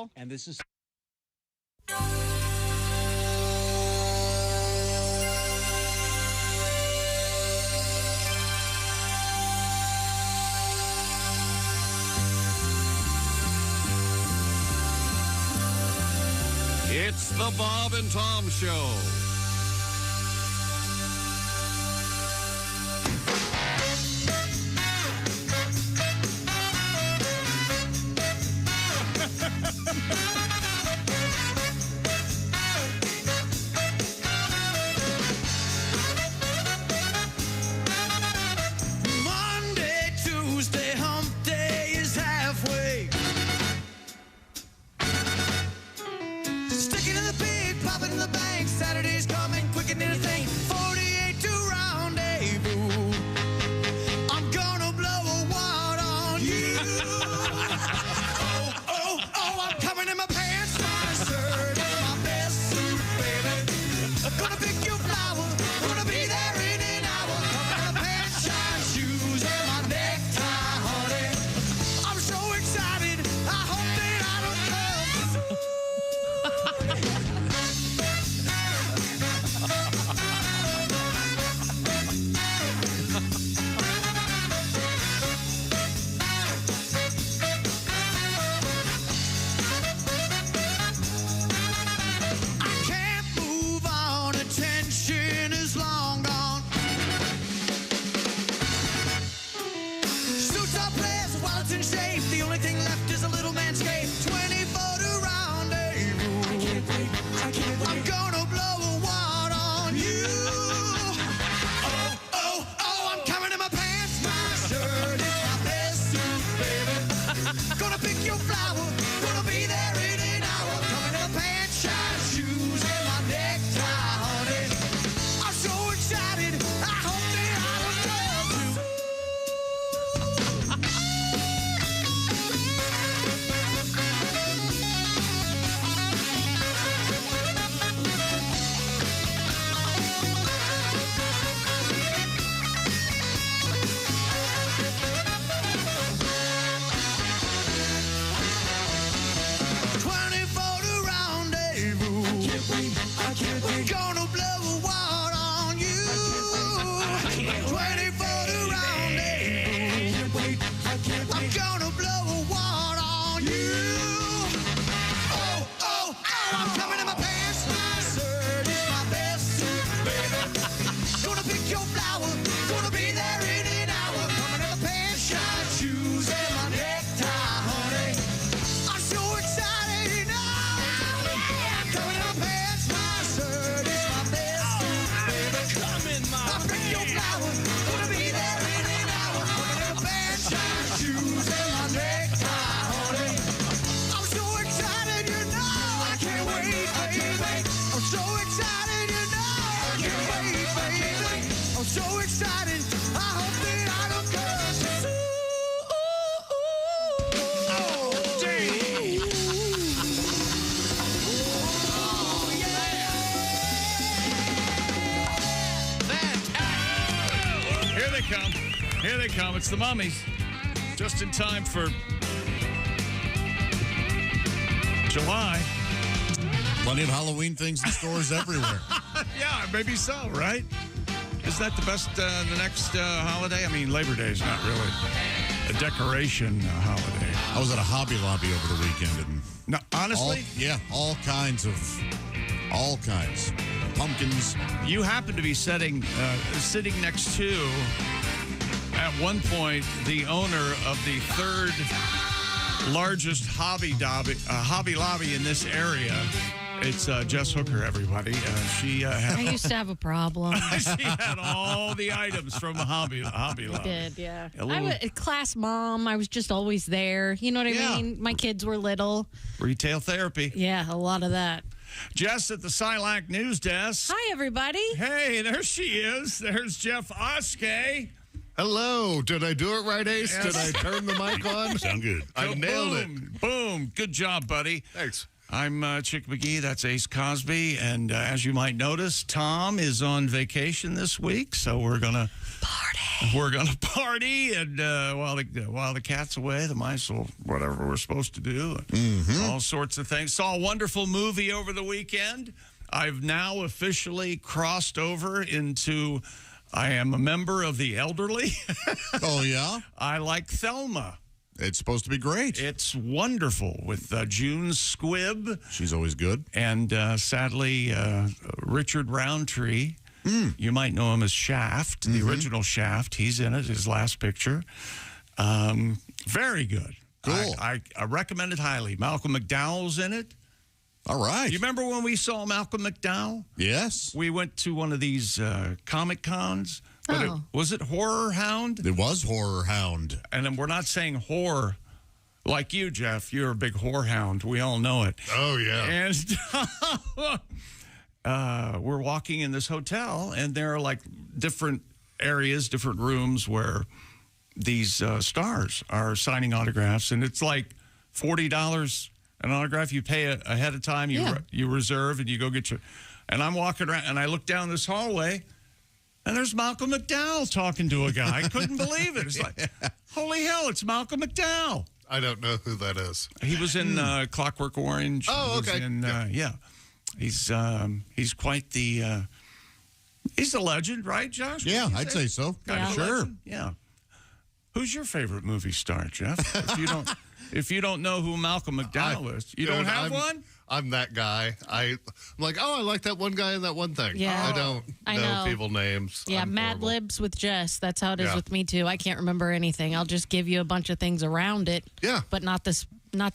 Paul. And this is... It's the Bob and Tom Show. Monday, Tuesday, hump day is halfway. Sticking in the pig, popping in the bank. Saturday's coming quick and anything. 48 to rendezvous. I'm gonna blow a wad on you. Oh, I'm coming in my pants, my shirt, my best suit, baby. Gonna pick your flower, gonna be there in an hour. Coming in my pants, shine shoes, and my necktie, honey. I'm so excited, I hope that I don't come soon. I can't move on, attention is long gone. Suits are players, wallets in shape. The only thing left is a little manscape. 24 to rendezvous. I can't wait, I'm gonna blow a wad on you. Oh, I'm coming in my pants, my shirt is my best suit, baby. Gonna pick your flower, gonna be there in an hour. Coming in my pants, shine shoes, and my necktie, honey. I'm so excited, I hope that I don't come too soon. I can't wait. Gonna blow a wad on you. 24 to rendezvous. I'm gonna blow a wad on you. Oh, I'm coming in my pants. My shirt is my best suit, baby. Gonna pick your flower. Gonna be there in an hour. Coming in my pants, shine shoes, and my necktie, honey. I'm so excited now. I'm coming in my pants. My shirt is my best suit, baby. I'll pick your flower. Gonna be there in an hour. Coming in my pants, shine shoes, and my necktie, honey. I'm so excited, you know. I can't wait, baby. I'm so excited, you know. I can't wait, baby. I'm so excited. I hope that I don't come too soon. Oh, gee. Oh, yeah. Here they come. Here they come. It's the Mummies. Just in time for July. Plenty of Halloween things in stores everywhere. Yeah, maybe so, right? Is that the best, the next holiday? I mean, Labor Day is not really a decoration holiday. I was at a Hobby Lobby over the weekend, and No, honestly, all kinds. Pumpkins. you happen to be sitting next to, at one point, the owner of the third largest Hobby Lobby in this area. It's Jess Hooker, everybody. She I had used to have a problem. she had all the items from a Hobby Lobby. I did, yeah. A little- I was a class mom. I was just always there. You know what I Yeah. mean? My kids were little. Retail therapy. Yeah, a lot of that. Jess at the Silac News Desk. Hi, everybody. Hey, there she is. There's Jeff Oskey. Hello. Did I do it right, Ace? Yes. Did I turn the mic on? Sound good. I nailed it. Boom, boom. Good job, buddy. Thanks. I'm Chick McGee. That's Ace Cosby. And as you might notice, Tom is on vacation this week, so we're going to Party. We're going to party, and while the cat's away, the mice will whatever we're supposed to do. All sorts of things. Saw a wonderful movie over the weekend. I've now officially crossed over into, I am a member of the elderly. Oh, yeah? I like Thelma. It's supposed to be great. It's wonderful with June Squibb. She's always good. And sadly, Richard Roundtree. You might know him as Shaft, the original Shaft. He's in it, his last picture. Very good. Cool. I recommend it highly. Malcolm McDowell's in it. All right. You remember when we saw Malcolm McDowell? Yes. We went to one of these Comic Cons. But was it Horror Hound? It was Horror Hound. And then we're not saying whore like you, Jeff. You're a big whore hound. We all know it. Oh, yeah. And we're walking in this hotel, and there are like different areas, different rooms where these stars are signing autographs, and it's like $40 an autograph. You pay ahead of time, you reserve, and you go get your. And I'm walking around, and I look down this hallway, and there's Malcolm McDowell talking to a guy. I couldn't believe it. It's like, holy hell, it's Malcolm McDowell. I don't know who that is. He was in Clockwork Orange. Oh, okay. He's quite the. He's a legend, right, Josh? Yeah, I'd say so. Sure. Yeah. Who's your favorite movie star, Jeff? If you don't know who Malcolm McDowell is, you don't have one? I'm that guy. I'm like, I like that one guy and that one thing. Yeah. I don't know people names. Yeah, I'm Mad horrible. Libs with Jess. That's how it is with me, too. I can't remember anything. I'll just give you a bunch of things around it. Yeah. But not the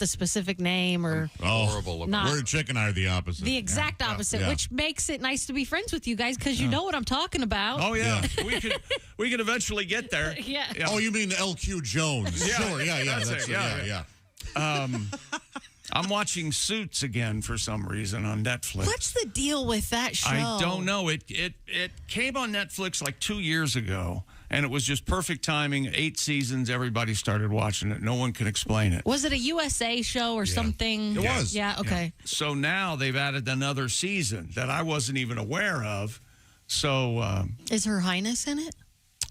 specific name or Horrible. not. We're Chick and I are the opposite. The exact opposite, Yeah. which makes it nice to be friends with you guys because you know what I'm talking about. Oh, yeah. we could eventually get there. Yeah. Oh, you mean LQ Jones? Yeah, Sure, yeah. that's That's it, it. Yeah. I'm watching Suits again for some reason on Netflix. What's the deal with that show? I don't know. It came on Netflix like 2 years ago, and it was just perfect timing. 8 seasons, everybody started watching it. No one can explain it. Was it a USA show or something? It was. Yeah, okay. So now they've added another season that I wasn't even aware of. So Is Her Highness in it?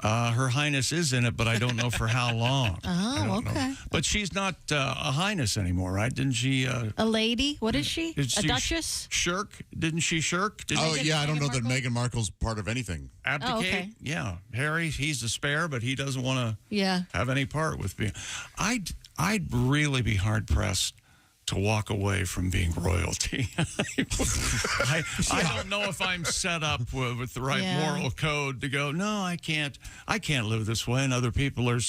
Her Highness is in it, but I don't know for how long. Oh, okay. But she's not a Highness anymore, right? Didn't she? A lady? What is she? Did A she duchess? Shirk? Didn't she shirk? Did Oh, she yeah. I don't know Meghan that Markle? Meghan Markle's part of anything. abdicate? Oh, okay. Yeah. Harry, he's the spare, but he doesn't want Yeah. to have any part with me. I'd really be hard-pressed to walk away from being royalty. I don't know if I'm set up with the right moral code to go, no, I can't live this way, and other people are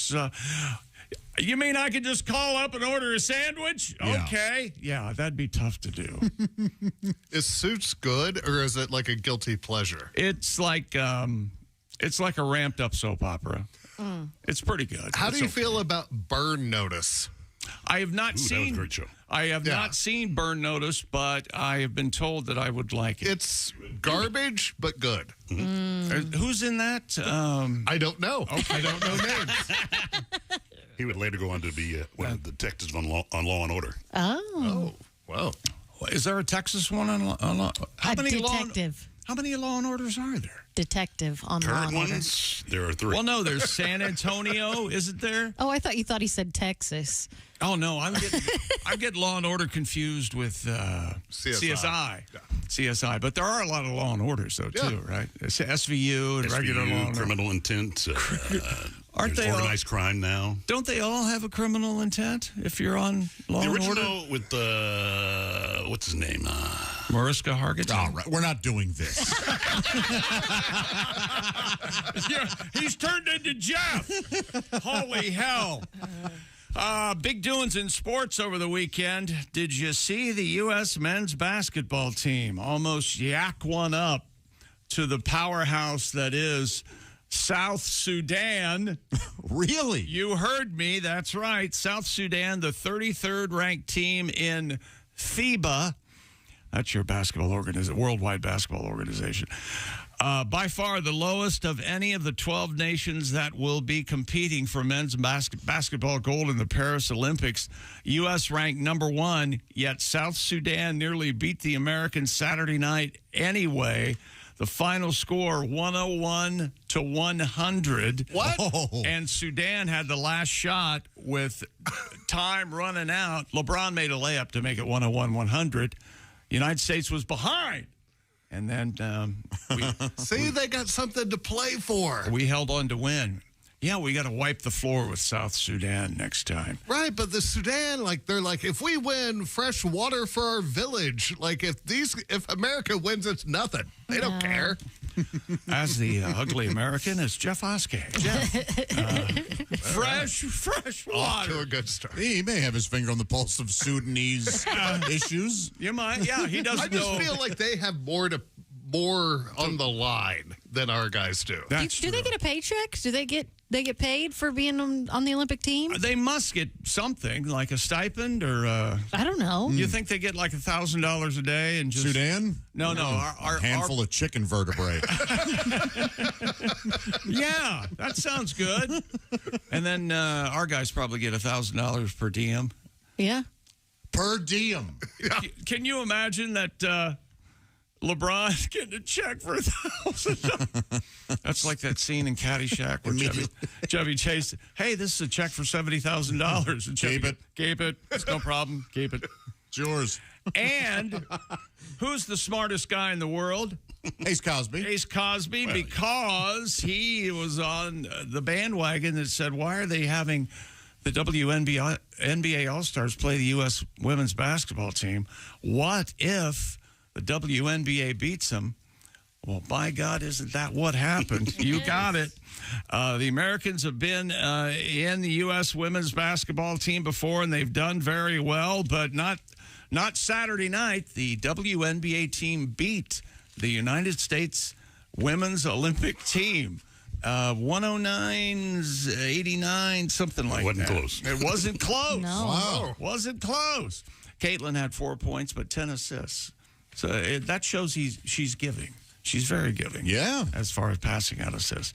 you mean I could just call up and order a sandwich? Yeah. Okay. Yeah, that'd be tough to do. Is Suits good, or is it like a guilty pleasure? It's like a ramped up soap opera. It's pretty good. How do you feel about Burn Notice? I have not seen. That was a great show. I have Yeah. not seen Burn Notice, but I have been told that I would like it. It's garbage, but good. Who's in that? I don't know. I don't know names. He would later go on to be one of the detectives on Law and Order. Oh. Wow. Is there a Texas one on Law? How many detective. How many Law and Orders are there? Detective on Law Current and Order. ones, there are 3. Well, no, there's San Antonio, isn't there? Oh, I thought you thought he said Texas. Oh no, I'm getting Law and Order confused with CSI. CSI, but there are a lot of Law and Orders though too, right? It's SVU and regular Law and Order. criminal intent. Aren't there's they all- organized crime now? Don't they all have a criminal intent if you're on Law The and Order? original with what's his name? Mariska Hargitay. All right. We're not doing this. Yeah, he's turned into Jeff. Holy hell. Big doings in sports over the weekend. Did you see the U.S. men's basketball team almost yak one up to the powerhouse that is South Sudan? Really? You heard me. That's right. South Sudan, the 33rd ranked team in FIBA. That's your basketball worldwide basketball organization. By far the lowest of any of the 12 nations that will be competing for men's basketball gold in the Paris Olympics. U.S. ranked number 1, yet South Sudan nearly beat the Americans Saturday night anyway. The final score, 101 to 100. What? Oh. And Sudan had the last shot with time running out. LeBron made a layup to make it 101-100. United States was behind. And then See, they got something to play for. we held on to win. Yeah, we got to wipe the floor with South Sudan next time. Right, but the Sudan, they're like, if we win, fresh water for our village. Like, if America wins, it's nothing. They don't care. As the ugly American is Jeff Oskay. Jeff, fresh Off to water. a good start. He may have his finger on the pulse of Sudanese issues. You might, yeah. He doesn't I just know. feel like they have more on the line than our guys do. That's Do they true. get a paycheck? Do they get paid for being on the Olympic team? They must get something like a stipend, or I don't know. you think they get like $1,000 a day and just Sudan? No, our A handful of chicken vertebrae. yeah, that sounds good. And then our guys probably get $1,000 per diem. Yeah. Per diem. Can you imagine that LeBron getting a check for $1,000? That's like that scene in Caddyshack where Chevy Chase. Hey, this is a check for $70,000. And Chevy, Keep it. It's no problem. Keep it. It's yours. And who's the smartest guy in the world? Ace Cosby. Ace Cosby, because he was on the bandwagon that said, why are they having the NBA All-Stars play the U.S. women's basketball team? What if the WNBA beats them? Well, by God, isn't that what happened? You got it. The Americans have been in the U.S. women's basketball team before, and they've done very well, but not Saturday night. The WNBA team beat the United States women's Olympic team. 109-89, something like that. Wasn't close. It wasn't close. No. Wow. Wasn't close. Caitlin had 4 points, but 10 assists. So that shows she's giving. She's very giving. Yeah. As far as passing out assists.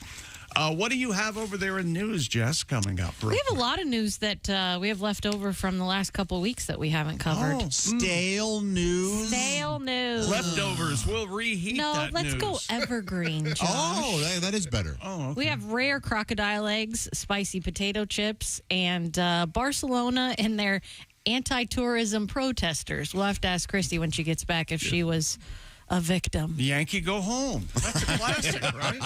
What do you have over there in news, Jess, coming up? We have a lot of news that we have left over from the last couple of weeks that we haven't covered. Oh, Stale news. Stale news. leftovers. We'll reheat No, that let's news. go evergreen, Josh. Oh, that is better. Oh, okay. We have rare crocodile eggs, spicy potato chips, and Barcelona and their anti-tourism protesters. We'll have to ask Kristi when she gets back if she was a victim. Yankee Go Home. That's a classic, right?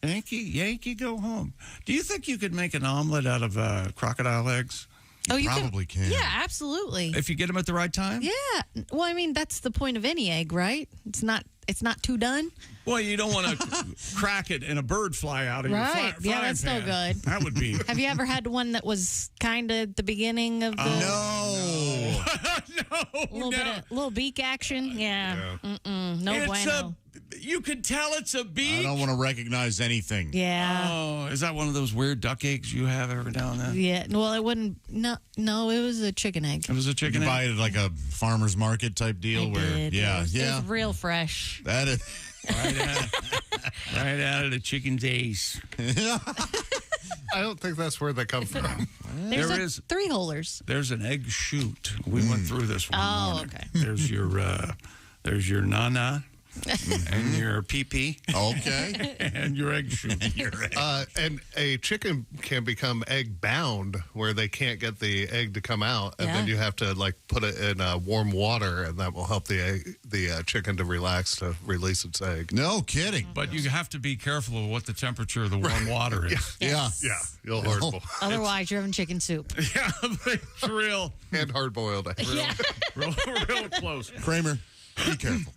Yankee Go Home. Do you think you could make an omelet out of crocodile eggs? You probably can. Yeah, absolutely. If you get them at the right time? Yeah. Well, I mean, that's the point of any egg, right? It's not too done. Well, you don't want to crack it and a bird fly out of your Right. Yeah, frying that's no pan. good. That would be... Have you ever had one that was kind of at the beginning of the No. little beak action? Yeah. No It's bueno. you could tell it's a beak. I don't want to recognize anything. Yeah. Oh, is that one of those weird duck eggs you have every now and then? Yeah. Well, it wouldn't. No, it was a chicken egg. It was a You chicken can buy egg? it at like a farmer's market type deal I where, did. yeah, It was real fresh. that is. Right out of the chicken's ace. I don't think that's where they come from. There's There like is- 3 holers. There's an egg shoot. We went through this one Oh, morning. okay. There's your nana and your pee-pee Okay. and your egg shoot. And a chicken can become egg bound where they can't get the egg to come out, and then Yeah. you have to put it in warm water, and that will help the chicken to relax to release its egg. No kidding. But you have to be careful of what the temperature of the warm water is. Yes. Yeah, you'll hardboil Otherwise, you're having chicken soup. Yeah, it's real and hard boiled egg. Yeah. real close. Kramer, be careful.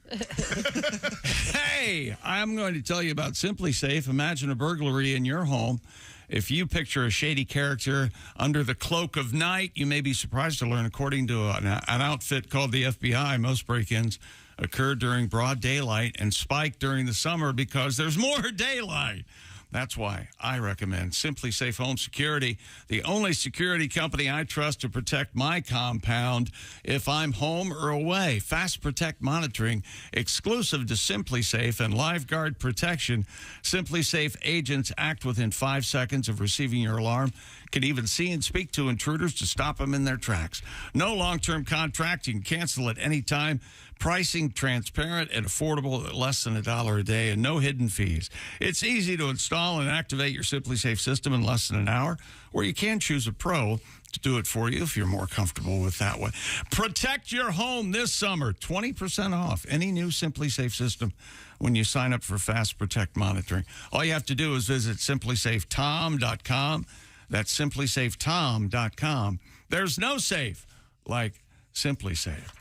Hey, I'm going to tell you about Simply Safe. Imagine a burglary in your home. If you picture a shady character under the cloak of night, you may be surprised to learn, according to an outfit called the FBI, most break-ins occurred during broad daylight and spike during the summer because there's more daylight. That's why I recommend Simply Safe Home Security, the only security company I trust to protect my compound if I'm home or away. Fast Protect monitoring, exclusive to Simply Safe, and LiveGuard protection. Simply Safe agents act within 5 seconds of receiving your alarm, can even see and speak to intruders to stop them in their tracks. No long-term contract. You can cancel at any time. Pricing transparent and affordable at less than $1 a day, and no hidden fees. It's easy to install and activate your Simply Safe system in less than an hour, or you can choose a pro to do it for you if you're more comfortable with that way. Protect your home this summer. 20% off any new Simply Safe system when you sign up for Fast Protect monitoring. All you have to do is visit simplysafetom.com. That's simplysafetom.com. There's no safe like Simply Safe.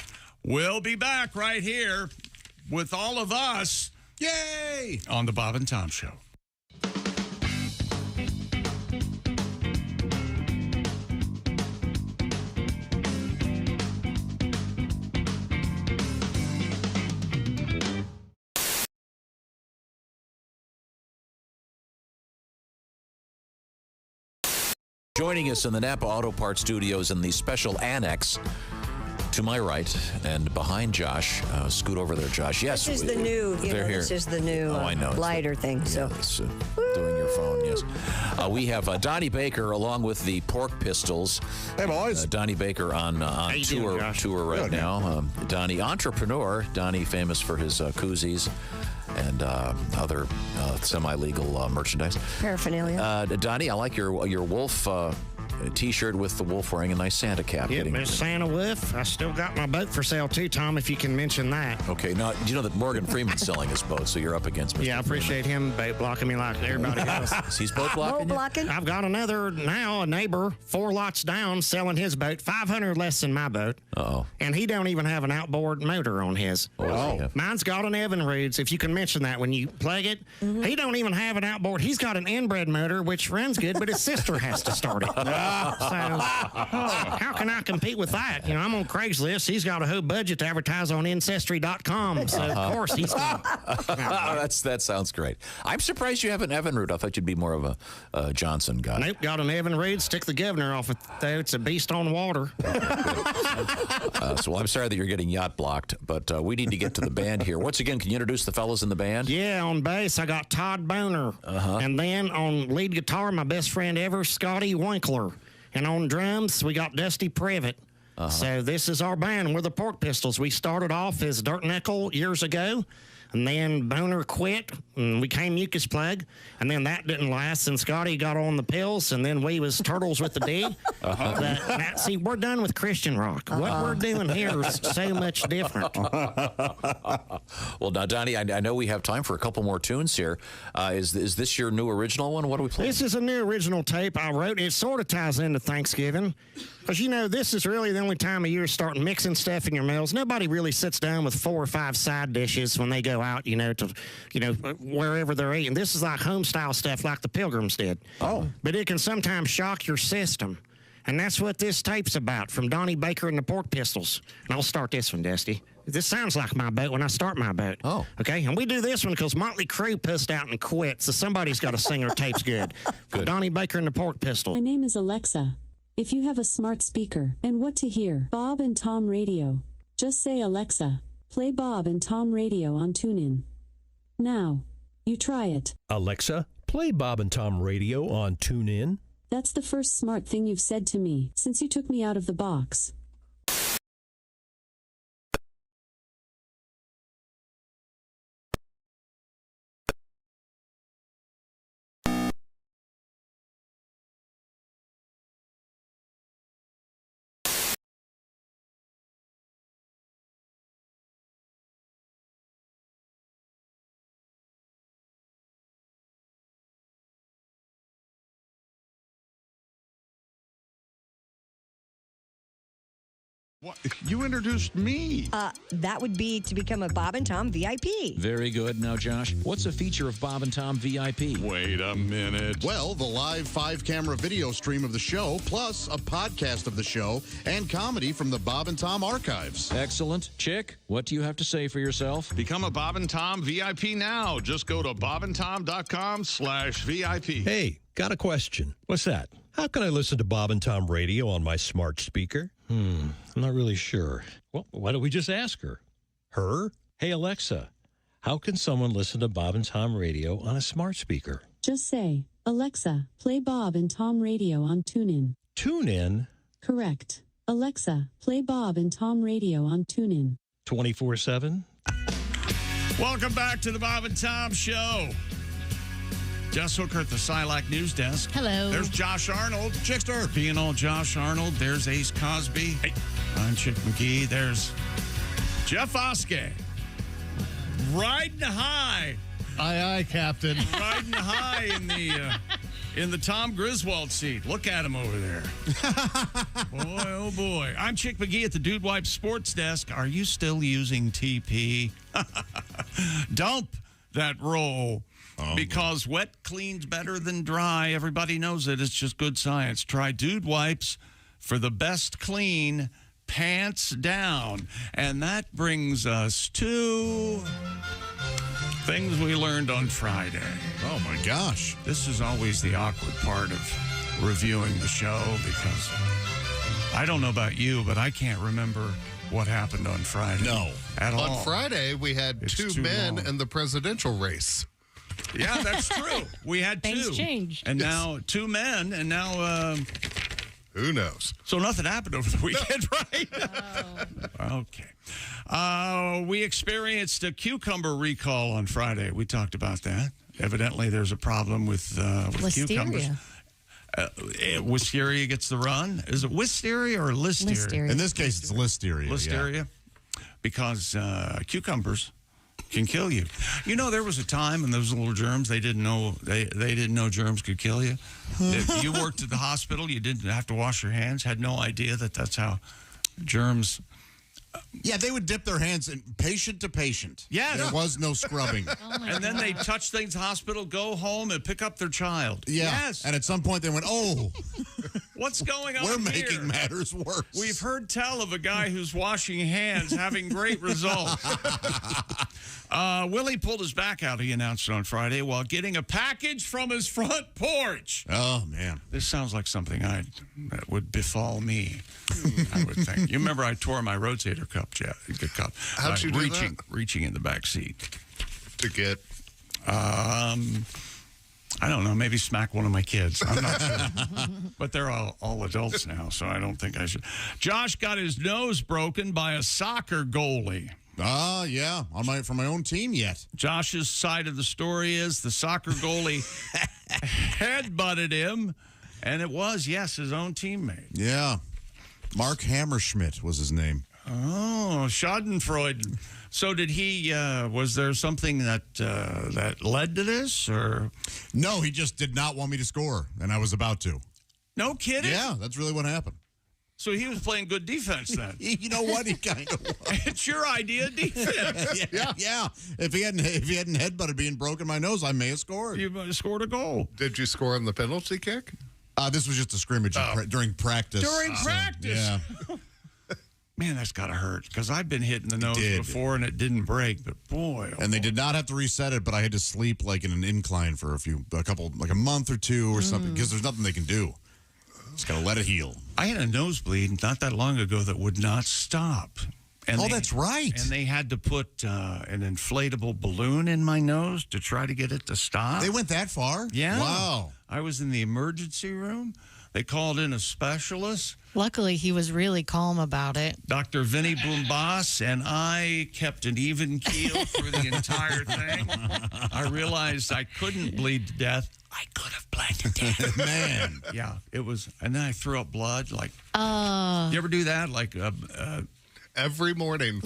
We'll be back right here with all of us. Yay! On the Bob and Tom Show. Joining us in the Napa Auto Parts Studios in the special annex to my right and behind Josh. Scoot over there, Josh. Yes. This is the new, this is the new I know. lighter thing. Yeah, so it's, doing your phone, yes. We have Donnie Baker along with the Pork Pistols. Hey, boys. Donnie Baker on tour right now. Donnie, entrepreneur. Donnie, famous for his koozies and other semi-legal merchandise. paraphernalia. Donnie, I like your wolf T-shirt with the wolf wearing a nice Santa cap. Yep, there's Santa Wolf. I still got my boat for sale too, Tom, if you can mention that. Okay, now, do you know that Morgan Freeman's selling his boat, so you're up against Mr. Yeah, I appreciate him boat blocking me like everybody else. He's boat blocking you? blocking? I've got another now, a neighbor, 4 lots down, selling his boat, 500 less than my boat. Uh-oh. And he don't even have an outboard motor on his. Oh. Mine's got an Evinrude's, if you can mention that when you plug it. He don't even have an outboard. He's got an inbred motor, which runs good, but his sister has to start it. So how can I compete with that? You know, I'm on Craigslist. He's got a whole budget to advertise on Ancestry.com. So, of course, he's going That sounds great. I'm surprised you have an Evinrude. I thought you'd be more of a Johnson guy. Nope, got an Evinrude. Stick the governor off it, though. It's a beast on water. So I'm sorry that you're getting yacht blocked, but we need to get to the band here. Once again, can you introduce the fellas in the band? Yeah, on bass, I got Todd Boner. And then on lead guitar, my best friend ever, Scotty Winkler. And on drums, we got Dusty Privet. So this is our band. We're the Pork Pistols. We started off as Dirt Nickel years ago. And then Boner quit, and we came Mucus Plug. And then that didn't last, and Scotty got on the pills, and then we was Turtles with the D. See, we're done with Christian rock. What we're doing here is so much different. Well, now, Donnie, I know we have time for a couple more tunes here. Is this your new original one? What are we playing? This is a new original tape I wrote. It sort of ties into Thanksgiving. Because, you know, this is really the only time of year starting mixing stuff in your meals. Nobody really sits down with 4 or 5 side dishes when they go out, to wherever they're eating. This is like home-style stuff like the Pilgrims did. Oh. But it can sometimes shock your system. And that's what this tape's about, from Donnie Baker and the Pork Pistols. And I'll start this one, Dusty. This sounds like my boat when I start my boat. Oh. Okay, and we do this one because Motley Crue pissed out and quit, so somebody's got to sing our tapes good. Good. Donnie Baker and the Pork Pistols. My name is Alexa. If you have a smart speaker and what to hear, Bob and Tom Radio, just say Alexa, play Bob and Tom Radio on TuneIn. Now, you try it. Alexa, play Bob and Tom Radio on TuneIn. That's the first smart thing you've said to me since you took me out of the box. What? You introduced me. That would be to become a Bob and Tom VIP. Very good. Now, Josh, what's a feature of Bob and Tom VIP? Wait a minute. Well, the live 5-camera video stream of the show, plus a podcast of the show and comedy from the Bob and Tom archives. Excellent. Chick, what do you have to say for yourself? Become a Bob and Tom VIP now. Just go to bobandtom.com/VIP. Hey, got a question. What's that? How can I listen to Bob and Tom radio on my smart speaker? I'm not really sure. Well, why don't we just ask her? Her? Hey, Alexa, how can someone listen to Bob and Tom radio on a smart speaker? Just say, Alexa, play Bob and Tom radio on TuneIn. TuneIn? Correct. Alexa, play Bob and Tom radio on TuneIn. 24/7? Welcome back to the Bob and Tom Show. Jess Hooker at the Silac News Desk. Hello. There's Josh Arnold. Chickster. Being all Josh Arnold. There's Ace Cosby. Hey. I'm Chick McGee. There's Jeff Oskey. Riding high. Aye, aye, Captain. Riding high in the Tom Griswold seat. Look at him over there. Boy, oh boy. I'm Chick McGee at the Dude Wipe Sports Desk. Are you still using TP? Dump that roll. Because wet cleans better than dry. Everybody knows it. It's just good science. Try Dude Wipes for the best clean, pants down. And that brings us to things we learned on Friday. Oh, my gosh. This is always the awkward part of reviewing the show because I don't know about you, but I can't remember what happened on Friday. No. At all. On Friday, we had It's two too men long. in the presidential race. Yeah, that's true. We had Things two. changed. And now two men, and now... Who knows? So nothing happened over the weekend, right? Oh. Okay. We experienced a cucumber recall on Friday. We talked about that. Evidently, there's a problem with cucumbers. Wisteria gets the run. Is it wisteria or listeria? Listeria. In this case, it's listeria. Listeria. Because cucumbers can kill you. You know, there was a time when those little germs, they didn't know germs could kill you. If you worked at the hospital, you didn't have to wash your hands, had no idea that that's how germs... Yeah, they would dip their hands in patient to patient. Yes. There was no scrubbing. And then they touch things, hospital, go home, and pick up their child. Yeah. Yes. And at some point they went, oh, What's going on we're here? making matters worse. We've heard tell of a guy who's washing hands having great results. Willie pulled his back out, he announced it on Friday, while getting a package from his front porch. Oh, man. This sounds like something that would befall me, I would think. You remember I tore my rotator cuff, Jeff. How'd you do that? Reaching in the back seat. To get... I don't know, maybe smack one of my kids. I'm not sure. But they're all adults now, so I don't think I should. Josh got his nose broken by a soccer goalie. Yeah, from my own team yet. Josh's side of the story is the soccer goalie headbutted him, and it was, yes, his own teammate. Yeah. Mark Hammerschmidt was his name. Oh, Schadenfreude. So did he, was there something that led to this, or? No, he just did not want me to score, and I was about to. No kidding? Yeah, that's really what happened. So he was playing good defense then. You know what? He kind of was. It's your idea of defense. Yeah. If he hadn't headbutted being broken my nose, I may have scored. You scored a goal. Did you score on the penalty kick? This was just a scrimmage during practice. During practice? Yeah. Man, that's got to hurt, because I've been hit in the nose before and it didn't break, but boy. And they did not have to reset it, but I had to sleep like in an incline for a month or two or something, because there's nothing they can do. Just got to let it heal. I had a nosebleed not that long ago that would not stop. And that's right. And they had to put an inflatable balloon in my nose to try to get it to stop. They went that far? Yeah. Wow. I was in the emergency room. They called in a specialist. Luckily, he was really calm about it. Dr. Vinny Boombas, and I kept an even keel through the entire thing. I realized I couldn't bleed to death. I could have bled to death. Man. Yeah, it was. And then I threw up blood. Like, you ever do that? Like, every morning.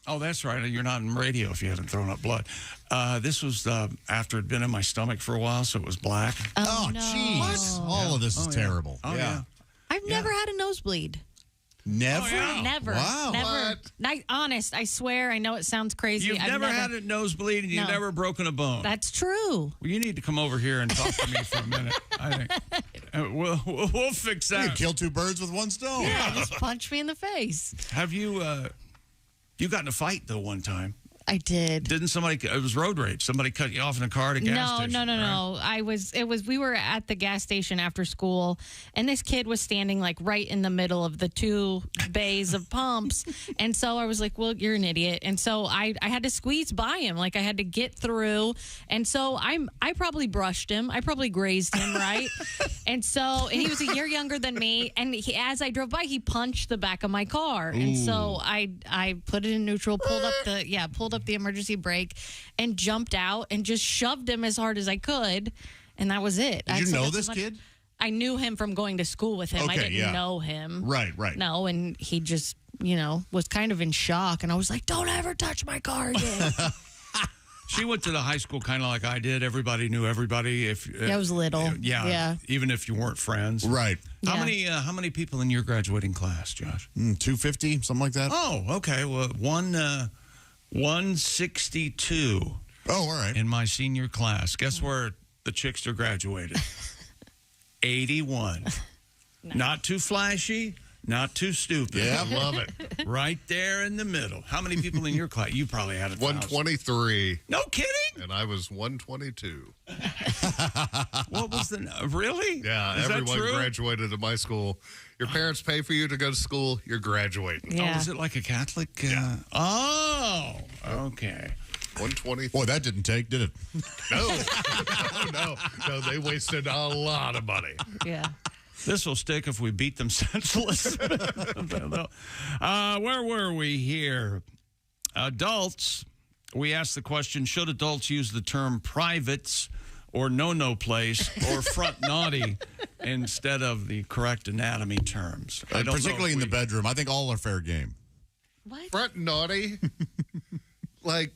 Oh, that's right. You're not in radio if you haven't thrown up blood. This was after it had been in my stomach for a while, so it was black. Oh, no. Jeez. All of this is terrible. Oh, yeah. I've never had a nosebleed. Never? Oh, yeah. Never. Wow. Never. Honest, I swear, I know it sounds crazy. You've never had a nosebleed and you've No. never broken a bone. That's true. Well, you need to come over here and talk to me for a minute. I think we'll fix You that. could kill two birds with one stone. Yeah, just punch me in the face. Have you you got in a fight though one time? I did. Didn't somebody? It was road rage. Somebody cut you off in a car at a gas station. No. We were at the gas station after school, and this kid was standing like right in the middle of the two bays of pumps. And so I was like, well, you're an idiot. And so I had to squeeze by him. Like I had to get through. And so I probably brushed him. I probably grazed him, right? And he was a year younger than me. And as I drove by, he punched the back of my car. And so I put it in neutral, pulled up the emergency brake and jumped out and just shoved him as hard as I could, and that was it. Did you know this kid? I knew him from going to school with him. I Okay, didn't know him. Right. No, and he just, was kind of in shock, and I was like, don't ever touch my car again. She went to the high school kind of like I did. Everybody knew everybody. I was little. Yeah. Even if you weren't friends. Right. How many people in your graduating class, Josh? 250, something like that. Oh, okay. Well, 162. Oh, all right. In my senior class. Guess where the chickster graduated? 81. Nice. Not too flashy, not too stupid. Yeah, love it. Right there in the middle. How many people in your class? You probably had 123. No kidding? And I was 122. What was really? Yeah, Is that everyone true? graduated at my school. Your parents pay for you to go to school. You're graduating. Yeah. Oh, is it like a Catholic? Oh, okay. 123. Boy, that didn't take, did it? No. They wasted a lot of money. Yeah. This will stick if we beat them senseless. Where were we here? Adults. We asked the question, should adults use the term privates or no place or front naughty instead of the correct anatomy terms? I don't Particularly know in the bedroom. I think all are fair game. What? Front naughty? Like,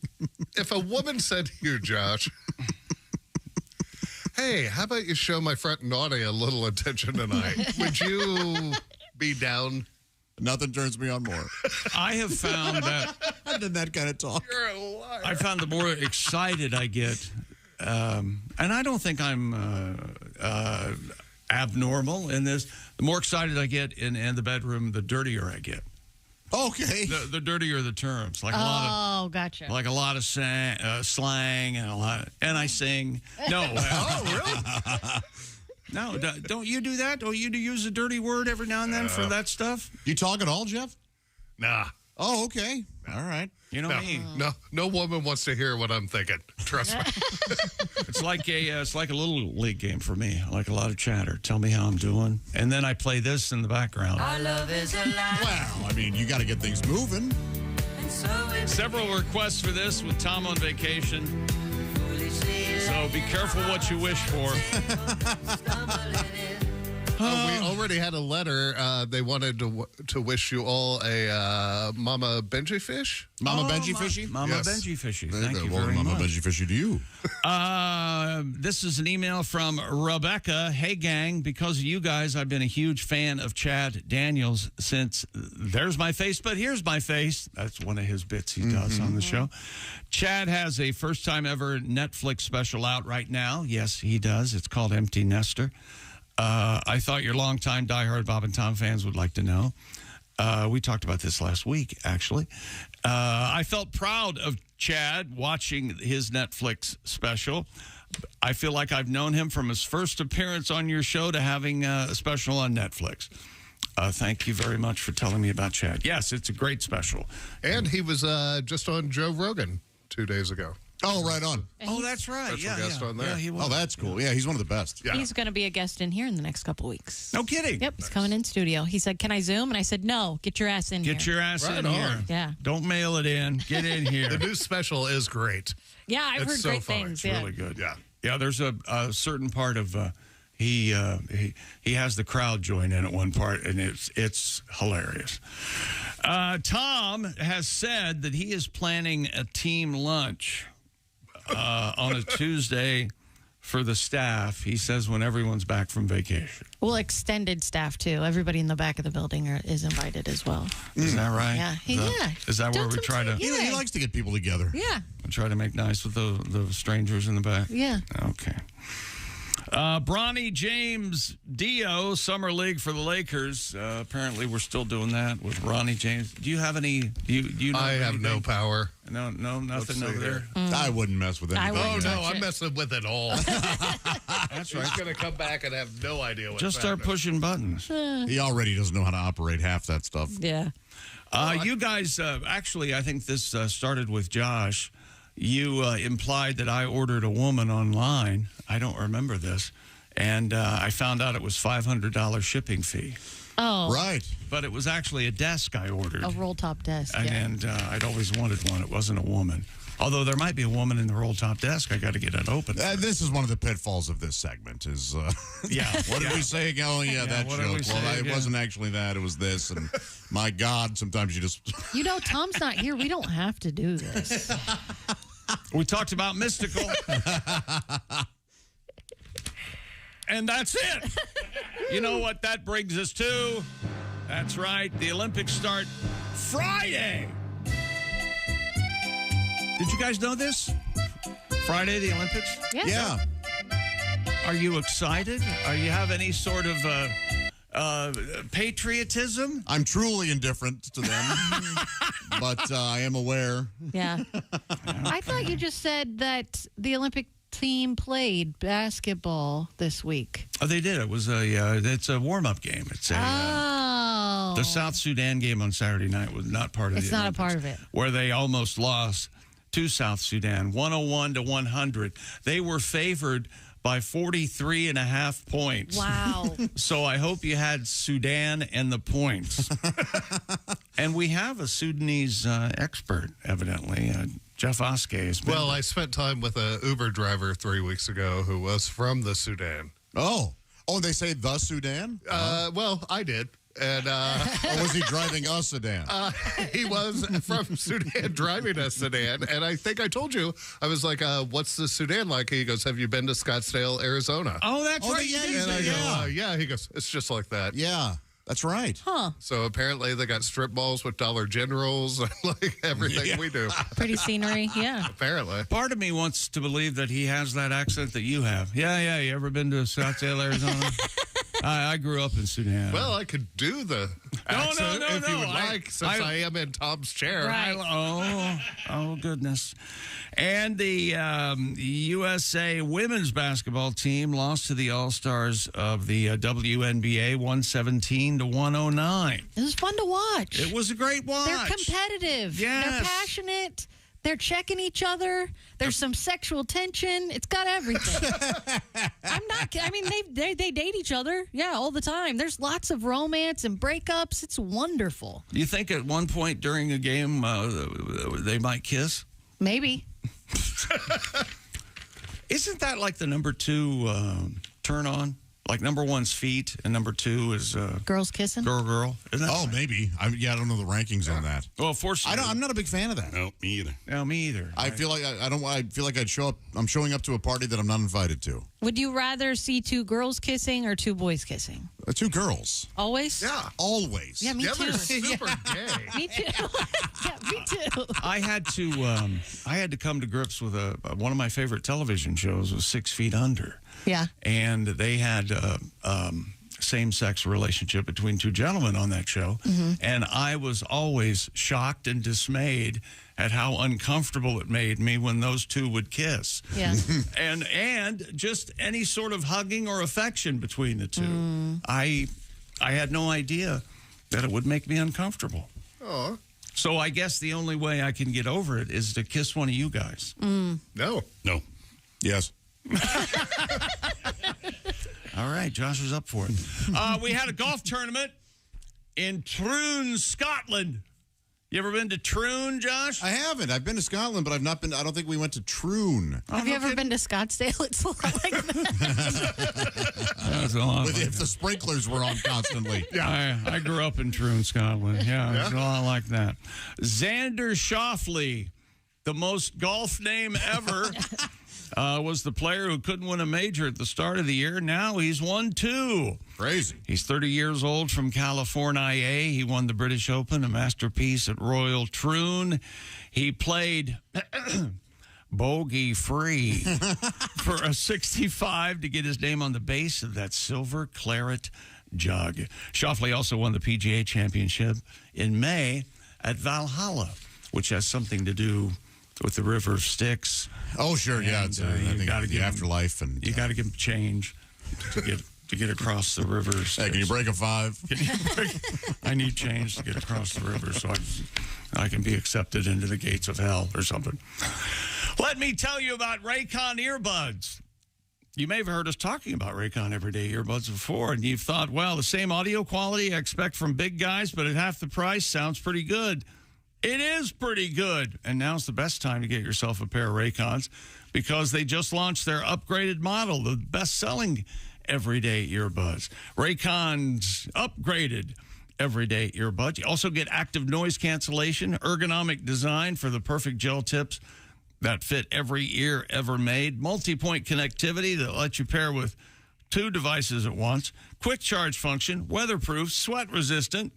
if a woman said to you, Josh, hey, how about you show my front naughty a little attention tonight? Would you be down? Nothing turns me on more I have found than that kind of talk. You're a liar. I found the more excited I get, and I don't think I'm abnormal in this, the more excited I get in the bedroom, the dirtier I get. Okay. The dirtier the terms, like a lot of gotcha. like a lot of slang and a lot, and I sing. No, Oh, really? no, don't you do that? Don't you use a dirty word every now and then for that stuff? You talk at all, Jeff? Nah. Oh, okay. All right. You know me. No woman wants to hear what I'm thinking. Trust me. It's like a little league game for me. I like a lot of chatter. Tell me how I'm doing, and then I play this in the background. Our love is alive. Well, I mean, you got to get things moving. And so we Several requests for this with Tom on vacation. So be careful what you wish for. We already had a letter. They wanted to wish you all a Mama Benji fish. Mama Benji Fishy? Mama Yes. Benji Fishy. Thank you well, very Mama much. Benji Fishy to you. This is an email from Rebecca. Hey, gang, because of you guys, I've been a huge fan of Chad Daniels since There's My Face, but Here's My Face. That's one of his bits he does on the show. Chad has a first-time ever Netflix special out right now. Yes, he does. It's called Empty Nester. I thought your longtime diehard Bob and Tom fans would like to know. We talked about this last week, actually. I felt proud of Chad watching his Netflix special. I feel like I've known him from his first appearance on your show to having a special on Netflix. Thank you very much for telling me about Chad. Yes, it's a great special. And he was just on Joe Rogan 2 days ago. Oh, right on. Oh, that's right. Special guest on there. Yeah, he was. Oh, that's cool. Yeah, he's one of the best. Yeah. He's going to be a guest in here in the next couple weeks. No kidding. Yep, he's coming in studio. He said, can I Zoom? And I said, no, get your ass in here. Get your ass Right in on. here. Yeah. Don't mail it in. Get in here. The new special is great. Yeah, I've It's heard so great fun. things. It's Yeah. really good. Yeah. Yeah, there's a certain part of he has the crowd join in at one part, and it's hilarious. Tom has said that he is planning a team lunch on a Tuesday for the staff, he says, when everyone's back from vacation. Well, extended staff, too. Everybody in the back of the building is invited as well. Is that right? Yeah. Is that where Don't we try to... Yeah. He likes to get people together. Yeah. Try to make nice with the strangers in the back? Yeah. Okay. Bronny James Dio, Summer League for the Lakers. Apparently, we're still doing that with Bronny James. Do you have any? Do you know I have anything? no power. No, nothing over there. I wouldn't mess with anything. Oh, no, I'm messing with it all. That's right. He's going to come back and have no idea what's Just start happening. pushing buttons. He already doesn't know how to operate half that stuff. Yeah. You guys, actually, I think this started with Josh. You implied that I ordered a woman online. I don't remember this. And I found out it was $500 shipping fee. Oh. Right. But it was actually a desk I ordered. A roll-top desk, yeah. And I'd always wanted one. It wasn't a woman. Although there might be a woman in the roll-top desk. I got to get it open. This is one of the pitfalls of this segment is... yeah. What did we say again? Oh, yeah, that what did we joke. say Well, it again? wasn't actually that. It was this. And my God, sometimes you just... You know, Tom's not here. We don't have to do this. We talked about mystical. And that's it. You know what that brings us to? That's right. The Olympics start Friday. Did you guys know this? Friday, the Olympics? Yeah. Are you excited? Are you have any sort of patriotism? I'm truly indifferent to them, but I am aware. Yeah. I thought you just said that the Olympic team played basketball this week. Oh, they did. It was it's a warm-up game. It's a the South Sudan game on Saturday night was not part of It's the not Olympics, a part of it. where they almost lost to South Sudan, 101-100. They were favored by 43.5 points. Wow. So I hope you had Sudan and the points. And we have a Sudanese expert, evidently. Jeff Oskey has been. Well, I spent time with a Uber driver 3 weeks ago who was from the Sudan. Oh, they say the Sudan? Well, I did. And or was he driving a sedan? he was from Sudan driving a sedan. And I think I told you, I was like, what's the Sudan like? He goes, have you been to Scottsdale, Arizona? Oh, that's right. Yeah, And I go, yeah. He goes, it's just like that. Yeah, that's right. Huh. So apparently they got strip malls with Dollar Generals and like everything we do. Pretty scenery, yeah. Apparently. Part of me wants to believe that he has that accent that you have. Yeah. You ever been to Scottsdale, Arizona? I grew up in Sudan. Well, I could do the accent if you would I- like, since I am in Tom's chair. Right. Oh, goodness. And the USA women's basketball team lost to the All-Stars of the WNBA 117-109. It was fun to watch. It was a great watch. They're competitive. Yes. They're passionate. They're checking each other. There's some sexual tension. It's got everything. I mean, they date each other, all the time. There's lots of romance and breakups. It's wonderful. You think at one point during a game they might kiss? Maybe. Isn't that like the number 2 turn on? Like number 1's feet and number 2 is Girls kissing? girl. Isn't that Oh, maybe. I don't know the rankings on that. Well, fortunately, I'm not a big fan of that. No, me either. No, me either. I feel like I feel like I'd show up. I'm showing up to a party that I'm not invited to. Would you rather see 2 girls kissing or 2 boys kissing? 2 girls. Always? Yeah. Always. Yeah, me The too. other's super gay. Me too. Yeah, me too. I had to come to grips with one of my favorite television shows was 6 Feet Under. Yeah. And they had same-sex relationship between 2 gentlemen on that show. Mm-hmm. And I was always shocked and dismayed at how uncomfortable it made me when those 2 would kiss. Yeah. and just any sort of hugging or affection between the 2. I had no idea that it would make me uncomfortable. Oh. So I guess the only way I can get over it is to kiss one of you guys. No. No. Yes. All right, Josh was up for it. We had a golf tournament in Troon, Scotland. You ever been to Troon, Josh? I haven't. I've been to Scotland, but I've not been. I don't think we went to Troon. Have you ever been to Scottsdale? It's a lot like that. That's a lot like If the sprinklers were on constantly. I grew up in Troon, Scotland. Yeah, it's a lot like that. Xander Schauffele, the most golf name ever. was the player who couldn't win a major at the start of the year. Now he's won 2. Crazy. He's 30 years old from California. He won the British Open, a masterpiece at Royal Troon. He played bogey-free for a 65 to get his name on the base of that silver claret jug. Schauffele also won the PGA Championship in May at Valhalla, which has something to do with the River of Styx. Oh, sure, yeah. And, It's, I think the afterlife. And you got to give him change to get across the river. Hey, can you break a 5? I need change to get across the river so I can be accepted into the gates of hell or something. Let me tell you about Raycon earbuds. You may have heard us talking about Raycon Everyday Earbuds before, and you've thought, well, the same audio quality I expect from big guys, but at half the price sounds pretty good. It is pretty good. And now's the best time to get yourself a pair of Raycons because they just launched their upgraded model, the best-selling Everyday Earbuds. Raycon's upgraded Everyday Earbuds. You also get active noise cancellation, ergonomic design for the perfect gel tips that fit every ear ever made, multi-point connectivity that lets you pair with 2 devices at once, quick charge function, weatherproof, sweat-resistant,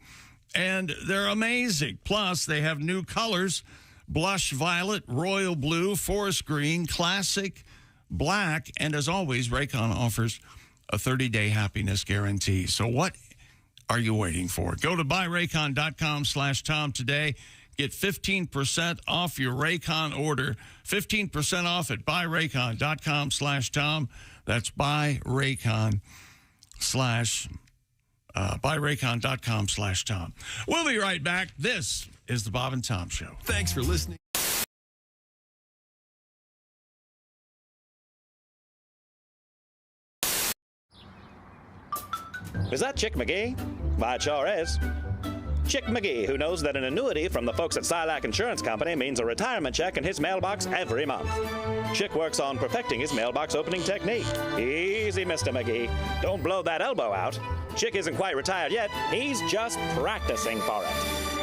and they're amazing. Plus, they have new colors, blush violet, royal blue, forest green, classic black, and as always, Raycon offers a 30-day happiness guarantee. So what are you waiting for? Go to buyraycon.com/Tom today. Get 15% off your Raycon order. 15% off at buyraycon.com/Tom. That's buyraycon.com/Tom. We'll be right back. This is the Bob and Tom Show. Thanks for listening. Is that Chick McGee? Why, it sure is. Chick McGee, who knows that an annuity from the folks at Silac Insurance Company means a retirement check in his mailbox every month. Chick works on perfecting his mailbox opening technique. Easy, Mr. McGee. Don't blow that elbow out. Chick isn't quite retired yet. He's just practicing for it.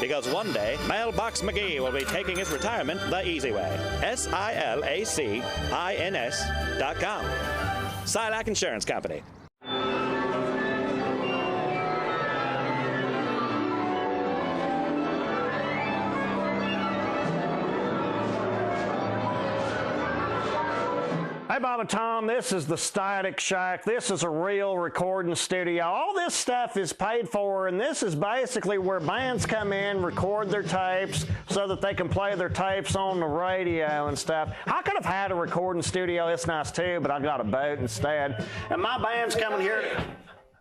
Because one day, Mailbox McGee will be taking his retirement the easy way. SILACINS.com. Silac Insurance Company. Hey, Bob and Tom, this is the Static Shack. This is a real recording studio. All this stuff is paid for, and this is basically where bands come in, record their tapes so that they can play their tapes on the radio and stuff. I could have had a recording studio. It's nice, too, but I got a boat instead. And my band's coming here.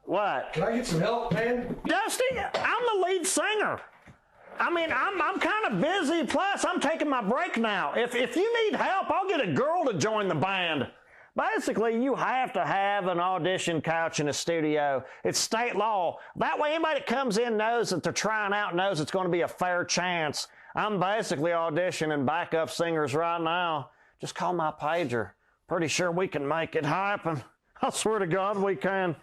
What? Can I get some help, man? Dusty, I'm the lead singer. I mean, I'm kind of busy, plus I'm taking my break now. If you need help, I'll get a girl to join the band. Basically, you have to have an audition couch in a studio. It's state law. That way anybody that comes in knows that they're trying out, knows it's going to be a fair chance. I'm basically auditioning backup singers right now. Just call my pager. Pretty sure we can make it happen. I swear to God we can.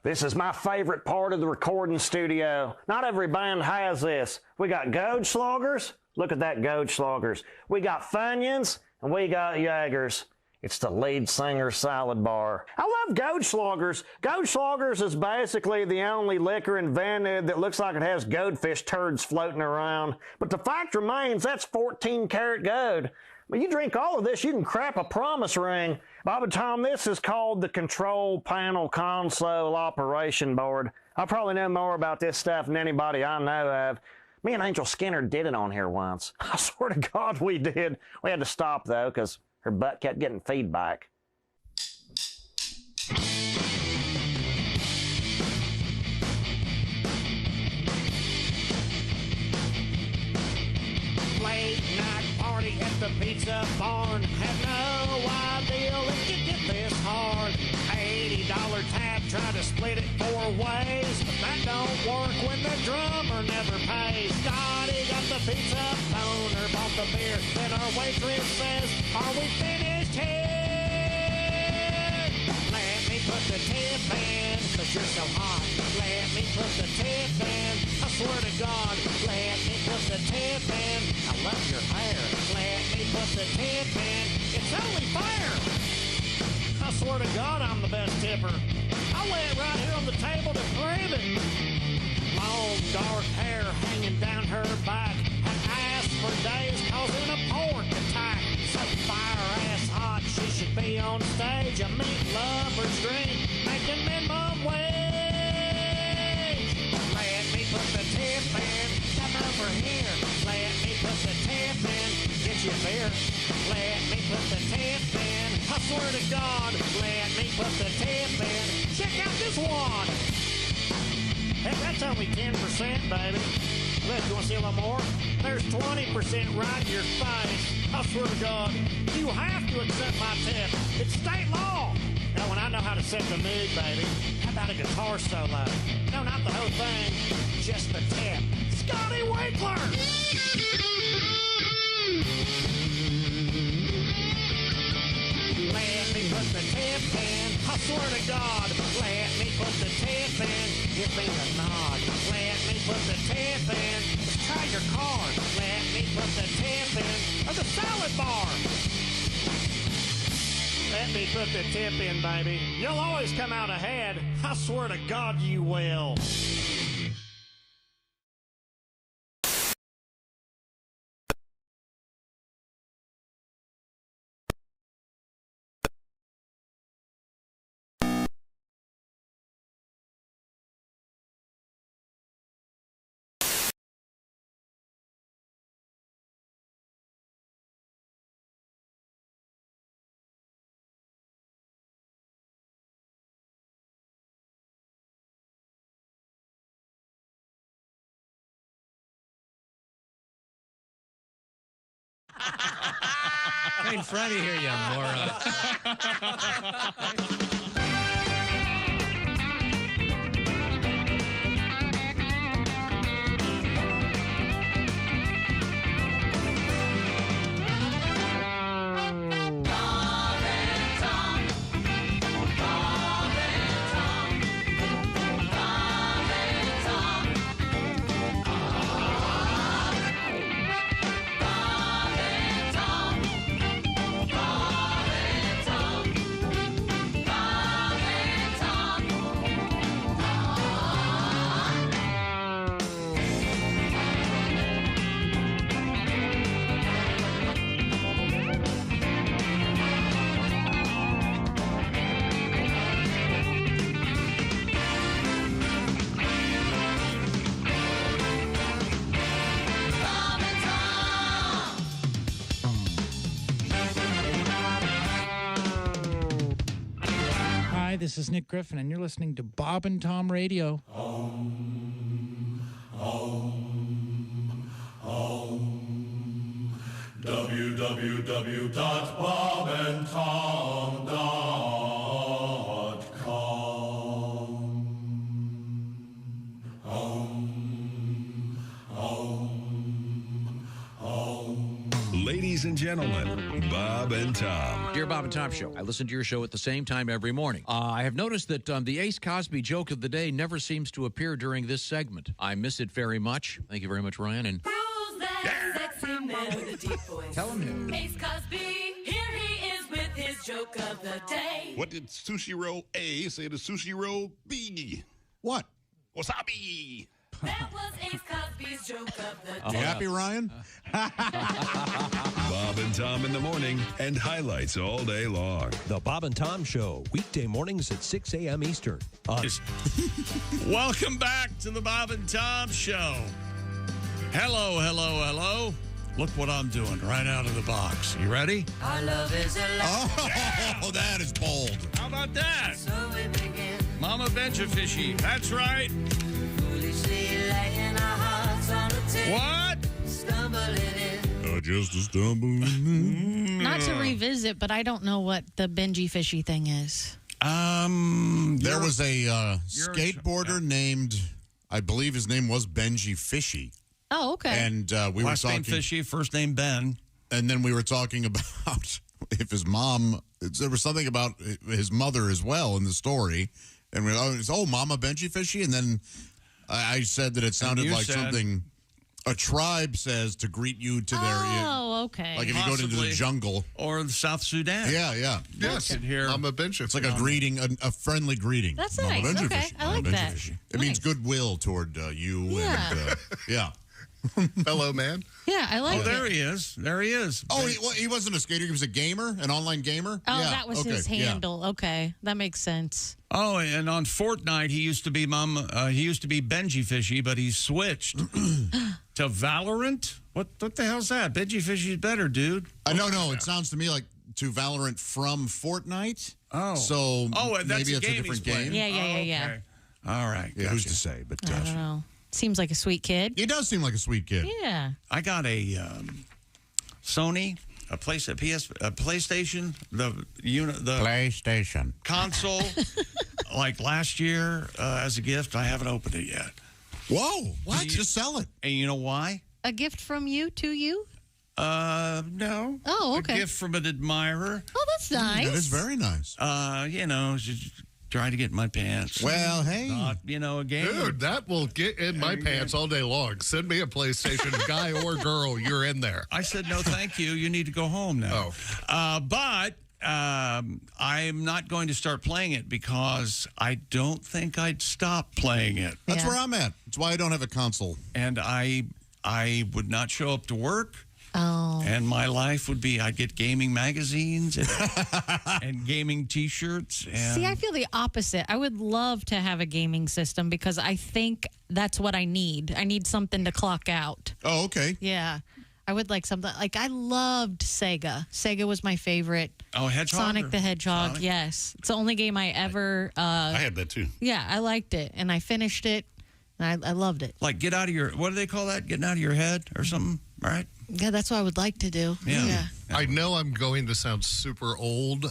This is my favorite part of the recording studio. Not every band has this. We got Goldschlagers. Look at that, Goldschlagers. We got Funyuns, and we got Jaegers. It's the lead singer salad bar. I love Goldschlagers. Goldschlagers is basically the only liquor invented that looks like it has goldfish turds floating around. But the fact remains, that's 14 karat gold. But you drink all of this, you can crap a promise ring. Bob and Tom, this is called the Control Panel Console Operation Board. I probably know more about this stuff than anybody I know of. Me and Angel Skinner did it on here once. I swear to God we did. We had to stop, though, because her butt kept getting feedback. Late night party at the pizza barn. Have no idea it could get this hard. $80 tab, try to split it 4 ways. That don't work when the drummer never pays. Scotty got the pizza boner, bought the beer. Then our waitress says, are we finished here? Let me put the tip in, cause you're so hot. Let me put the tip in, I swear to God. Let me put the tip in, I love your hair. Let me put the tip in, it's only fair. I swear to God, I'm the best tipper. I lay it right here on the table to prove it. Long dark hair hanging down her back. Had asked for days causing a pork attack. So fire-ass hot, she should be on stage. A meat lover's dream, making minimum wage. Let me put the tip in, come over here. Let me put the tip in, get your beer. Let me put the tip in, I swear to God. Let me put the tip in, check out this wad. Heck, that's only 10%, baby. Look, you want to see a little more? There's 20% right in your face. I swear to God, you have to accept my tip. It's state law. Now, when I know how to set the mood, baby, how about a guitar solo? No, not the whole thing, just the tip. Scotty Winkler! Let me put the tip in, I swear to God. Let me put the tip in, give me the nod. Let me put the tip in, let's try your card. Let me put the tip in, of the salad bar. Let me put the tip in, baby. You'll always come out ahead. I swear to God you will. Right in front of you here, you moron. Hi, this is Nick Griffin, and you're listening to Bob and Tom Radio. Ladies and gentlemen, Bob and Tom. Dear Bob and Tom Show, I listen to your show at the same time every morning. I have noticed that the Ace Cosby joke of the day never seems to appear during this segment. I miss it very much. Thank you very much, Ryan. And Tell him who. Ace Cosby, here he is with his joke of the day. What did Sushi Roll A say to Sushi Roll B? What? Wasabi. That was Ace Cosby's joke of the day. You happy, Ryan? Bob and Tom in the morning and highlights all day long. The Bob and Tom Show, weekday mornings at 6 a.m. Eastern. Welcome back to the Bob and Tom Show. Hello, hello, hello. Look what I'm doing right out of the box. You ready? Our love is a Oh, that is bold. How about that? So we begin. Mama Benjafishy. That's right. Foolishly laying our hearts on a table. What? Stumbling in. Just a stumbling. Not to revisit, but I don't know what the Benji Fishy thing is. There was a skateboarder named, I believe his name was Benji Fishy. Oh, okay. And we Last were talking. name Fishy, first name Ben. And then we were talking about if his mom, there was something about his mother as well in the story. And we Mama Benji Fishy. And then I said that it sounded like something A tribe says to greet you to their... Oh, okay. Like if you go into the jungle. Or the South Sudan. Yeah. Yes. I'm a bench. It's like a greeting, a friendly greeting. That's nice. Okay, I like that. It means goodwill toward you. Yeah. And, fellow man. Yeah, I like it. There he is. There he is. Oh, he wasn't a skater. He was a gamer, an online gamer. Oh, that was his handle. Okay, that makes sense. Oh, and on Fortnite, he used to be Benji Fishy, but he switched to Valorant. What the hell's that? Benji Fishy's better, dude. No. It sounds to me like to Valorant from Fortnite. Oh. So that's maybe a it's a different game. Yeah. Okay. All right. Yeah, who's to say? But I don't know. Seems like a sweet kid. He does seem like a sweet kid. Yeah. I got a Sony, a PlayStation, the PlayStation console, like last year as a gift. I haven't opened it yet. Whoa! What? Just sell it. And you know why? A gift from you to you? No. Oh, okay. A gift from an admirer. Oh, that's nice. That is very nice. Just trying to get in my pants. Well, hey. Not, a game. Dude, that will get in my pants all day long. Send me a PlayStation, guy or girl, you're in there. I said, no, thank you. You need to go home now. But I'm not going to start playing it because I don't think I'd stop playing it. That's where I'm at. That's why I don't have a console. And I would not show up to work. Oh. And my life would be, I'd get gaming magazines and gaming T-shirts. And See, I feel the opposite. I would love to have a gaming system because I think that's what I need. I need something to clock out. Oh, okay. Yeah. I would like something. Like, I loved Sega. Sega was my favorite. Oh, Hedgehog? Sonic the Hedgehog, Sonic? yes. It's the only game I ever... I had that, too. Yeah, I liked it. And I finished it. And I loved it. Like, get out of your... What do they call that? Getting out of your head or something, right? Yeah, that's what I would like to do. Yeah. I know I'm going to sound super old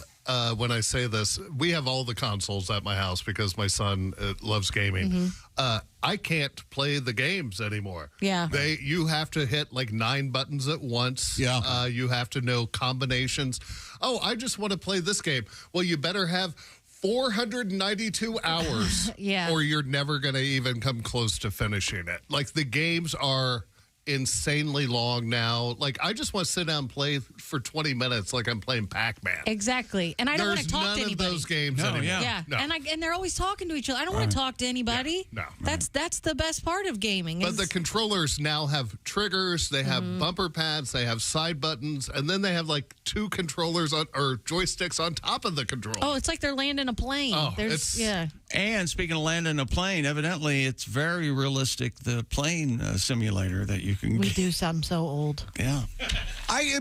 when I say this. We have all the consoles at my house because my son loves gaming. I can't play the games anymore. Yeah. You have to hit like 9 buttons at once. Yeah. You have to know combinations. Oh, I just want to play this game. Well, you better have 492 hours. Yeah. Or you're never going to even come close to finishing it. Like, the games are insanely long now. Like, I just want to sit down and play for 20 minutes like I'm playing Pac-Man. Exactly. And I don't want to talk to anybody. There's none of those games anymore. Yeah. No. And they're always talking to each other. I don't want to talk to anybody. No. That's the best part of gaming. But the controllers now have triggers, they have bumper pads, they have side buttons, and then they have like 2 controllers or joysticks on top of the controller. Oh, it's like they're landing a plane. Oh, yeah. And speaking of landing a plane, evidently it's very realistic, the plane simulator that you can We get. do sound so old. Yeah.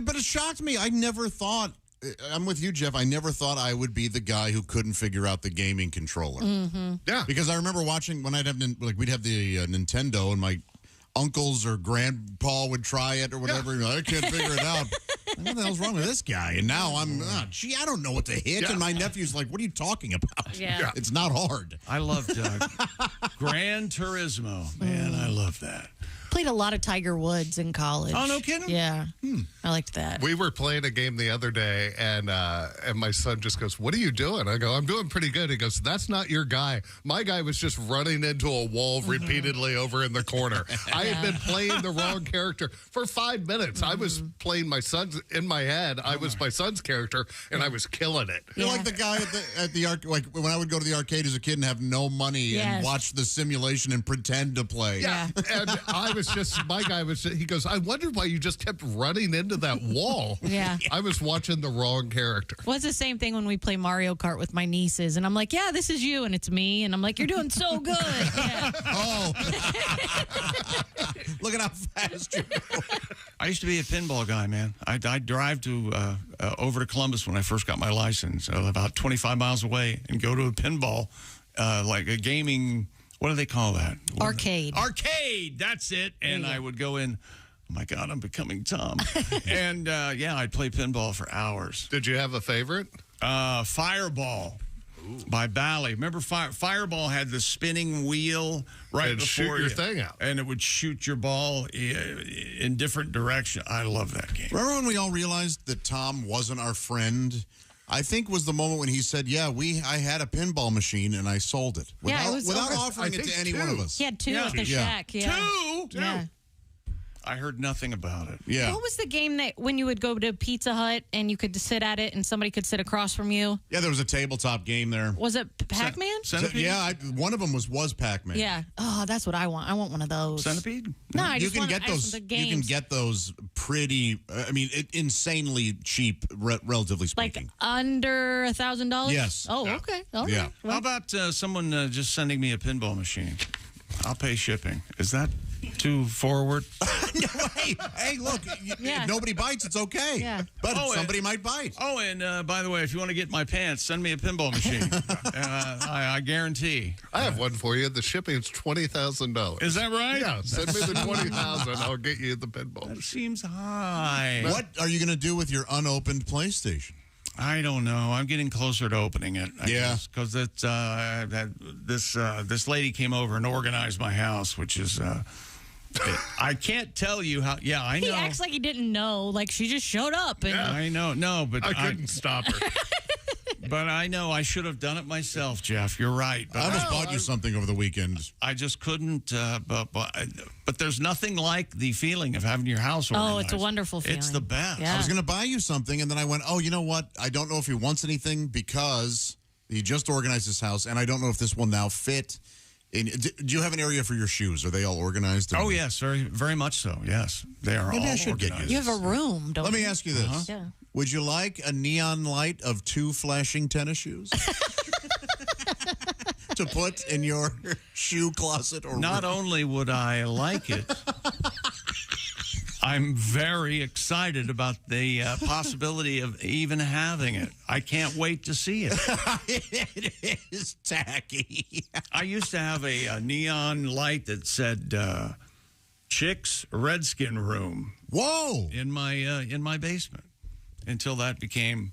But it shocked me. I never thought... I'm with you, Jeff. I never thought I would be the guy who couldn't figure out the gaming controller. Yeah. Because I remember watching when we'd have the Nintendo and my uncles or grandpa would try it or whatever. Yeah. I can't figure it out. What the hell's wrong with this guy? And now I'm, I don't know what to hit. Yeah. And my nephew's like, what are you talking about? Yeah. It's not hard. I loved Gran Turismo. Man, I love that. Played a lot of Tiger Woods in college. Oh, no kidding? Yeah. I liked that. We were playing a game the other day, and my son just goes, "What are you doing?" I go, "I'm doing pretty good." He goes, "That's not your guy. My guy was just running into a wall repeatedly over in the corner." I had been playing the wrong character for 5 minutes. I was playing my son's in my head. I was my son's character, and I was killing it. You're like the guy at the arcade. Like when I would go to the arcade as a kid and have no money and watch the simulation and pretend to play. Yeah, and I was just, my guy was, he goes, "I wondered why you just kept running into that wall." Yeah. I was watching the wrong character. Well, it's the same thing when we play Mario Kart with my nieces, and I'm like, "Yeah, this is you," and it's me, and I'm like, "You're doing so good." Yeah. Oh, look at how fast you're going. I used to be a pinball guy, man. I'd drive to over to Columbus when I first got my license, about 25 miles away, and go to a pinball, like a gaming. What do they call that? Arcade. Arcade. That's it. And I would go in. Oh my God, I'm becoming Tom. And I'd play pinball for hours. Did you have a favorite? Fireball. By Bally. Remember Fireball had the spinning wheel right It'd before shoot your thing out. And it would shoot your ball in different directions. I love that game. Remember when we all realized that Tom wasn't our friend? I think was the moment when he said, I had a pinball machine and I sold it. Without offering it to any one of us. He had 2 at the shack. Yeah. 2? Yeah. I heard nothing about it. Yeah. What was the game that when you would go to Pizza Hut and you could sit at it and somebody could sit across from you? Yeah, there was a tabletop game there. Was it Pac-Man? Centipede? Yeah, one of them was Pac-Man. Yeah. Oh, that's what I want. I want one of those. Centipede? No, I you just can want get those. the You games. can get those pretty. Insanely cheap, relatively speaking. Like under $1,000? Yes. Oh, okay. All right. Yeah. Well, How about someone just sending me a pinball machine? I'll pay shipping. Is that too forward? Hey, look, Yeah. if nobody bites, it's okay. Yeah. But somebody might bite. Oh, and by the way, if you want to get my pants, send me a pinball machine. I guarantee. I have one for you. The shipping's $20,000. Is that right? Yeah, send me the $20,000. I'll get you the pinball. That seems high. What are you going to do with your unopened PlayStation? I don't know. I'm getting closer to opening it. Because this lady came over and organized my house, which is I can't tell you how. Yeah, I know. he acts like he didn't know. Like she just showed up. And I know. No, but I couldn't stop her. But I know I should have done it myself, Jeff. You're right. But I almost bought you something over the weekend. I just couldn't. But there's nothing like the feeling of having your house organized. oh, it's a wonderful feeling. It's the best. Yeah. I was going to buy you something, and then I went, oh, you know what? I don't know if he wants anything because he just organized his house, and I don't know if this will now fit. Do you have an area for your shoes? Are they all organized? Oh, yes, very, very much so. Yes, they are Maybe all I should get organized. You have a room, don't Let you? me ask you this. Yeah. Would you like a neon light of 2 flashing tennis shoes? To put in your shoe closet? Or Not only would I like it, I'm very excited about the possibility of even having it. I can't wait to see it. It is tacky. I used to have a neon light that said "Chicks Redskin Room." Whoa! In my basement, until that became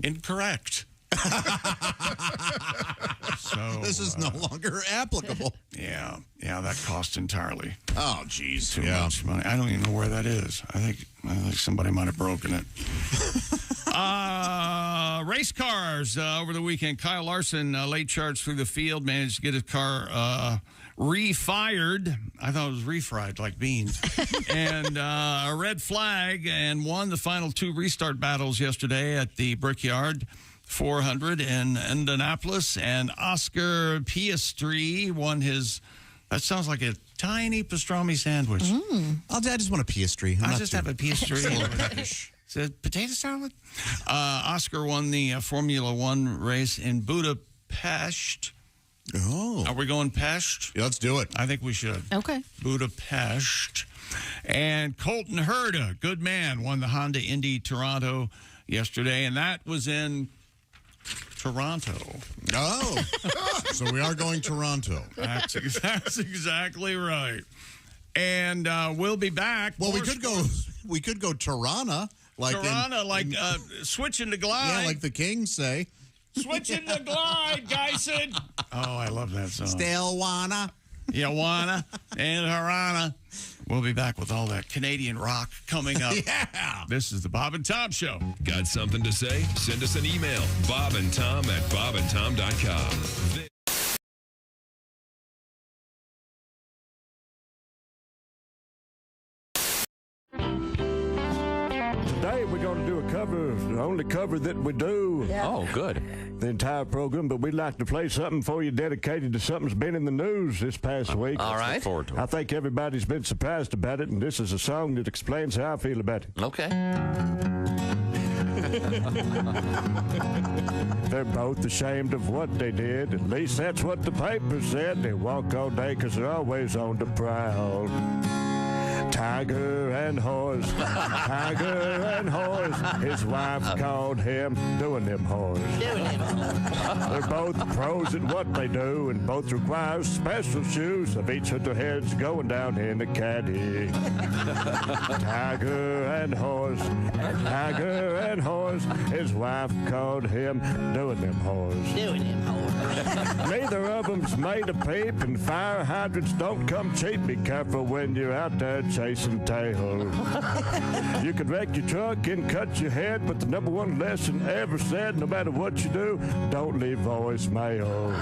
incorrect. So This is no longer applicable. Yeah, that cost entirely. Oh, geez. Too much money. I don't even know where that is. I think somebody might have broken it. Race cars over the weekend. Kyle Larson, late charge through the field, managed to get his car refired. I thought it was refried like beans. And a red flag, and won the final 2 restart battles yesterday at the Brickyard 400 in Indianapolis. And Oscar Piastri won his, that sounds like a tiny pastrami sandwich. I just want a Piastri. I just have a Piastri. Is it potato salad? Oscar won the Formula One race in Budapest. Oh. Are we going Pest? Yeah, let's do it. I think we should. Okay. Budapest. And Colton Herta, good man, won the Honda Indy Toronto yesterday, and that was in Toronto. Oh. So we are going Toronto. That's exactly right. And we'll be back. Well, we could go Tirana. Switching to glide. Yeah, like the Kings say. Switching to glide, Gyson. Oh, I love that song. Still wanna. You wanna and Harana. We'll be back with all that Canadian rock coming up. Yeah. This is the Bob and Tom Show. Got something to say? Send us an email, bobandtom@bobandtom.com. Today we're going to do a cover, the only cover that we do. Yeah. Oh, good. The entire program, but we'd like to play something for you dedicated to something that's been in the news this past week. All right. Look forward to it. I think everybody's been surprised about it, and this is a song that explains how I feel about it. Okay. They're both ashamed of what they did. At least that's what the paper said. They walk all day because they're always on the prowl. Tiger and horse, tiger and horse. His wife called him doing them horse. They're both pros at what they do, and both require special shoes of each of their heads going down in the caddy. Tiger and horse, tiger and horse. His wife called him doing them horse. Neither of them's made a peep, and fire hydrants don't come cheap. Be careful when you're out there chasing racing tail. You can wreck your truck and cut your head, but the number one lesson ever said, no matter what you do, don't leave voicemail.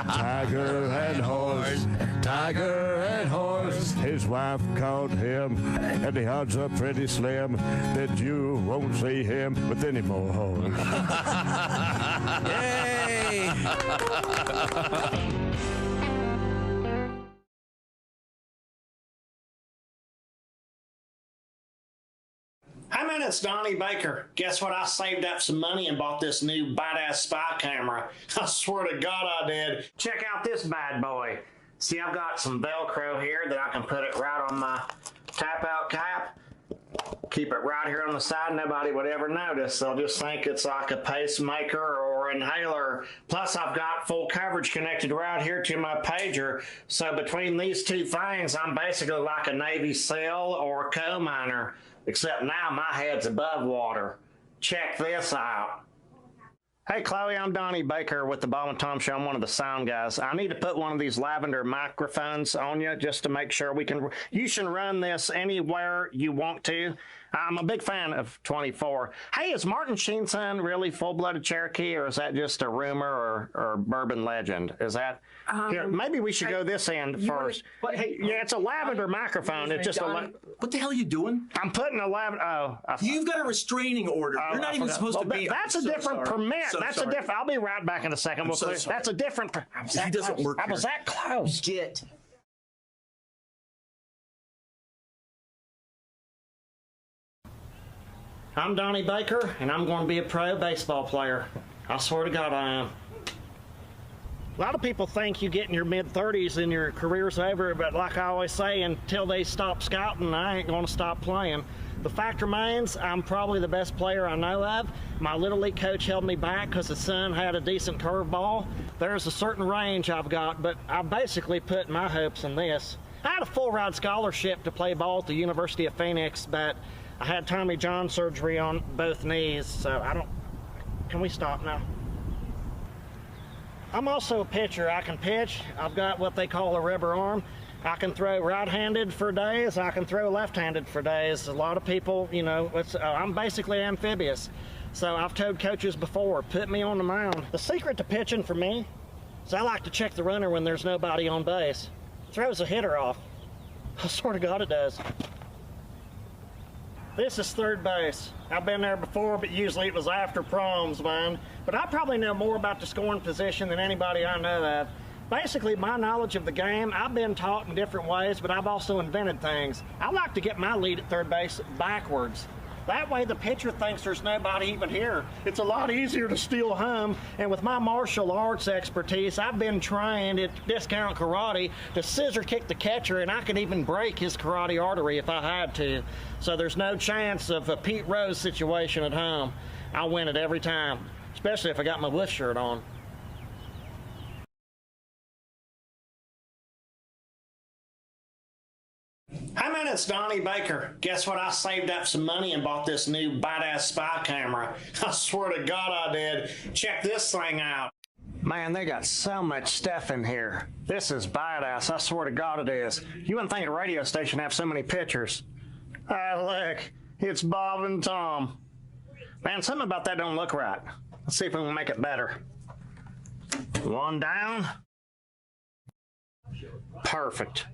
Tiger and horse, tiger and horse. His wife called him, and the odds are pretty slim that you won't see him with any more horse. Yay! Hey man, it's Donnie Baker. Guess what? I saved up some money and bought this new badass spy camera. I swear to God I did. Check out this bad boy. See, I've got some Velcro here that I can put it right on my tap-out cap. Keep it right here on the side. Nobody would ever notice. They'll just think it's like a pacemaker or inhaler. Plus, I've got full coverage connected right here to my pager. So between these two things, I'm basically like a Navy SEAL or a coal miner. Except now my head's above water. Check this out. Hey, Chloe, I'm Donnie Baker with the Bob and Tom Show. I'm one of the sound guys. I need to put one of these lavender microphones on you just to make sure we can... You should run this anywhere you want to. I'm a big fan of 24. Hey, is Martin Sheen's son really full-blooded Cherokee, or is that just a rumor or bourbon legend? Is that... Here, maybe we should go this end first. Hey, yeah, it's a lavender microphone. It's just what the hell are you doing? I'm putting a lavender... Oh, you've got a restraining order. You're not even supposed to be... That's a different permit. That's a different... I'll be right back in a second. That's a different... He doesn't work here. I was that close. Get... I'm Donnie Baker, and I'm going to be a pro baseball player. I swear to God I am. A lot of people think you get in your mid-30s and your career's over, but like I always say, until they stop scouting, I ain't going to stop playing. The fact remains, I'm probably the best player I know of. My Little League coach held me back because his son had a decent curveball. There's a certain range I've got, but I basically put my hopes in this. I had a full-ride scholarship to play ball at the University of Phoenix, but I had Tommy John surgery on both knees, so I don't... Can we stop now? I'm also a pitcher. I can pitch. I've got what they call a rubber arm. I can throw right-handed for days. I can throw left-handed for days. A lot of people, you know, I'm basically amphibious. So I've told coaches before, put me on the mound. The secret to pitching for me is I like to check the runner when there's nobody on base. Throws a hitter off. I swear to God it does. This is third base. I've been there before, but usually it was after proms, man. But I probably know more about the scoring position than anybody I know of. Basically, my knowledge of the game, I've been taught in different ways, but I've also invented things. I like to get my lead at third base backwards. That way the pitcher thinks there's nobody even here. It's a lot easier to steal home, and with my martial arts expertise, I've been trained at Discount Karate to scissor kick the catcher, and I could even break his karate artery if I had to. So there's no chance of a Pete Rose situation at home. I'll win it every time, especially if I got my Wolf shirt on. Hey man, it's Donnie Baker. Guess what? I saved up some money and bought this new badass spy camera. I swear to God I did. Check this thing out. Man, they got so much stuff in here. This is badass. I swear to God it is. You wouldn't think a radio station have so many pictures. Ah, look. It's Bob and Tom. Man, something about that don't look right. Let's see if we can make it better. One down. Perfect.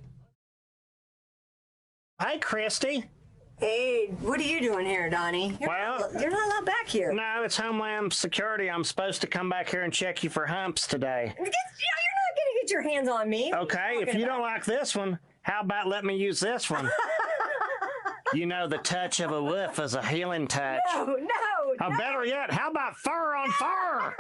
Hey, Kristi. Hey, what are you doing here, Donnie? You're not allowed back here. No, it's Homeland Security. I'm supposed to come back here and check you for humps today. You're not going to get your hands on me. Okay, if you don't like this one, how about let me use this one? You know, the touch of a wolf is a healing touch. No. Better yet, how about fur on fur?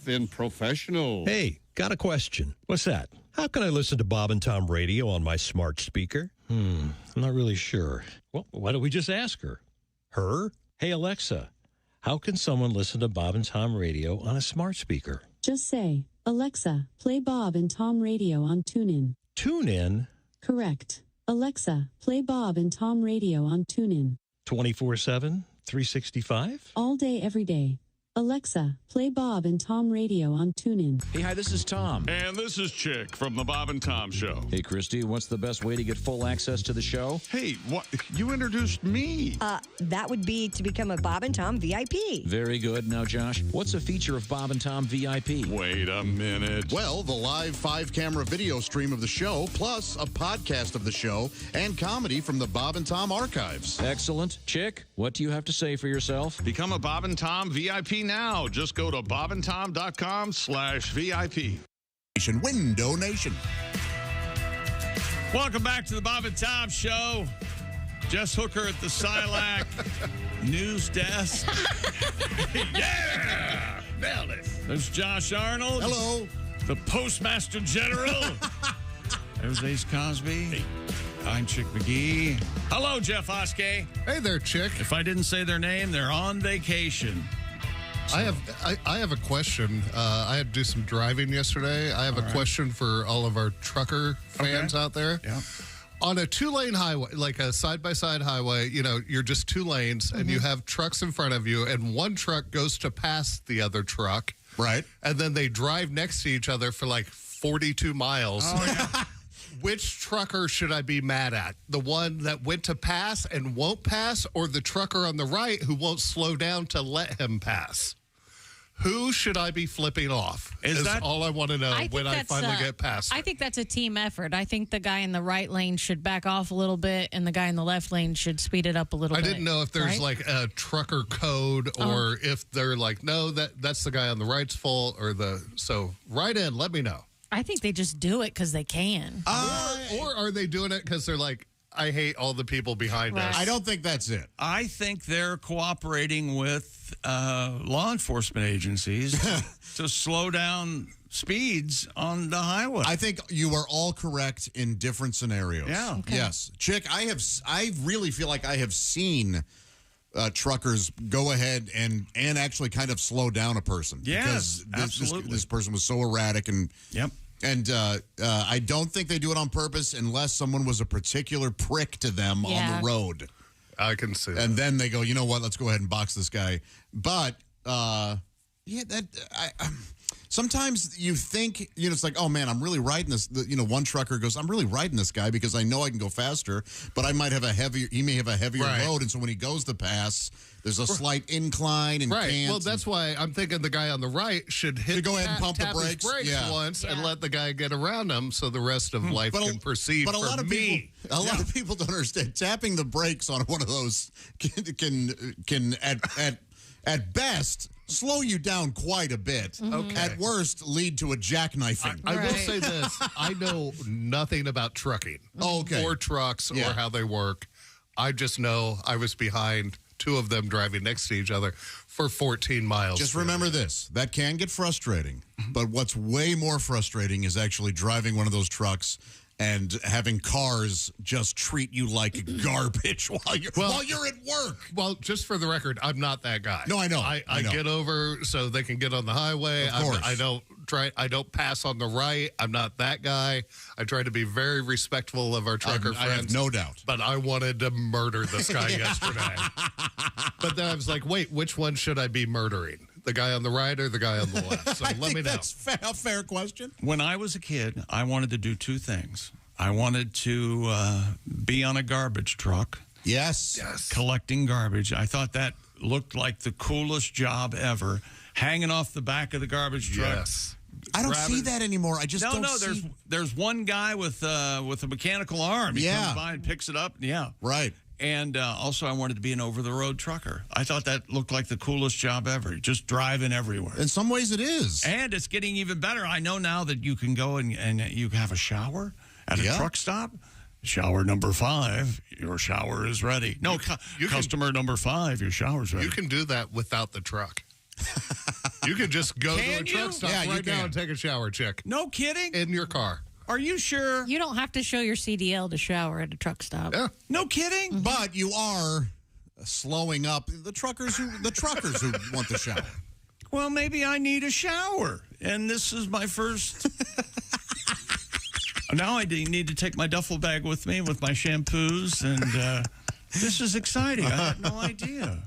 Then Professional. Hey, got a question. What's that? How can I listen to Bob and Tom Radio on my smart speaker? I'm not really sure. Well, why don't we just ask her? Her? Hey, Alexa, how can someone listen to Bob and Tom Radio on a smart speaker? Just say, Alexa, play Bob and Tom Radio on TuneIn. TuneIn? Correct. Alexa, play Bob and Tom Radio on TuneIn. 24/7, 365? All day, every day. Alexa, play Bob and Tom Radio on TuneIn. Hey, hi, this is Tom. And this is Chick from the Bob and Tom Show. Hey, Kristi, what's the best way to get full access to the show? Hey, what? You introduced me. That would be to become a Bob and Tom VIP. Very good. Now, Josh, what's a feature of Bob and Tom VIP? Wait a minute. Well, the live 5-camera video stream of the show, plus a podcast of the show and comedy from the Bob and Tom archives. Excellent. Chick, what do you have to say for yourself? Become a Bob and Tom VIP now. Just go to bobandtom.com/VIP. Window Nation. Welcome back to the Bob and Tom Show. Jess Hooker at the Silac News Desk. Yeah! Nailed it. There's Josh Arnold. Hello. The Postmaster General. There's Ace Cosby. I'm Chick McGee. Hello, Jeff Oskey. Hey there, Chick. If I didn't say their name, they're on vacation. So. I have a question. I had to do some driving yesterday. I have a question for all of our trucker fans out there. Yeah. On a 2-lane highway, like a side-by-side highway, you're just 2 lanes, and you have trucks in front of you, and one truck goes to pass the other truck. Right. And then they drive next to each other for like 42 miles. Oh, yeah. Which trucker should I be mad at? The one that went to pass and won't pass, or the trucker on the right who won't slow down to let him pass? Who should I be flipping off? Is that all I want to know when I finally get past? I think that's a team effort. I think the guy in the right lane should back off a little bit, and the guy in the left lane should speed it up a little bit. I didn't know if there's like a trucker code, or if they're like, no, that's the guy on the right's fault, or so write in, let me know. I think they just do it because they can. Or are they doing it because they're like, I hate all the people behind us? I don't think that's it. I think they're cooperating with law enforcement agencies to slow down speeds on the highway. I think you are all correct in different scenarios. Yeah. Okay. Yes. Chick, I really feel like I have seen truckers go ahead and actually kind of slow down a person. Yes, because absolutely. This person was so erratic and I don't think they do it on purpose unless someone was a particular prick to them on the road. I can see that. And then they go, you know what, let's go ahead and box this guy. But sometimes you think, it's like, oh man, I'm really riding this. One trucker goes, I'm really riding this guy because I know I can go faster, but he may have a heavier load. And so when he goes to pass, there's a slight incline and Well, that's why I'm thinking the guy on the right should go ahead and pump the tap brakes, his brakes once and let the guy get around him so the rest of life can proceed. But a lot of people don't understand. Tapping the brakes on one of those can at best slow you down quite a bit. Okay. At worst, lead to a jackknifing. I will say this. I know nothing about trucking. Or trucks or how they work. I just know I was behind 2 of them driving next to each other for 14 miles. Just remember this. That can get frustrating. But what's way more frustrating is actually driving one of those trucks and having cars just treat you like garbage while you're at work. Well, just for the record, I'm not that guy. No, I know. I get over so they can get on the highway. Of course. I don't pass on the right. I'm not that guy. I try to be very respectful of our trucker friends. I have no doubt. But I wanted to murder this guy yesterday. But then I was like, wait, which one should I be murdering? The guy on the right or the guy on the left? So let me know. That's a fair question. When I was a kid, I wanted to do 2 things. I wanted to be on a garbage truck. Yes. Collecting garbage. I thought that looked like the coolest job ever. Hanging off the back of the garbage truck. Yes. I don't see that anymore. I just don't see. There's one guy with a mechanical arm. He comes by and picks it up. Yeah. Right. And also, I wanted to be an over-the-road trucker. I thought that looked like the coolest job ever, just driving everywhere. In some ways, it is. And it's getting even better. I know now that you can go and you have a shower at a truck stop. Shower number 5, your shower is ready. No, customer number 5, your shower's ready. You can do that without the truck. You could just go to a Can truck you? stop Yeah, you right now can. and take a shower, chick. No kidding? In your car. Are you sure? You don't have to show your CDL to shower at a truck stop. Yeah. No kidding? But you are slowing up the truckers who want the shower. Well, maybe I need a shower, and this is my first. Now I need to take my duffel bag with me with my shampoos, and this is exciting. I had no idea.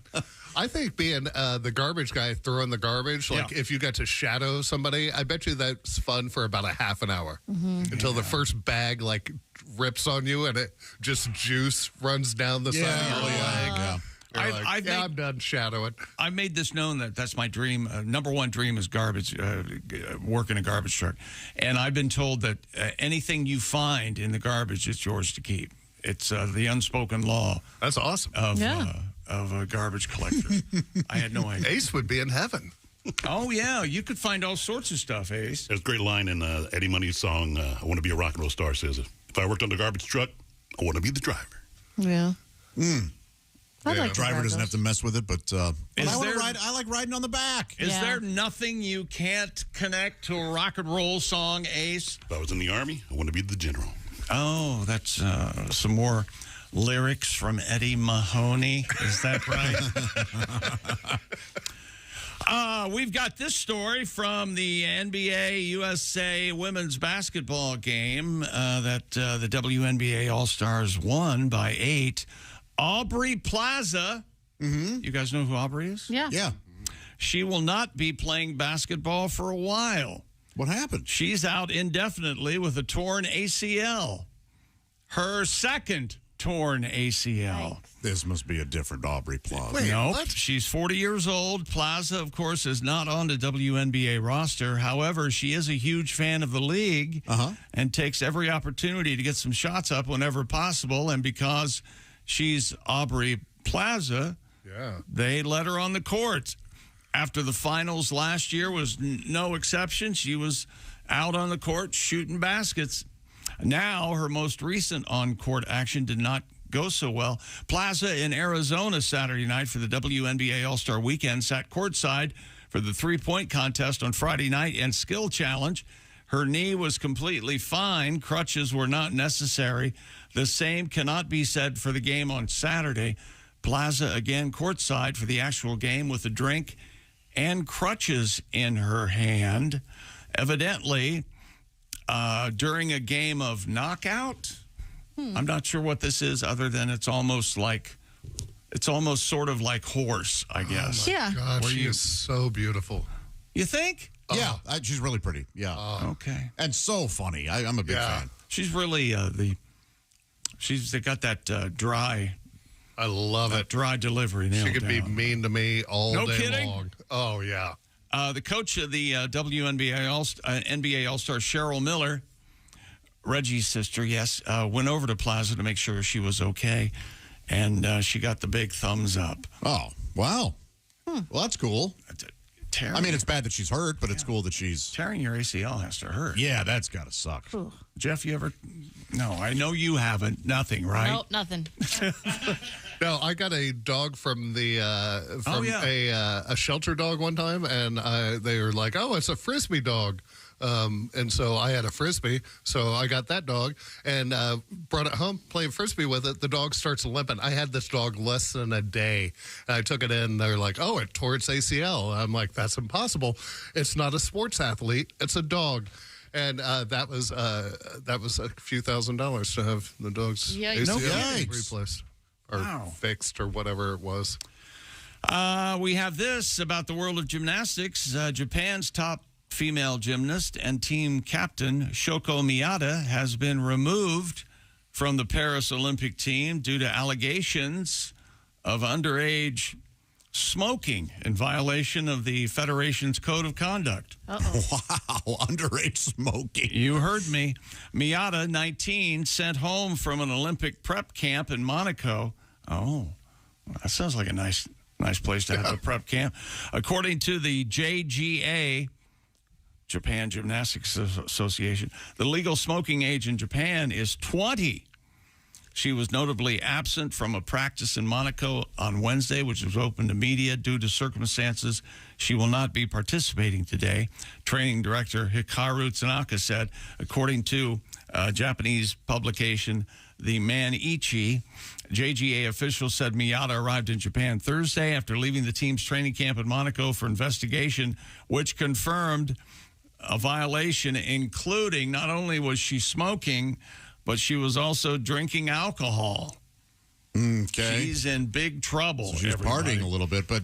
I think being the garbage guy throwing the garbage, like if you got to shadow somebody, I bet you that's fun for about a half an hour until the first bag like rips on you and it just juice runs down the side of your leg. Yeah. You're like, I'm done shadowing. I made this known that's my dream. Number one dream is garbage, work in a garbage truck. And I've been told that anything you find in the garbage, it's yours to keep. It's the unspoken law. That's awesome. Of a garbage collector. I had no idea. Ace would be in heaven. Oh, yeah. You could find all sorts of stuff, Ace. There's a great line in Eddie Money's song, I Want to Be a Rock and Roll Star, says, if I worked on the garbage truck, I want to be the driver. Yeah. The driver doesn't have to mess with it, but I like riding on the back. Is there nothing you can't connect to a rock and roll song, Ace? If I was in the Army, I want to be the general. Oh, that's some more lyrics from Eddie Mahoney. Is that right? We've got this story from the NBA USA women's basketball game that the WNBA All-Stars won by 8. Aubrey Plaza. You guys know who Aubrey is? Yeah. Yeah. She will not be playing basketball for a while. What happened? She's out indefinitely with a torn ACL. Her second torn ACL. This must be a different Aubrey Plaza. Wait, nope. She's 40 years old. Plaza, of course, is not on the WNBA roster. However, she is a huge fan of the league and takes every opportunity to get some shots up whenever possible. And because she's Aubrey Plaza, they let her on the court. After the finals last year was no exception, she was out on the court shooting baskets. Now, her most recent on-court action did not go so well. Plaza in Arizona Saturday night for the WNBA All-Star Weekend sat courtside for the three-point contest on Friday night and skill challenge. Her knee was completely fine. Crutches were not necessary. The same cannot be said for the game on Saturday. Plaza again courtside for the actual game with a drink and crutches in her hand. Evidently, during a game of knockout, I'm not sure what this is other than it's almost sort of like horse, I guess. Oh my God, she is so beautiful. You think? Yeah, she's really pretty. Yeah. Okay. And so funny. I'm a big fan. She's really they got that dry. I love it. Dry delivery. She could be mean to me all day long. Oh, yeah. The coach of the WNBA NBA All-Star, Cheryl Miller, Reggie's sister, went over to Plaza to make sure she was okay, and she got the big thumbs up. Oh, wow. Well, that's cool. Tearing, I mean, it's bad that she's hurt, but it's cool that she's... Tearing your ACL has to hurt. Yeah, that's got to suck. Ooh. Jeff, you ever... No, I know you haven't. Nothing, right? Nope, nothing. No, I got a dog from the a shelter dog one time, and they were like, "Oh, it's a Frisbee dog," and so I had a Frisbee, so I got that dog and brought it home, playing Frisbee with it. The dog starts limping. I had this dog less than a day. I took it in. They're like, "Oh, it tore its ACL." I'm like, "That's impossible. It's not a sports athlete. It's a dog." And that was a few $1,000s to have the dog's ACL replaced or fixed or whatever it was. We have this about the world of gymnastics. Japan's top female gymnast and team captain, Shoko Miyata, has been removed from the Paris Olympic team due to allegations of underage smoking in violation of the Federation's Code of Conduct. Wow, underage smoking. You heard me. Miyata, 19, sent home from an Olympic prep camp in Monaco. Oh, that sounds like a nice place to have a prep camp. According to the JGA, Japan Gymnastics Association, the legal smoking age in Japan is 20. She was notably absent from a practice in Monaco on Wednesday, which was open to media due to circumstances. She will not be participating today. Training director Hikaru Tanaka said, according to a Japanese publication, the Manichi, JGA officials said Miyata arrived in Japan Thursday after leaving the team's training camp in Monaco for investigation, which confirmed a violation, including not only was she smoking, but she was also drinking alcohol. Okay. She's in big trouble. So she's partying a little bit, but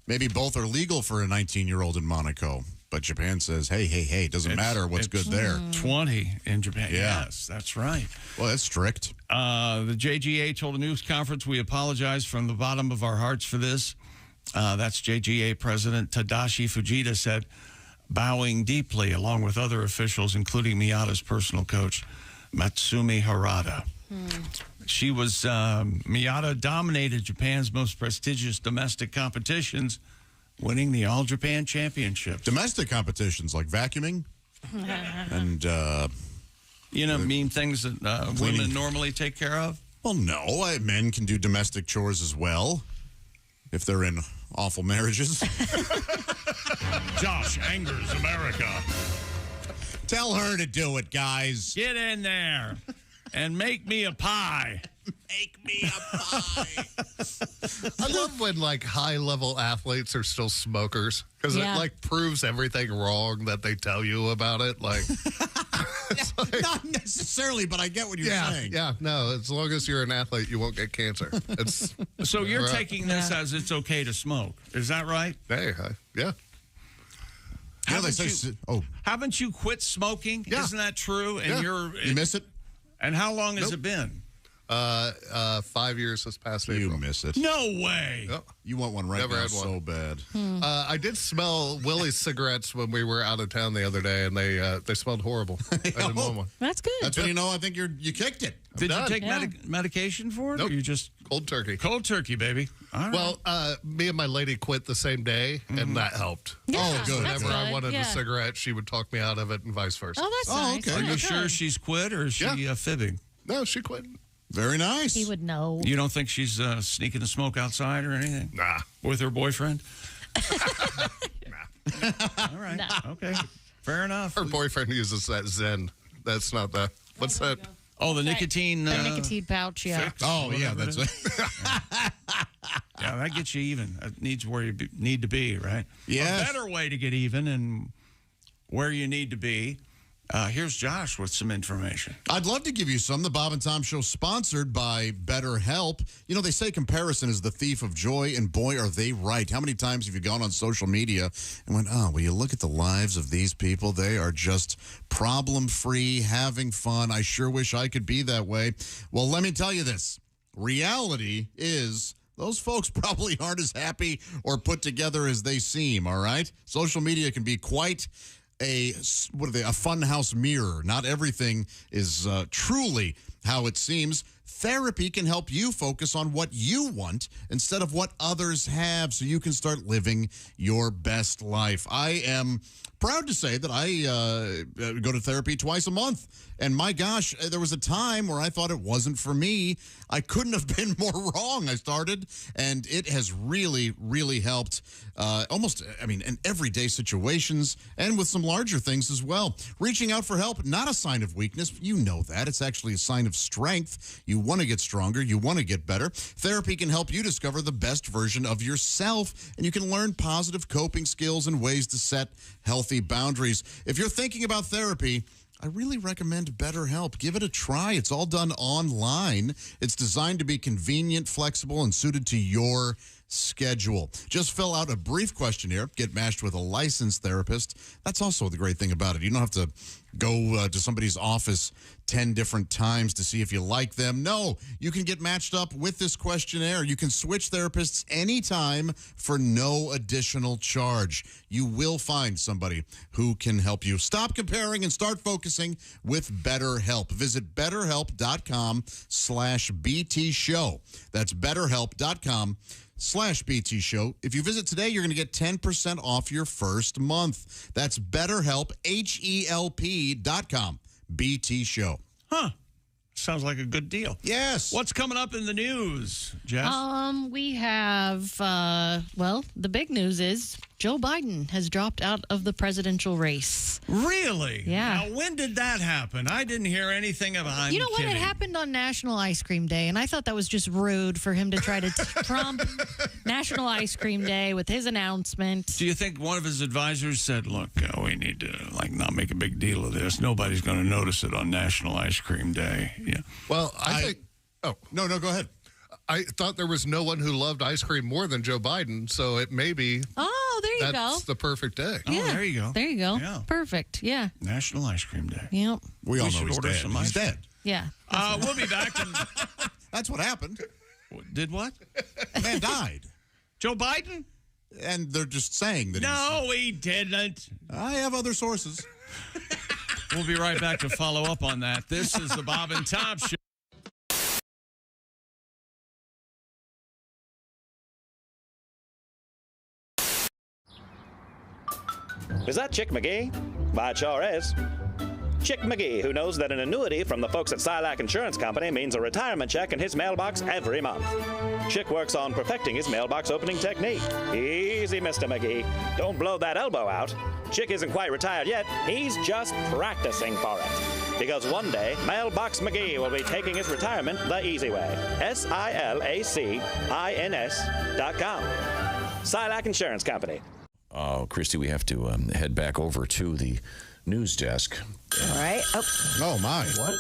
maybe both are legal for a 19-year-old in Monaco. But Japan says, hey, doesn't matter what's good there. 20 in Japan. Yeah. Yes, that's right. Well, that's strict. The JGA told a news conference, we apologize from the bottom of our hearts for this. That's JGA President Tadashi Fujita said, bowing deeply along with other officials, including Miyata's personal coach, Matsumi Harada. She was, Miyata dominated Japan's most prestigious domestic competitions, winning the All Japan Championship. Domestic competitions like vacuuming and, mean things that women normally take care of? Well, no. Men can do domestic chores as well if they're in awful marriages. Josh angers America. Tell her to do it, guys. Get in there and make me a pie. Make me a pie. I love when high-level athletes are still smokers because it proves everything wrong that they tell you about it. Not necessarily, but I get what you're saying. Yeah, no. As long as you're an athlete, you won't get cancer. So you're taking this as it's okay to smoke. Is that right? Hey, yeah. Haven't you quit smoking? Yeah. Isn't that true? And you miss it? And how long has it been? 5 years this past April. You miss it. No way. Yep. You want one right Never now had one. so bad. I did smell Willie's cigarettes when we were out of town the other day, and they smelled horrible. I didn't want one. That's good. That's when you know I think you kicked it. Did you take medication for it? Nope. Or you just cold turkey? Cold turkey, baby. All right. Well, me and my lady quit the same day, and that helped. Yeah, good. Whenever I good. wanted a cigarette, she would talk me out of it, and vice versa. Oh, that's nice. okay. Are you sure she's quit, or is she fibbing? No, she quit. Very nice. He would know. You don't think she's sneaking the smoke outside or anything? Nah. With her boyfriend? Nah. All right. No. Okay. Fair enough. Her boyfriend uses that Zen. That's not the. What's that? Oh, the nicotine. The nicotine pouch, yeah. Fix, Oh, yeah, that's it. Yeah, that gets you even. It needs where you need to be, right? Yes. A better way to get even and where you need to be. Here's Josh with some information. I'd love to give you some. The Bob and Tom Show sponsored by BetterHelp. You know, they say comparison is the thief of joy, and boy, are they right. How many times have you gone on social media and went, will you look at the lives of these people? They are just problem-free, having fun. I sure wish I could be that way. Well, let me tell you this. Reality is those folks probably aren't as happy or put together as they seem, all right? Social media can be quite a funhouse mirror. Not everything is truly how it seems. Therapy can help you focus on what you want instead of what others have, so you can start living your best life. I am proud to say that I go to therapy twice a month. And my gosh, there was a time where I thought it wasn't for me. I couldn't have been more wrong. I started, and it has really, really helped in everyday situations and with some larger things as well. Reaching out for help, not a sign of weakness. You know that. It's actually a sign of strength. You want to get stronger. You want to get better. Therapy can help you discover the best version of yourself, and you can learn positive coping skills and ways to set healthy boundaries. If you're thinking about therapy, I really recommend BetterHelp. Give it a try. It's all done online. It's designed to be convenient, flexible, and suited to your schedule. Just fill out a brief questionnaire, get matched with a licensed therapist. That's also the great thing about it. You don't have to go to somebody's office 10 different times to see if you like them. No, you can get matched up with this questionnaire. You can switch therapists anytime for no additional charge. You will find somebody who can help you. Stop comparing and start focusing with BetterHelp. Visit BetterHelp.com/BT Show. That's BetterHelp.com/BT Show. If you visit today, you're going to get 10% off your first month. That's BetterHelp, HELP.com, BT Show. Huh. Sounds like a good deal. Yes. What's coming up in the news, Jess? We have, the big news is Joe Biden has dropped out of the presidential race. Really? Yeah. Now, when did that happen? I didn't hear anything of it. You know what? It happened on National Ice Cream Day, and I thought that was just rude for him to try to trump National Ice Cream Day with his announcement. Do you think one of his advisors said, look, we need to not make a big deal of this. Nobody's going to notice it on National Ice Cream Day. Yeah. Well, I think... Oh. No, go ahead. I thought there was no one who loved ice cream more than Joe Biden, so it may be... Oh, there you go. That's the perfect day. Oh, Yeah. there you go. There you go. Yeah. Perfect. Yeah. National Ice Cream Day. Yep. We all know should he's order dead. some He's ice cream. dead. Yeah. We'll be back. That's what happened. Did what? Man died. Joe Biden? And they're just saying that No, he didn't. I have other sources. We'll be right back to follow up on that. This is the Bob and Tom Show. Is that Chick McGee? Why, it sure is. Chick McGee, who knows that an annuity from the folks at Silac Insurance Company means a retirement check in his mailbox every month. Chick works on perfecting his mailbox opening technique. Easy, Mr. McGee. Don't blow that elbow out. Chick isn't quite retired yet. He's just practicing for it. Because one day, Mailbox McGee will be taking his retirement the easy way. SILACINS.com. Silac Insurance Company. Oh, Kristi, we have to head back over to the news desk. All right. Oh, my. What?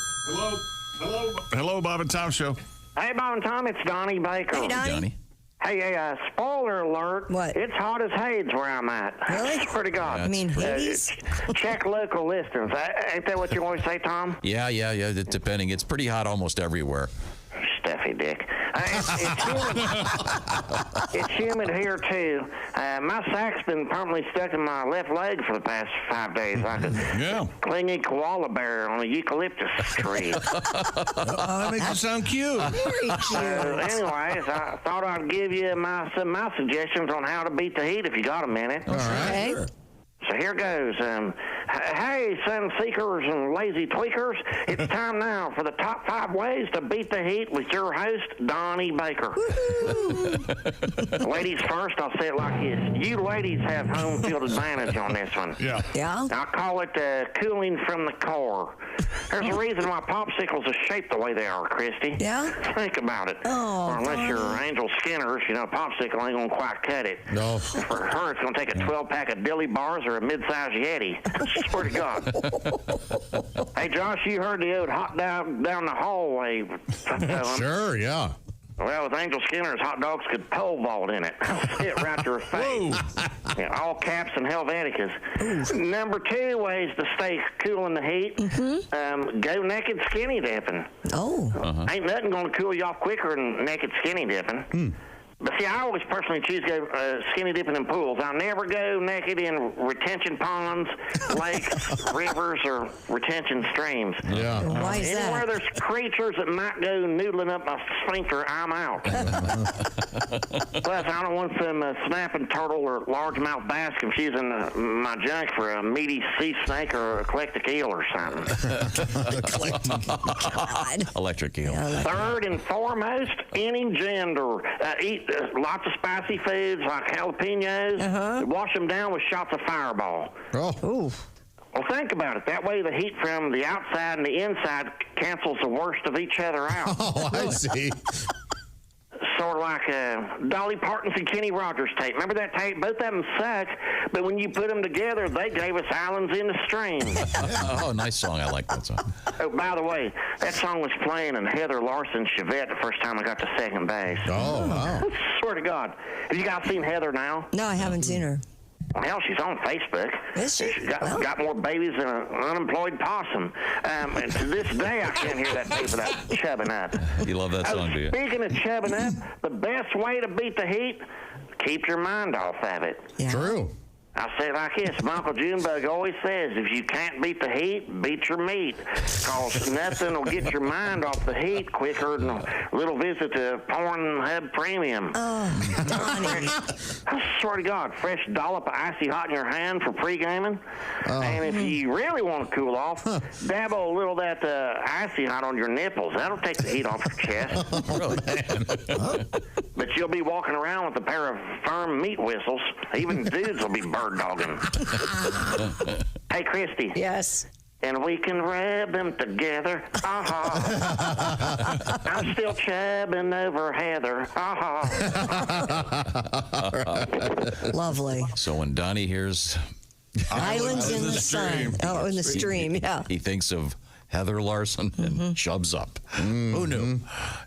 Hello, Bob and Tom Show. Hey, Bob and Tom, it's Donnie Baker. Hey, Donnie. Hey, spoiler alert. What? It's hot as Hades where I'm at. Really? Swear to God. You mean Hades? Check local listings. Ain't that what you always say, Tom? Yeah. Depending. It's pretty hot almost everywhere. Stuffy dick. It's humid here, too. My sack's been permanently stuck in my left leg for the past 5 days, like a clingy koala bear on a eucalyptus tree. That makes it sound cute. Very cute. Anyways, I thought I'd give you some of my suggestions on how to beat the heat if you got a minute. All right. Okay. So here goes. Hey, sun seekers and lazy tweakers, it's time now for the top 5 ways to beat the heat with your host, Donnie Baker. Ladies first, I'll say it like this. You ladies have home field advantage on this one. Yeah. I'll call it cooling from the core. There's a reason why popsicles are shaped the way they are, Kristi. Yeah? Think about it. Oh, or unless you're Angel Skinner's, popsicle ain't going to quite cut it. No. For her, it's going to take a 12-pack of Dilly Bars or a mid-sized Yeti. Swear to God. Hey, Josh, you heard the old hot dog down the hallway. Sure, yeah. Well, with Angel Skinner's, hot dogs could pole vault in it. Hit right to her face. Yeah, all caps and Helveticas. Number 2 ways to stay cool in the heat. Go naked skinny dipping. Oh. Ain't nothing going to cool you off quicker than naked skinny dipping. But see, I always personally choose to go skinny dipping in pools. I'll never go naked in retention ponds, lakes, rivers, or retention streams. Yeah. Why is that? Anywhere there's creatures that might go noodling up my sphincter, I'm out. Plus, I don't want some snapping turtle or largemouth bass confusing my junk for a meaty sea snake or a eclectic eel or something. Electric eel. Third and foremost, any gender. Eat lots of spicy foods like jalapenos. Wash them down with shots of Fireball. Oh. Well, think about it. That way the heat from the outside and the inside cancels the worst of each other out. Oh, I see. Sort of like Dolly Parton's and Kenny Rogers tape. Remember that tape? Both of them sucked, but when you put them together, they gave us Islands in the Stream. Oh, nice song. I like that song. Oh, by the way, that song was playing in Heather Larson's Chevette the first time I got to second base. Oh, wow. Swear to God. Have you guys seen Heather now? No, I haven't seen her. Well, she's on Facebook. Is she? She's got more babies than an unemployed possum. And to this day, I can't hear that tape without chubbing up. You love that song, do you? Speaking of chubbing up, the best way to beat the heat, keep your mind off of it. Yeah. True. I say it like this. My Uncle Junebug always says, if you can't beat the heat, beat your meat. Because nothing will get your mind off the heat quicker than a little visit to Pornhub Premium. Oh, Donnie. I swear to God, fresh dollop of icy hot in your hand for pre-gaming. And if you really want to cool off, dabble a little of that icy hot on your nipples. That'll take the heat off your chest. But you'll be walking around with a pair of firm meat whistles. Even dudes will be bird dogging. Hey, Kristi. Yes. And we can rub them together. I'm still chubbing over Heather. Lovely. So when Donnie hears Islands in the sun. Oh, in the stream, yeah. He thinks of Heather Larson and chubs up. Who knew?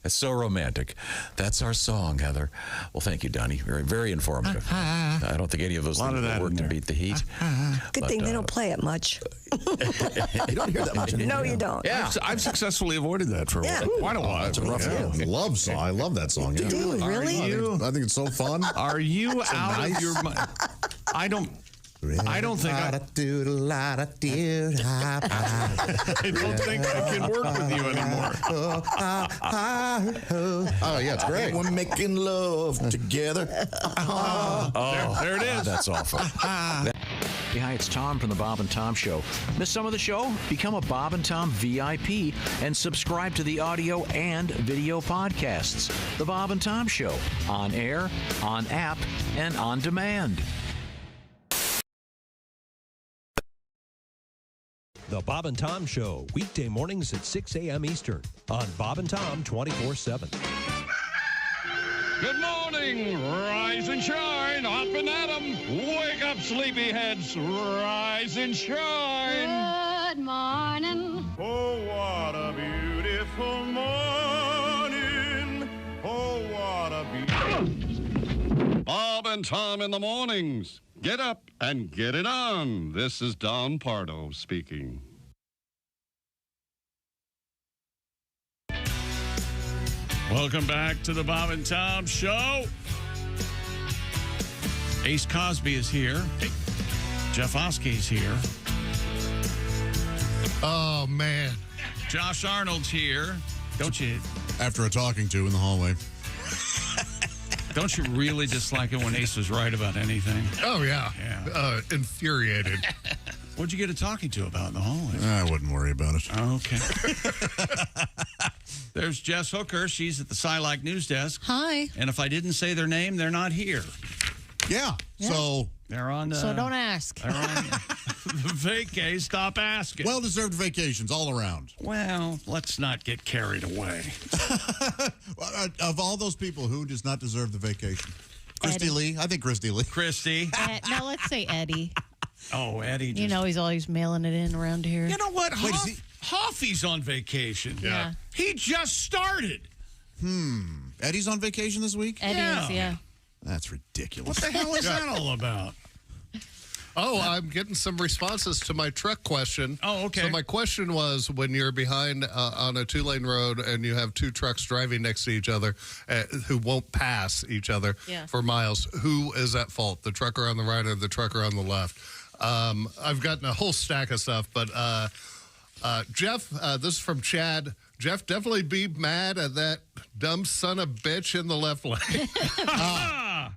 It's so romantic. That's our song, Heather. Well, thank you, Donnie. Very, very informative. I don't think any of those things will work to beat the heat. Good thing they don't play it much. You don't hear that much anymore. No, you don't. Yeah, I've successfully avoided that for quite a while. It's a rough song. Love song. I love that song. Yeah. Do you really? I think it's so fun. Are you out of your mind? I don't think I don't think I can work with you anymore. Oh, yeah, it's great. We're making love together. There it is. That's awful. Hi, it's Tom from the Bob and Tom Show. Miss some of the show? Become a Bob and Tom VIP and subscribe to the audio and video podcasts. The Bob and Tom Show. On air, on app, and on demand. The Bob and Tom Show, weekday mornings at 6 a.m. Eastern on Bob and Tom 24/7. Good morning, rise and shine, up and at 'em. Wake up, sleepyheads, rise and shine. Good morning. Oh, what a beautiful morning. Oh, what a beautiful... Bob and Tom in the mornings. Get up and get it on. This is Don Pardo speaking. Welcome back to the Bob and Tom Show. Ace Cosby is here. Jeff Oskey's here. Oh, man. Josh Arnold's here. Don't you? After a talking to in the hallway. Don't you really dislike it when Ace is right about anything? Oh, yeah. Infuriated. What'd you get a talking to about in the hallway? I wouldn't worry about it. Okay. There's Jess Hooker. She's at the Silac News Desk. Hi. And if I didn't say their name, they're not here. Yeah. So they're on. So don't ask. They're on vacay. Stop asking. Well-deserved vacations all around. Well, let's not get carried away. Of all those people, who does not deserve the vacation? Kristi Lee. I think Kristi Lee. Kristi. No, let's say Eddie. Oh, Eddie. You know he's always mailing it in around here. You know what? Hoffy's on vacation. Yeah. He just started. Eddie's on vacation this week? Eddie is, yeah. That's ridiculous. What the hell is that all about? Oh, I'm getting some responses to my truck question. Oh, okay. So my question was, when you're behind on a two-lane road and you have two trucks driving next to each other who won't pass each other for miles, who is at fault? The trucker on the right or the trucker on the left? I've gotten a whole stack of stuff, but Jeff, this is from Chad. Jeff, definitely be mad at that dumb son of a bitch in the left lane.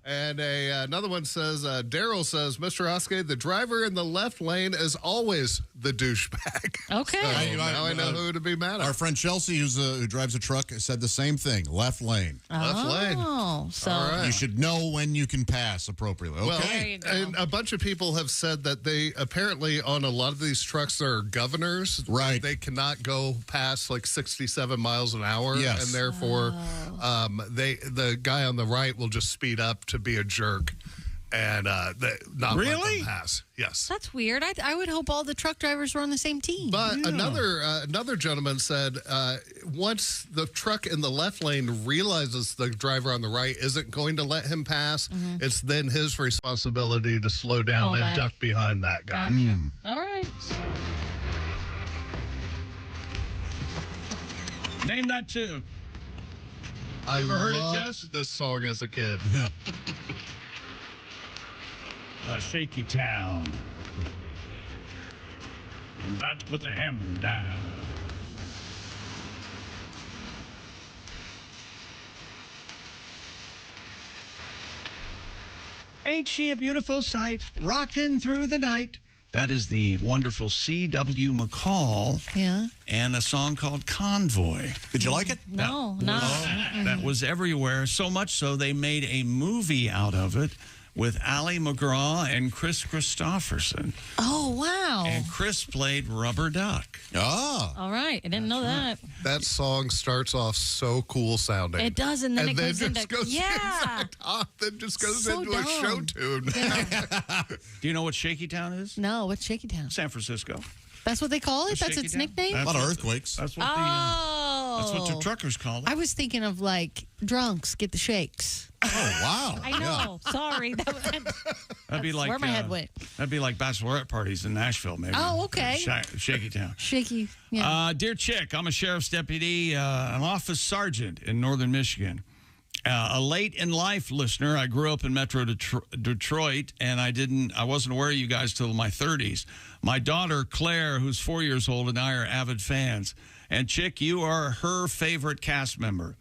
And another one says, Daryl says, Mr. Oskey, the driver in the left lane is always the douchebag. Okay. So now I know who to be mad at. Our friend Chelsea, who drives a truck, said the same thing. Left lane. Left lane. Oh, so All right. You should know when you can pass appropriately. Well, Okay. There you go. and a bunch of people have said that they apparently on a lot of these trucks there are governors. Right. They cannot go past like 67 miles an hour. Yes. And therefore, the guy on the right will just speed up to be a jerk and not let them pass. Yes. That's weird. I would hope all the truck drivers were on the same team. But another gentleman said once the truck in the left lane realizes the driver on the right isn't going to let him pass, it's then his responsibility to slow down and duck behind that guy. Gotcha. All right. Name that tune. I Ever heard it, loved Jess? this song as a kid. a shaky town. And that's put the hammer down. Ain't she a beautiful sight, rocking through the night? That is the wonderful C.W. McCall. Yeah. And a song called Convoy. Did you like it? No, That was everywhere, so much so they made a movie out of it with Ally McGraw and Chris Christopherson. Oh, wow. And Chris played Rubber Duck. Oh. All right. I didn't know that. That song starts off so cool sounding. It does, and then it goes just into... goes yeah. then just goes So into a show dumb. tune. Do you know what Shaky Town is? No, what's Shaky Town? San Francisco. That's what they call it? That's Shaky its Town? nickname? A lot of earthquakes. That's what Oh. that's what the truckers call it. I was thinking of, like, drunks get the shakes. Oh, wow. I know. Sorry. That'd be like where my head went. That'd be like bachelorette parties in Nashville, maybe. Oh, okay. Shaky Town. Shaky. Yeah. Dear Chick, I'm a sheriff's deputy, an office sergeant in northern Michigan. A late in life listener. I grew up in Metro Detroit, and I wasn't aware of you guys till my 30s. My daughter Claire, who's 4 years old, and I are avid fans. And Chick, you are her favorite cast member.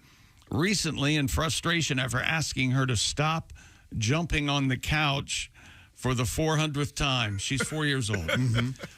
Recently, in frustration after asking her to stop jumping on the couch for the 400th time, she's 4 years old.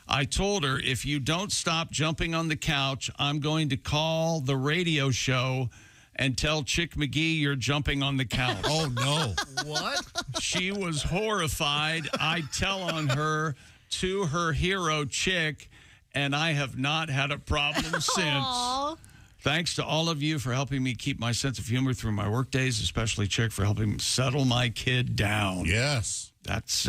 I told her, if you don't stop jumping on the couch, I'm going to call the radio show and tell Chick McGee you're jumping on the couch. Oh, no. What? She was horrified. I tell on her to her hero, Chick, and I have not had a problem since. Aww. Thanks to all of you for helping me keep my sense of humor through my work days, especially Chick for helping settle my kid down. Yes. That's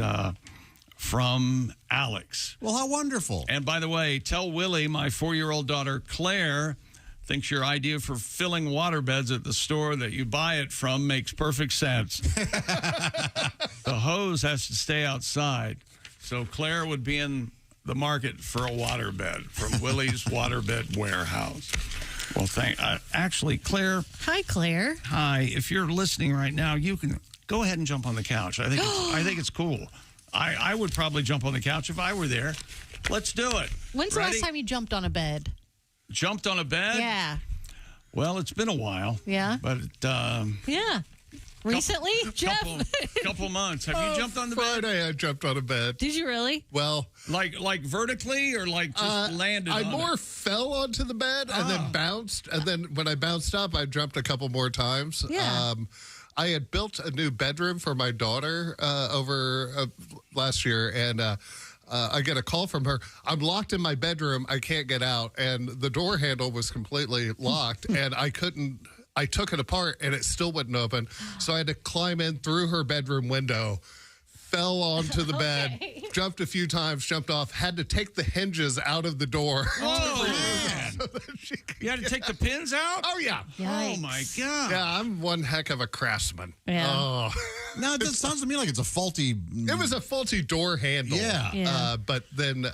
from Alex. Well, how wonderful. And by the way, tell Willie, my 4-year-old daughter, Claire, thinks your idea for filling water beds at the store that you buy it from makes perfect sense. The hose has to stay outside. So Claire would be in the market for a water bed from Willie's Waterbed Warehouse. Well, actually, Claire. Hi, Claire. Hi. If you're listening right now, you can go ahead and jump on the couch. I think it's cool. I would probably jump on the couch if I were there. Let's do it. When's the last time you jumped on a bed? Jumped on a bed? Yeah. Well, it's been a while. Yeah. But yeah. Recently, Jeff? Couple months. Have you jumped on the bed? Friday, I jumped on a bed. Did you really? Well, like vertically or like just landed I on more it? fell onto the bed and then bounced. And then when I bounced up, I jumped a couple more times. Yeah. I had built a new bedroom for my daughter over last year, and I get a call from her. I'm locked in my bedroom. I can't get out. And the door handle was completely locked, and I couldn't. I took it apart, and it still wouldn't open. So I had to climb in through her bedroom window, fell onto the bed, jumped a few times, jumped off, had to take the hinges out of the door. Oh, man. You had to take the pins out? Oh, yeah. Yikes. Oh, my God. Yeah, I'm one heck of a craftsman. Yeah. Oh. No, it sounds to me like it's a faulty... It was a faulty door handle. Yeah. But then,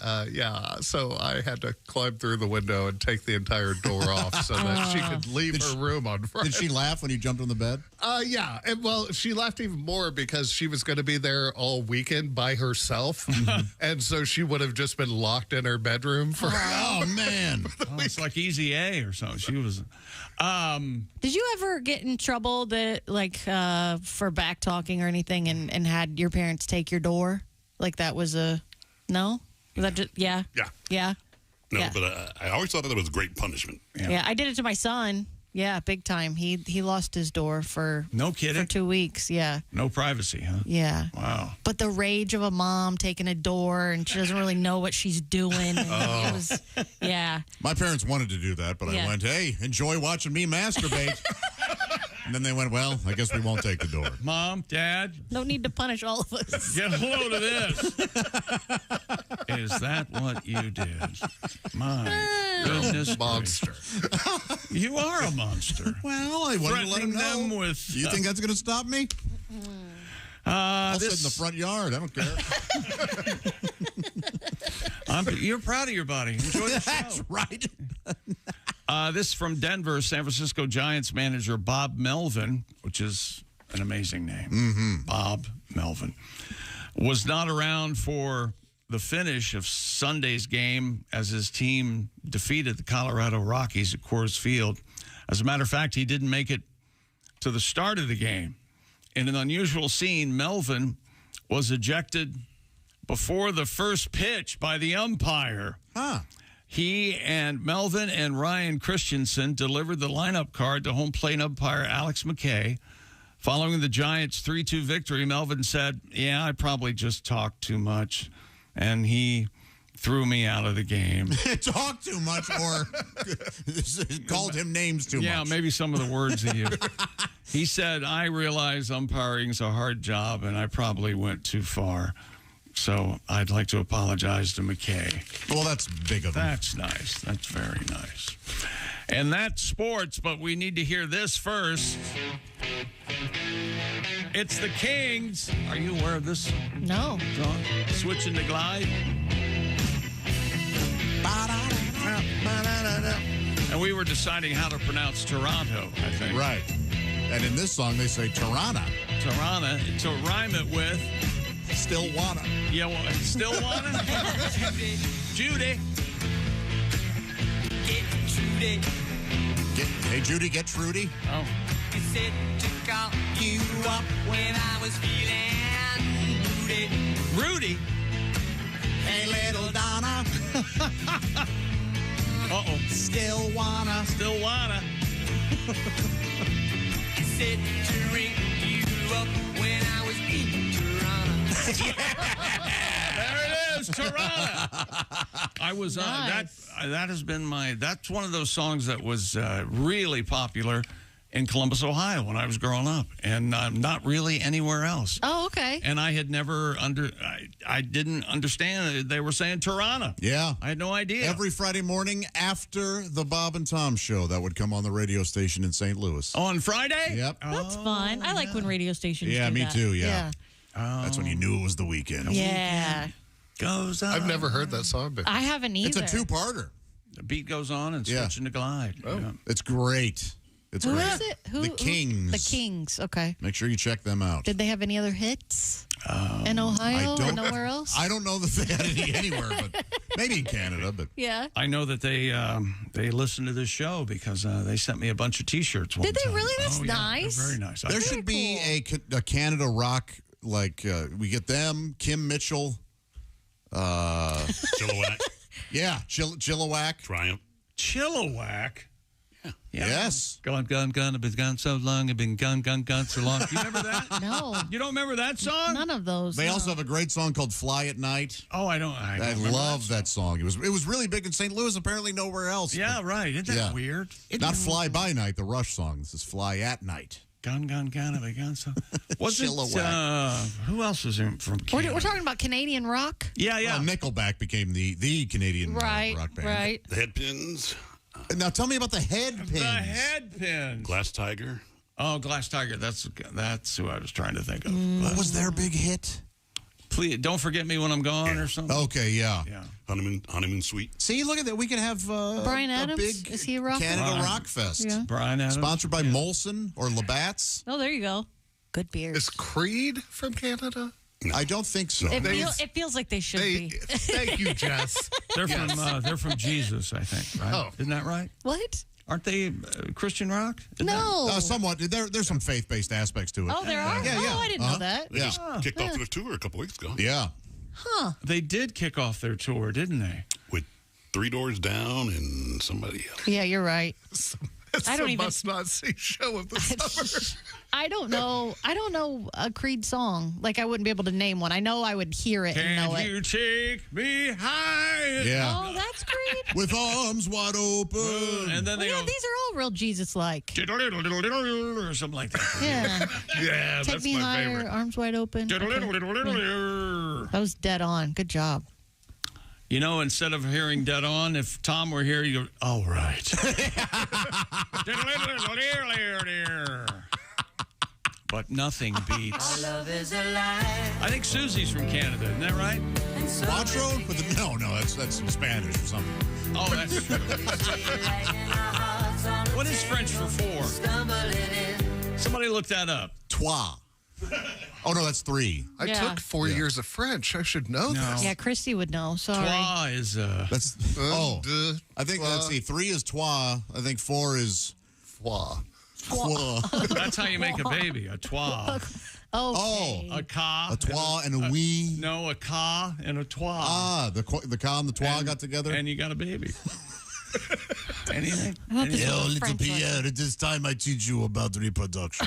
so I had to climb through the window and take the entire door off so that she could leave her room on Friday. Did she laugh when you jumped on the bed? Yeah. And, well, she laughed even more because she was going to be there all weekend by herself. And so she would have just been locked in her bedroom for... Oh, man. It's like Easy A or something. She was... Did you ever get in trouble for back talking or anything and had your parents take your door? Like that was a... No? Was that just... Yeah? Yeah. Yeah? No, Yeah. but I always thought that was great punishment. Yeah, I did it to my son. Yeah, big time. He lost his door for... No kidding? For 2 weeks, yeah. No privacy, huh? Yeah. Wow. But the rage of a mom taking a door and she doesn't really know what she's doing. And it was, yeah. My parents wanted to do that, but Yeah. I went, hey, enjoy watching me masturbate. And then they went, well, I guess we won't take the door. Mom, Dad, No need to punish all of us. get a load of this. Is that what you did? My goodness. Monster. You are a monster. Well, I wanted to let Threatening them know. them with... Do you think that's going to stop me? I'll sit in the this, front yard. I don't care. you're proud of your body. Enjoy the show. That's right. This is from Denver, San Francisco Giants manager Bob Melvin, which is an amazing name. Bob Melvin. was not around for the finish of Sunday's game as his team defeated the Colorado Rockies at Coors Field. As a matter of fact, he didn't make it to the start of the game. In an unusual scene, Melvin was ejected before the first pitch by the umpire. He and Melvin and Ryan Christensen delivered the lineup card to home plate umpire Alex McKay. Following the Giants' 3-2 victory, Melvin said, "Yeah, I probably just talked too much," and he threw me out of the game. Talked too much or called him names too much. Yeah, maybe some of the words he used. He said, "I realize umpiring's a hard job, and I probably went too far. So I'd like to apologize to McKay." Well, that's big of him. That's nice. That's very nice. And that's sports, but we need to hear this first. It's the Kings. Are you aware of this? No. Song? Switching to Glide. And we were deciding how to pronounce Toronto, I think. Right. And in this song, they say Tirana. Tirana, to rhyme it with... Still wanna. Yeah, well, still wanna? Judy. Get Trudy. Hey, Judy, get Trudy. Oh. I said to call you up when I was feeling Rudy. Rudy? Hey, little Donna. Uh-oh. Still wanna. Still wanna. I said to ring you up when I was in Toronto. There it is, Toronto. I was that has been that's one of those songs that was really popular in Columbus, Ohio when I was growing up, and not really anywhere else. Oh, okay. And I had never I didn't understand they were saying Toronto. Yeah. I had no idea. Every Friday morning after the Bob and Tom show, that would come on the radio station in St. Louis. On Friday? Yep. That's fun. I like when radio stations Yeah, do me that. too, yeah. That's when you knew it was the weekend. Yeah. Goes on. I've never heard that song before. I haven't either. It's a two-parter. The beat goes on and switching to Glide. Oh. Yeah. It's great. It's Who great. is it? The Kings. The Kings. Okay. Make sure you check them out. Did they have any other hits in Ohio or nowhere else? I don't know that they had any anywhere, but maybe in Canada. But yeah. I know that they listen to this show because they sent me a bunch of T-shirts. Did they really? That's nice. They're very nice. There should be a Canada rock, like we get them, Kim Mitchell. Chilliwack. Yeah, Chilliwack. Triumph. Chilliwack? Yeah. Yes. Gone, I've been gone so long, I've been gone so long. You remember that? No. You don't remember that song? None of those. They also have a great song called Fly at Night. Oh, I love that song. It was really big in St. Louis, apparently nowhere else. Yeah, right. Isn't that weird? Not Fly by Night, the Rush song. This is Fly at Night. Gone, I've been gone so. Wasn't who else was in from Canada? We're talking about Canadian rock? Yeah. Nickelback became the Canadian rock band. Right. The Headpins. Now tell me about the Headpins. The Headpins. Glass Tiger. Oh, Glass Tiger. That's who I was trying to think of. What was their big hit? Please don't forget me when I'm gone or something. Okay, yeah. Honeymoon Suite. See, look at that. We could have Brian Adams. a big Is he a rocker? Canada Rock Fest. Yeah. Brian Adams. Sponsored by Molson or Labatt's. Oh, there you go. Good beers. Is Creed from Canada? No. I don't think so. It feels like they should be. Thank you, Jess. They're from Jesus, I think. Right? Oh. Isn't that right? What? Aren't they Christian rock? No. Somewhat. There's some faith-based aspects to it. Oh, there are? Yeah. Oh, I didn't know that. They just kicked off their tour a couple weeks ago. Yeah. Huh. They did kick off their tour, didn't they? With Three Doors Down and somebody else. Yeah, you're right. I don't even must not see show of the summer. I don't know a Creed song. Like I wouldn't be able to name one. I know I would hear it and know Can it. you take me high? Yeah. Oh, that's Creed. With arms wide open. And then they go, these are all real Jesus-like. or something like that. Yeah. Yeah, Take that's me my higher, favorite. arms wide open. Okay. That was dead on. Good job. You know, instead of hearing dead on, if Tom were here, you go, all right. But nothing beats. Our love is alive. I think Susie's from Canada, isn't that right? Quattro? No, that's Spanish or something. Oh, that's true. What is French for four? Somebody look that up. Trois. Oh, no, that's 3. I took 4 years of French. I should know this. Yeah, Kristi would know. Sorry. Trois is That's I think let's see. 3 is trois. I think 4 is foie. That's how you make a baby. A trois. Okay. A ca. A trois and a oui. No, a ca and a trois. Ah, the ca and the trois got together, and you got a baby. Anything? Little Pierre, it is time I teach you about reproduction.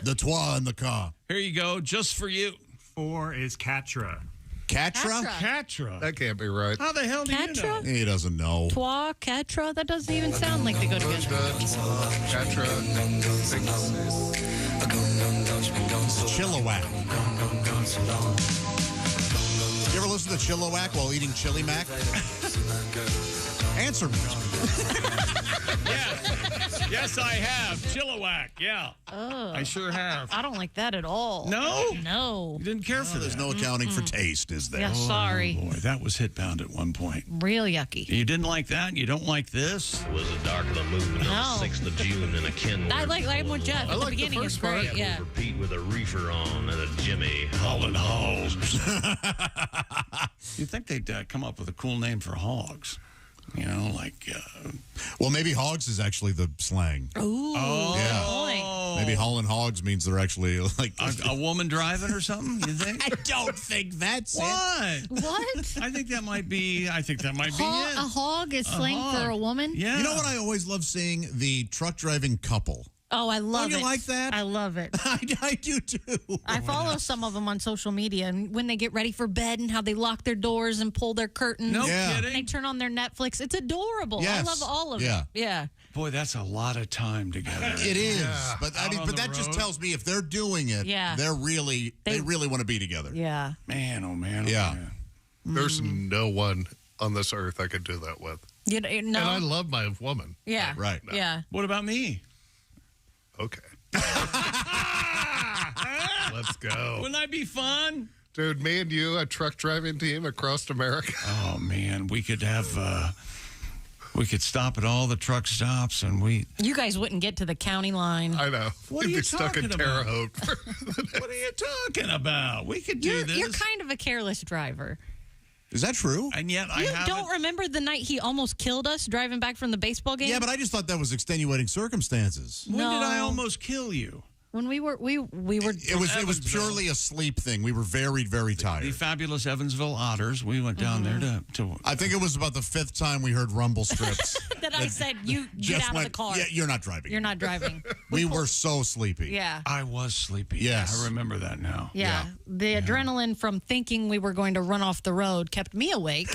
The trois and the ca. Here you go, just for you. 4 is Catra. Catra? Catra. That can't be right. How the hell do you know? He doesn't know. Trois, Catra. That doesn't even sound like they go together. Catra. Chilliwack. You ever listen to Chilliwack while eating Chili Mac? Answer me. Yes, I have. Chilliwack, yeah. I sure have. I don't like that at all. No? No. You didn't care for There's no accounting for taste, is there? Yeah, sorry. Boy, that was hitbound at one point. Real yucky. You didn't like that? You don't like this? It was a dark of the moon on the 6th of June in a Kenworth. I like with Jeff. At the beginning, it's great. That Yeah. will repeat with a reefer on and a Jimmy Hauling hogs. You'd think they'd come up with a cool name for hogs. You know, like... well, maybe hogs is actually the slang. Ooh. Yeah. Maybe hauling hogs means they're actually like... A woman driving or something, you think? I don't think that's it. What? I think that might be... it. A hog is slang for a woman? Yeah. You know what I always love seeing? The truck driving couple. Oh, I love it. Don't you like that? I love it. I do too. I follow some of them on social media, and when they get ready for bed and how they lock their doors and pull their curtains. No kidding. And they turn on their Netflix. It's adorable. Yes. I love all of Yeah. it. Yeah. Boy, that's a lot of time together. It is. Yeah. But I mean, Out but on that the just road. tells me if they're doing it, Yeah. they really want to be together. Yeah. Man, oh man. Yeah. Man. There's no one on this earth I could do that with. You know, And I love my woman. Yeah. Right. Yeah. What about me? Okay. Let's go. Wouldn't that be fun? Dude, me and you, a truck driving team across America. Oh, man. We could have... we could stop at all the truck stops, and You guys wouldn't get to the county line. I know. What are We'd you be stuck in talking Terre about? Haute. What are you talking about? We could do this. You're kind of a careless driver. Is that true? And yet You I don't remember the night he almost killed us driving back from the baseball game? Yeah, but I just thought that was extenuating circumstances. When did I almost kill you? When we were It was purely a sleep thing. We were very, very tired. The fabulous Evansville Otters. We went down there to I think it was about the 5th time we heard rumble strips. that I said, you get Just out of went, the car. Yeah, you're not driving. You're not driving. We were so sleepy. Yeah. I was sleepy. Yes. I remember that now. Yeah. The adrenaline from thinking we were going to run off the road kept me awake.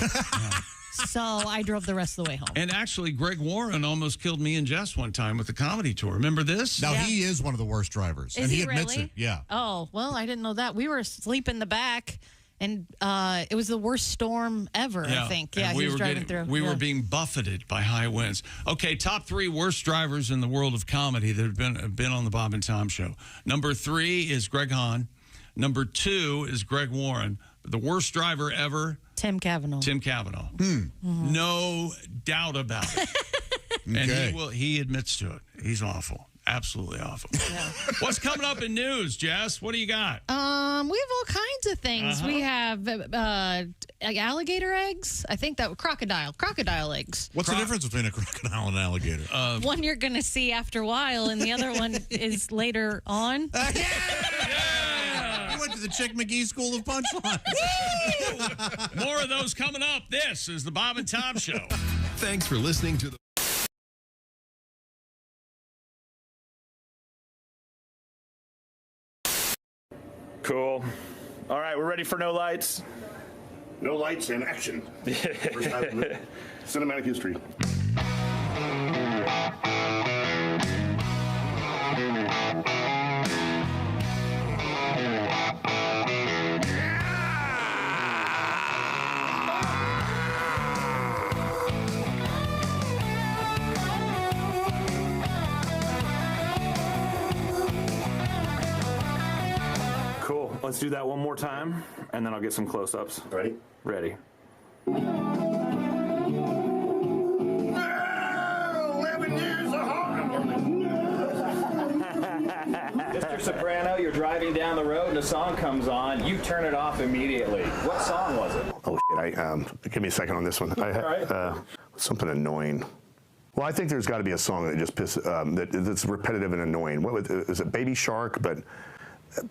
So I drove the rest of the way home. And actually, Greg Warren almost killed me and Jess one time with the comedy tour. Remember this? Now, he is one of the worst drivers. Is and he admits really? it. Yeah. Oh, well, I didn't know that. We were asleep in the back, and it was the worst storm ever, I think. Yeah, and he was driving through. We were being buffeted by high winds. Okay, top 3 worst drivers in the world of comedy that have been on the Bob and Tom Show. Number 3 is Greg Hahn. Number 2 is Greg Warren. The worst driver ever, Tim Cavanaugh. Tim Cavanaugh. No doubt about it. Okay. And he admits to it. He's awful. Absolutely awful. What's coming up in news, Jess? What do you got? We have all kinds of things. We have alligator eggs. I think that crocodile eggs. What's the difference between a crocodile and an alligator? One you're going to see after a while, and the other one is later on. You went to the Chick McGee School of Punchlines. More of those coming up. This is the Bob and Tom Show. Thanks for listening to the Cool. All right, we're ready for No Lights. No lights and action. First time in cinematic history. Cool. Let's do that one more time, and then I'll get some close-ups. Ready? Ready. 11 years of horror. Mr. Soprano, you're driving down the road and a song comes on. You turn it off immediately. What song was it? Oh, shit. Give me a second on this one. All right. Something annoying. Well, I think there's got to be a song that just pisses, that's repetitive and annoying. Is it Baby Shark? But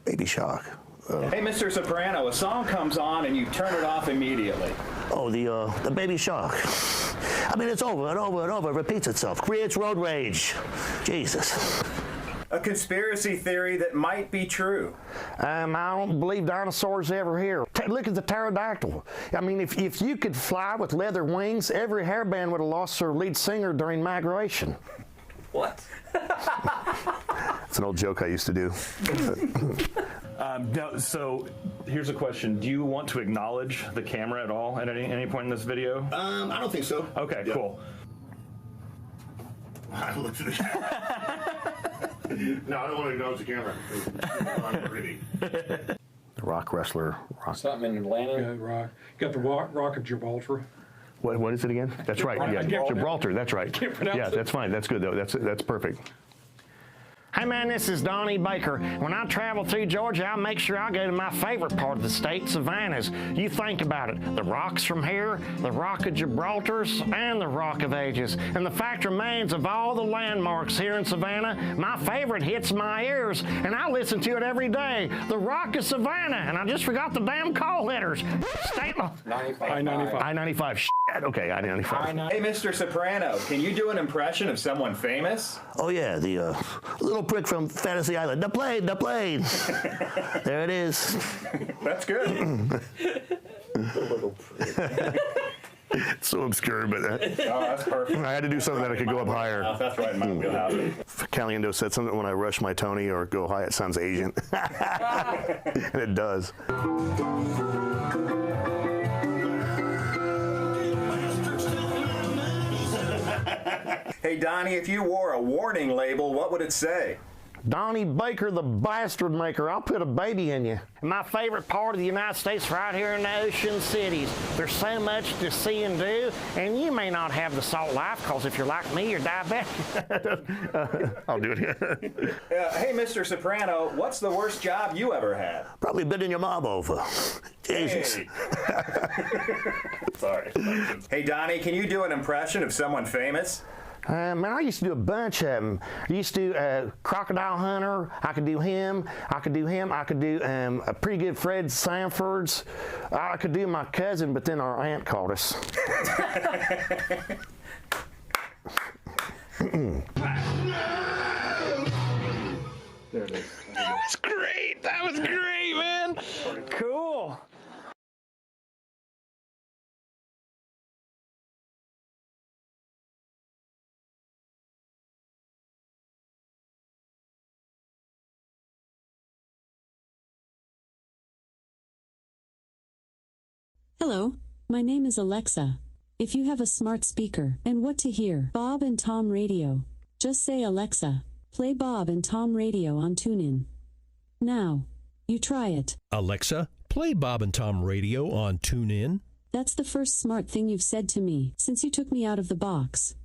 Baby Shark. Hey, Mr. Soprano, a song comes on and you turn it off immediately. Oh, the Baby Shark. I mean, it's over and over and over. It repeats itself. Creates road rage. Jesus. A conspiracy theory that might be true. I don't believe dinosaurs ever here. Look at the pterodactyl. I mean, if you could fly with leather wings, every hairband would have lost their lead singer during migration. What? It's an old joke I used to do. No, so here's a question. Do you want to acknowledge the camera at all at any point in this video? I don't think so. Okay, cool. I looked at No, I don't want to acknowledge the camera. The rock wrestler. Something in Atlanta. Yeah, rock. Got the rock of Gibraltar. What is it again? That's right. Yeah, Gibraltar. That's right. Yeah, that's fine. That's good though. That's perfect. Hey man, this is Donnie Baker. When I travel through Georgia, I make sure I go to my favorite part of the state, Savannah's. You think about it. The rocks from here, the Rock of Gibraltar's, and the Rock of Ages. And the fact remains, of all the landmarks here in Savannah, my favorite hits my ears, and I listen to it every day. The Rock of Savannah, and I just forgot the damn call letters. State law. I-95. I-95. Shit. Okay, I-95. Hey, Mr. Soprano, can you do an impression of someone famous? Oh yeah, the little prick from Fantasy Island. The plane. There it is. That's good. So obscure, but that's perfect. I had to do something that I could go up higher. That's right in my wheelhouse. Caliendo said something, when I rush my Tony or go high, it sounds Asian. And it does. Hey, Donnie, if you wore a warning label, what would it say? Donnie Baker, the bastard maker. I'll put a baby in you. My favorite part of the United States, right here in the ocean cities. There's so much to see and do, and you may not have the salt life, because if you're like me, you're diabetic. I'll do it here. Hey, Mr. Soprano, what's the worst job you ever had? Probably bidding your mom over. Jesus. Hey. Sorry. Hey, Donnie, can you do an impression of someone famous? Man, I used to do a bunch of them. I used to do Crocodile Hunter. I could do him. I could do a pretty good Fred Sanford's. I could do my cousin, but then our aunt called us. There it is. That's great. That was great, man. Cool. Hello, my name is Alexa. If you have a smart speaker and what to hear, Bob and Tom Radio, just say Alexa, play Bob and Tom Radio on TuneIn. Now, you try it. Alexa, play Bob and Tom Radio on TuneIn. That's the first smart thing you've said to me since you took me out of the box.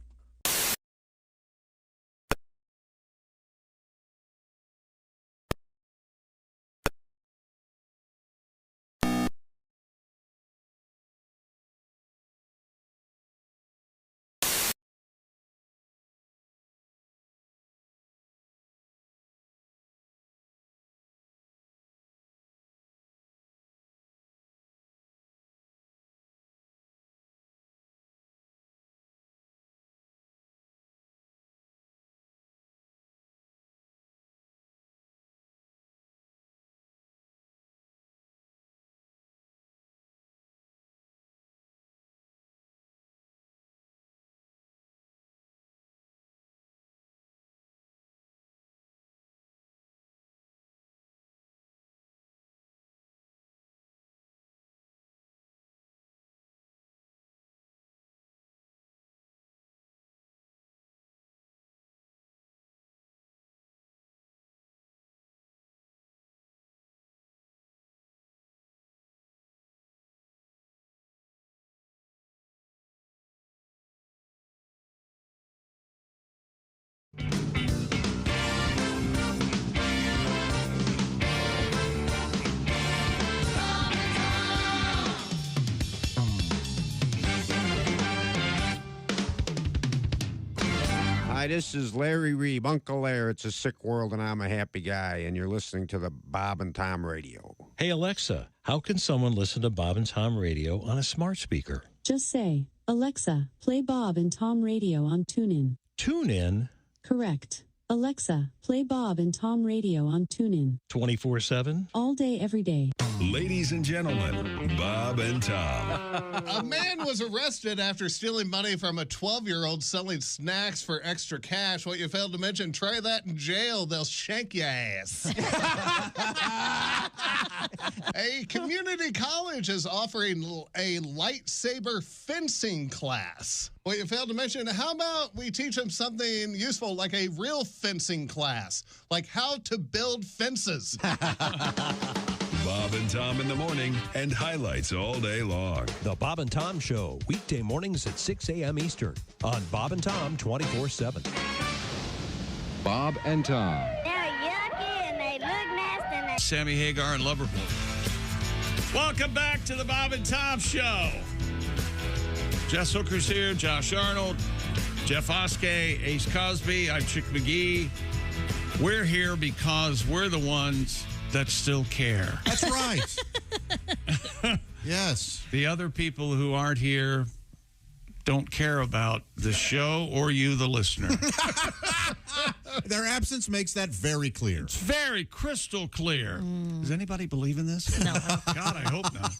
Hi, this is Larry Reeb, Uncle Larry. It's a sick world, and I'm a happy guy, and you're listening to the Bob and Tom Radio. Hey, Alexa, how can someone listen to Bob and Tom Radio on a smart speaker? Just say, Alexa, play Bob and Tom Radio on TuneIn. TuneIn? Correct. Alexa, play Bob and Tom Radio on TuneIn. 24/7? All day, every day. Ladies and gentlemen, Bob and Tom. A man was arrested after stealing money from a 12-year-old selling snacks for extra cash. What you failed to mention, try that in jail. They'll shank your ass. A community college is offering a lightsaber fencing class. What you failed to mention, how about we teach them something useful like a real fencing class, like how to build fences. Bob and Tom in the morning and highlights all day long. The Bob and Tom Show, weekday mornings at 6 a.m. Eastern on Bob and Tom 24/7. Bob and Tom. They're yucky and they look nasty. And Sammy Hagar and Loverboy. Welcome back to the Bob and Tom Show. Jess Hooker's here, Josh Arnold, Jeff Oskey, Ace Cosby, I'm Chick McGee. We're here because we're the ones that still care. That's right. Yes. The other people who aren't here don't care about the show or you, the listener. Their absence makes that very clear. It's very crystal clear. Does anybody believe in this? No. God, I hope not.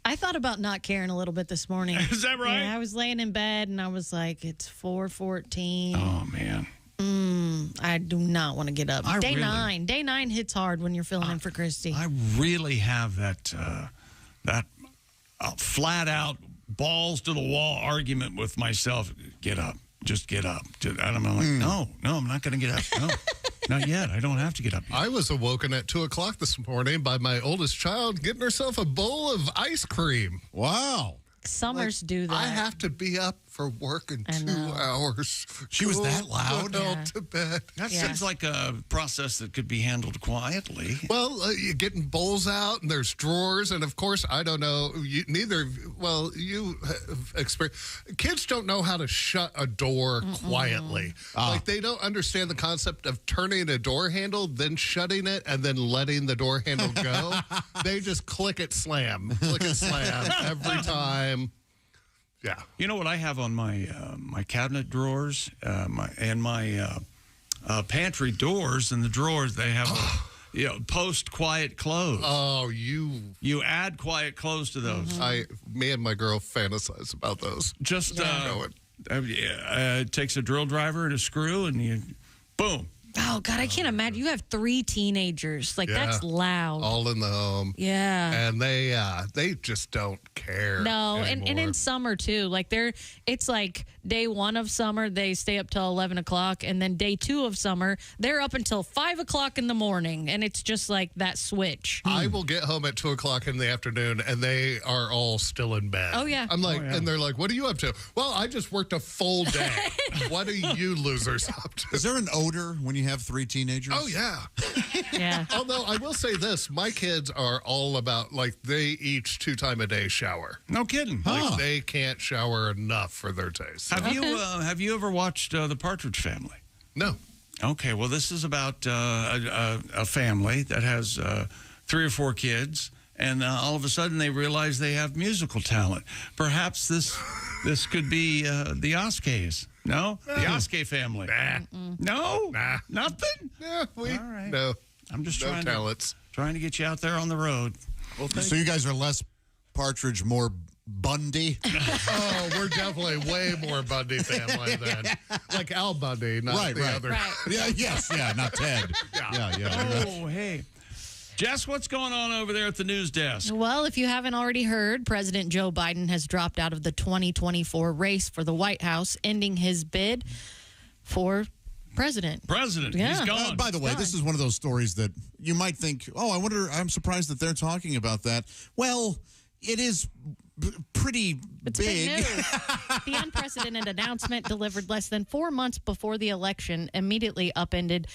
I thought about not caring a little bit this morning. Is that right? Yeah, I was laying in bed and I was like, it's 4:14. Oh, man. I do not want to get up. Day nine hits hard when you're filling in for Kristi. I really have that flat out balls to the wall argument with myself. Get up. Just get up. And I'm like, no, I'm not going to get up. No, not yet. I don't have to get up yet. I was awoken at 2 o'clock this morning by my oldest child getting herself a bowl of ice cream. Wow. Summers do that. I have to be up for work in 2 hours. She was that loud? To bed. That seems like a process that could be handled quietly. Well, you're getting bowls out, and there's drawers, and of course, I don't know. You have experience. Kids don't know how to shut a door quietly. Like they don't understand the concept of turning a door handle, then shutting it, and then letting the door handle go. They just click it, slam every time. Yeah. You know what I have on my my cabinet drawers, my pantry doors, and the drawers they have post quiet close. Oh, you add quiet close to those. Me and my girl fantasize about those. Just it takes a drill driver and a screw, and you boom. Oh, God, I can't imagine. You have 3 teenagers. Like, that's loud. All in the home. Yeah. And they just don't care. No, and in summer, too. Like, it's like day 1 of summer, they stay up till 11 o'clock. And then day 2 of summer, they're up until 5 o'clock in the morning. And it's just like that switch. I will get home at 2 o'clock in the afternoon, and they are all still in bed. Oh, yeah. I'm like, and they're like, what are you up to? Well, I just worked a full day. What are you losers up to? Is there an odor when you have 3 teenagers? Oh, yeah. Yeah. Although I will say this, my kids are all about, like, they each 2 times a day shower. No kidding. Like, they can't shower enough for their taste. Have you ever watched The Partridge Family? No. Okay, well, this is about a family that has 3 or 4 kids, and all of a sudden they realize they have musical talent. Perhaps this could be the Oskeys. No? The Oskey family. Nah. No? Nah. Nothing? Yeah, All right. No. I'm just trying to get you out there on the road. Well, so you guys are less Partridge, more Bundy? Oh, we're definitely way more Bundy family than like Al Bundy, not the other. Right. Yeah, not Ted. Yeah. Oh, hey. Jess, what's going on over there at the news desk? Well, if you haven't already heard, President Joe Biden has dropped out of the 2024 race for the White House, ending his bid for president. Yeah. He's gone. By the way, this is one of those stories that you might think, I'm surprised that they're talking about that. Well, it is pretty It's big. big news. The unprecedented announcement delivered less than 4 months before the election immediately upended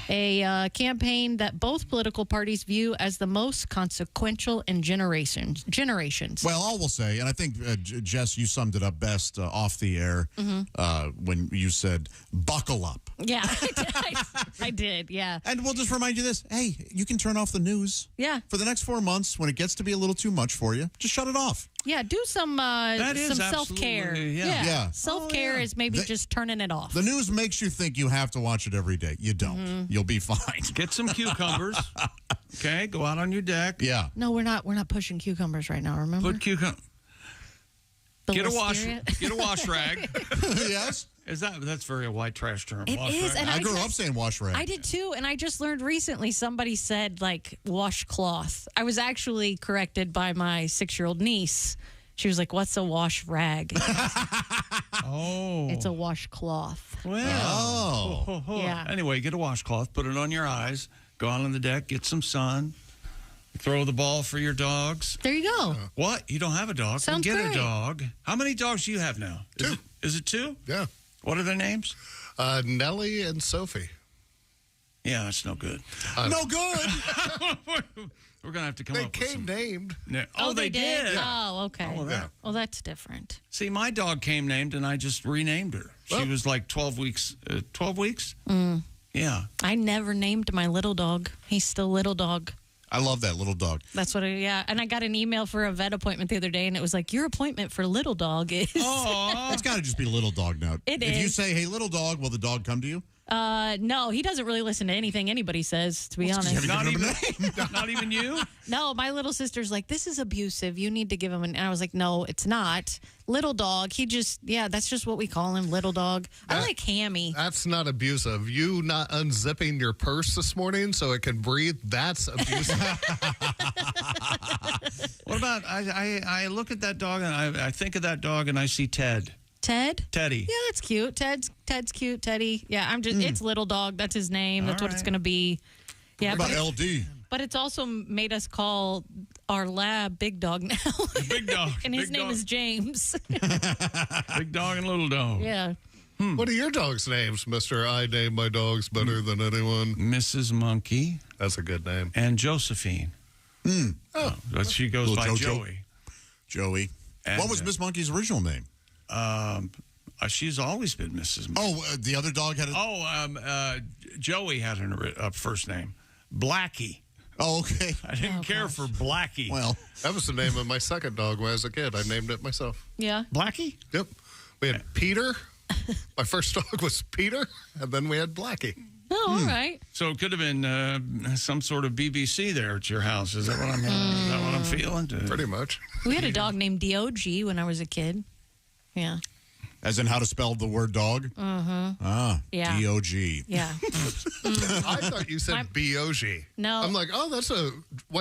a campaign that both political parties view as the most consequential in generations. Well, all we'll say, and I think, Jess, you summed it up best off the air when you said, buckle up. Yeah, I did, yeah. And we'll just remind you this. Hey, you can turn off the news. Yeah. For the next 4 months, when it gets to be a little too much for you, just shut it off. Yeah, do some self-care. absolutely, yeah. Self-care is maybe just turning it off. The news makes you think you have to watch it every day. You don't. You'll be fine. Get some cucumbers. Okay, go out on your deck. Yeah. No, we're not pushing cucumbers right now, remember? Put cucumber. Get a wash rag. Yes. That's very a white trash term. It wash is, rag. and I grew up saying wash rag. I did too, and I just learned recently somebody said like washcloth. I was actually corrected by my 6-year-old niece. She was like, "What's a wash rag?" Oh, it's a washcloth. Well, Yeah. Anyway, get a washcloth, put it on your eyes, go out on the deck, get some sun, throw the ball for your dogs. There you go. What? You don't have a dog? Sounds Well, get great. a dog. How many dogs do you have now? Is it 2? Yeah. What are their names? Nellie and Sophie. Yeah, that's no good. No good. We're going to have to come They up with some. came named. Oh, they did? Oh, okay. Oh, that. Well, that's different. See, my dog came named, and I just renamed her. She was like 12 weeks. 12 weeks? Yeah. I never named my little dog. He's still little dog. I love that little dog. That's what and I got an email for a vet appointment the other day, and it was like, your appointment for little dog is... It's got to just be little dog now. It if you is. say, hey, little dog, will the dog come to you? No, he doesn't really listen to anything anybody says, to be honest. Not even you? No, my little sister's like, this is abusive. You need to give him and I was like, no, it's not. Little dog. He just, that's just what we call him, little dog. I like Hammy. That's not abusive. You not unzipping your purse this morning so it can breathe, that's abusive. What about, I look at that dog, and I think of that dog, and I see Ted. Ted? Teddy. Yeah, that's cute. Ted's cute. Teddy. Yeah, it's little dog. That's his name. That's what it's going to be. Yeah, what about LD? But it's also made us call our lab Big Dog now. Big Dog. And his name is James. Big Dog and Little Dog. Yeah. What are your dogs' names, Mr. I name my dogs better than anyone? Mrs. Monkey. That's a good name. And Josephine. Oh. But she goes Little by Jojo. Joey. And, what was Miss Monkey's original name? She's always been Mrs. Monkey. Oh, the other dog had a... Joey had a first name. Blackie. Oh, okay. I didn't care for Blackie. Well, that was the name of my second dog when I was a kid. I named it myself. Yeah. Blackie? Yep. We had Peter. My first dog was Peter, and then we had Blackie. Oh, all right. So it could have been some sort of BBC there at your house. Is that what I'm feeling? Pretty much. We had a dog named D.O.G. when I was a kid. Yeah. As in how to spell the word dog? Yeah. D-O-G. Yeah. I thought you said B-O-G. No. I'm like, oh, that's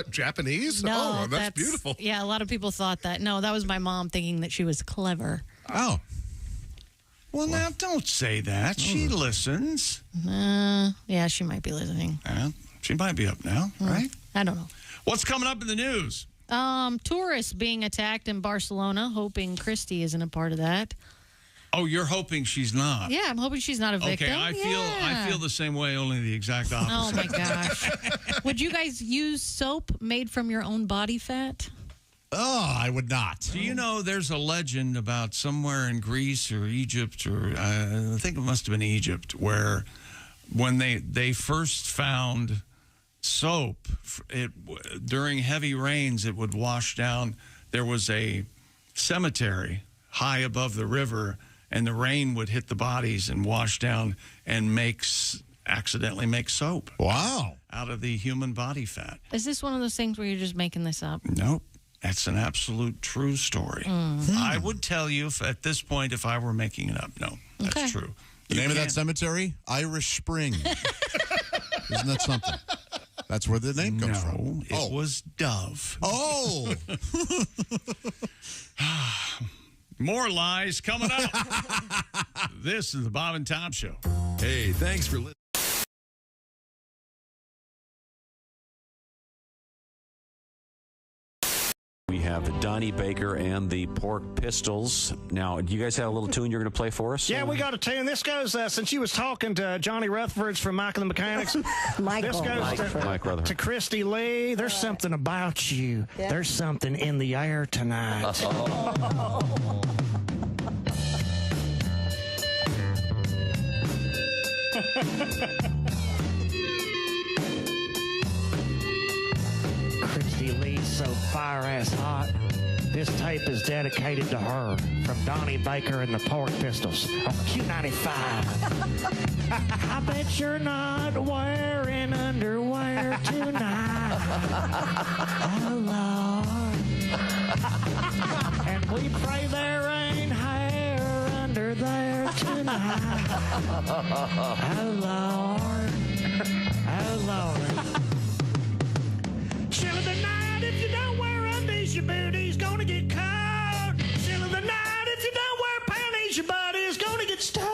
Japanese? No, oh, that's beautiful. Yeah, a lot of people thought that. No, that was my mom thinking that she was clever. Oh. Well, now, don't say that. She listens. Yeah, she might be listening. She might be up now, right? I don't know. What's coming up in the news? Tourists being attacked in Barcelona, hoping Kristi isn't a part of that. Oh, you're hoping she's not. Yeah, I'm hoping she's not a victim. Okay, I feel the same way, only the exact opposite. Oh, my gosh. Would you guys use soap made from your own body fat? Oh, I would not. Do you know there's a legend about somewhere in Greece or Egypt, or I think it must have been Egypt, where when they first found soap, during heavy rains, it would wash down. There was a cemetery high above the river, and the rain would hit the bodies and wash down and accidentally make soap. Wow. Out of the human body fat. Is this one of those things where you're just making this up? Nope. That's an absolute true story. I would tell you at this point if I were making it up. No, that's true. The name of that cemetery? Irish Spring. Isn't that something? That's where the name comes from. It was Dove. Oh. More lies coming up. This is the Bob and Tom Show. Hey, thanks for listening. We have have Donnie Baker and the Pork Pistols. Now, do you guys have a little tune you're going to play for us? Yeah, we got a tune. This goes, since you was talking to Johnny Rutherford's from Mike and the Mechanics. Michael. This goes Mike Rutherford. to Kristi Lee. There's something about you. Yeah. There's something in the air tonight. Kristi Lee's so fire-ass hot. This tape is dedicated to her from Donnie Baker and the Pork Pistols on Q95. I bet you're not wearing underwear tonight. Oh, Lord. And we pray there ain't hair under there tonight. Oh, Lord. Oh, Lord. Chill of the night, if you don't wear undies, your booty's gonna get cold. Chill of the night, if you don't wear panties, your body's gonna get stoned.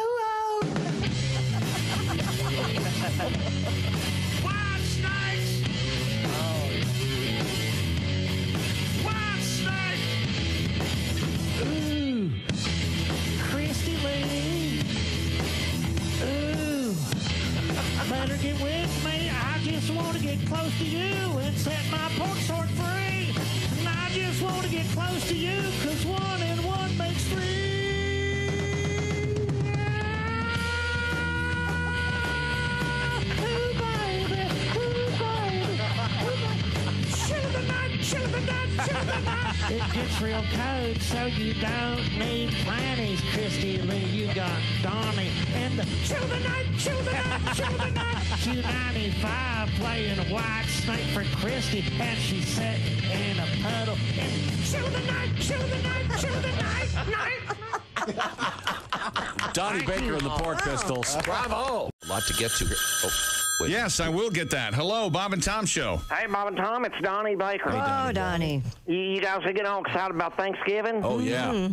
White snakes. White snake. Ooh. Kristi Lee. Ooh. Better get with me. I just want to get close to you and set my pork sword free. And I just want to get close to you, 'cause 1 and 1 makes 3. Ooh, baby. Ooh, baby. Chill of the night, chill of the night, chill of the night. It gets real cold, so you don't need panties, Kristi Lee. You got Donnie and the chill of the night, chill of the night, chill of the night. Q95 playing a white snake for Kristi, and she's sitting in a puddle. And chill of the night, chill of the night, chill of the night, night. Donnie Baker and the Pork Pistols. Bravo. A lot to get to here. Oh, wait. Yes, I will get that. Hello, Bob and Tom Show. Hey, Bob and Tom, it's Donnie Baker. Oh, Donnie. You guys are getting all excited about Thanksgiving? Oh, yeah.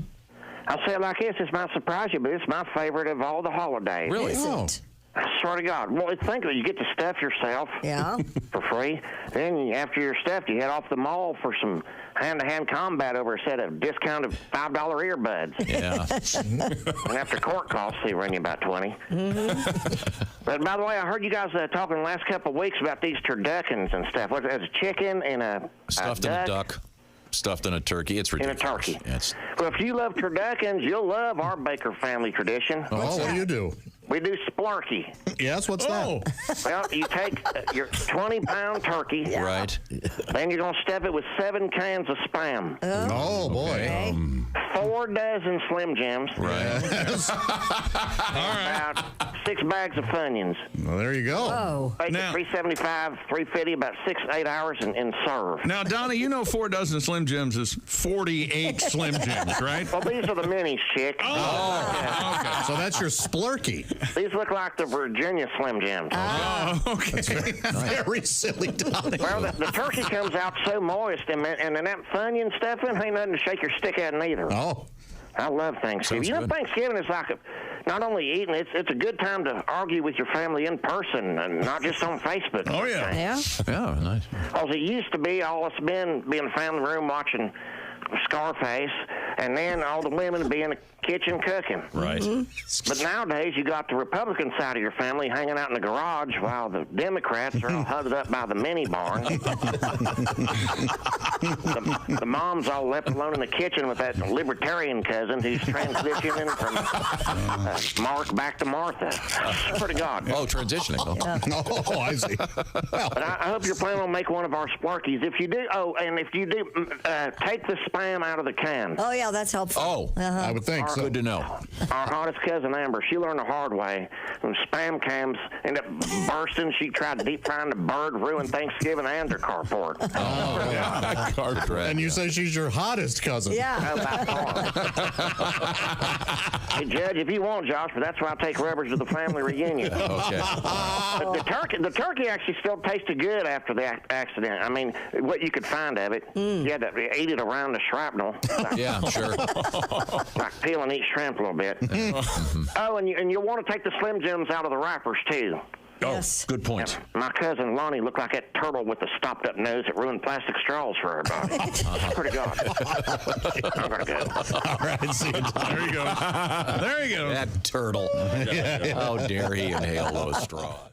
I'll say it like this, this might surprise you, but it's my favorite of all the holidays. Really? Is it? I swear to God. Well, think of it. You get to stuff yourself Yeah. for free. Then after you're stuffed, you head off the mall for some hand-to-hand combat over a set of discounted $5 earbuds. Yeah. And after court costs, they run you about 20. But by the way, I heard you guys talking the last couple of weeks about these turduckens and stuff. What, as a chicken and a Stuffed in a duck. Stuffed in a turkey. It's ridiculous. In a turkey. Yes. Well, if you love turduckens, you'll love our Baker family tradition. Oh, what do you do? We do splarky. Yes, what's that? Well, you take your 20-pound turkey. Yeah. Right. Then you're going to stuff it with 7 cans of Spam. Oh, boy. Okay. 4 dozen Slim Jims. Right. Yes. About 6 bags of Funyuns. Well, there you go. Oh. Bake Now- it $3.75, $3.50, about 6 to 8 hours, and serve. Now, Donnie, you know 4 dozen Slim Jims is 48 Slim Jims, right? Well, these are the minis, chick. Oh, okay. So that's your splurky. These look like the Virginia Slim Jims. Oh, okay. Very silly, Donnie. Well, the turkey comes out so moist, and then that Funyun stuffing ain't nothing to shake your stick at neither. Oh. I love Thanksgiving. Sounds You know, good. Thanksgiving is like not only eating, it's a good time to argue with your family in person and not just on Facebook. Oh, yeah. Yeah. Yeah, nice. Because it used to be all us men be in the family room watching Scarface, and then all the women would be in the kitchen cooking. Right. But nowadays, you got the Republican side of your family hanging out in the garage while the Democrats are all huddled up by the mini barn. the mom's all left alone in the kitchen with that libertarian cousin who's transitioning from Mark back to Martha. Swear to God. Oh, transitioning. Oh, I see. But I hope you're planning on making one of our Sparkies. If you do, and if you do, take the Spam out of the can. Oh, yeah, that's helpful. Oh, I would think so. good to know. Our hottest cousin Amber, she learned the hard way. When Spam cans end up bursting, she tried deep frying the bird, ruined Thanksgiving and her carport. Oh, yeah. And you say she's your hottest cousin. Yeah. Hey, Judge, if you want, Josh, but that's why I take rubbers to the family reunion. Okay. The turkey actually still tasted good after the accident. I mean, what you could find of it. You had to eat it around the shrapnel. Yeah, sure. Like peel and eat shrimp a little bit. Oh, and you'll want to take the Slim Jims out of the wrappers, too. Yes. Good point. My cousin Lonnie looked like that turtle with the stopped-up nose that ruined plastic straws for everybody. Pretty good. I'm going to go. All right, see you. There you go. There you go. That turtle. How dare he inhale those straws?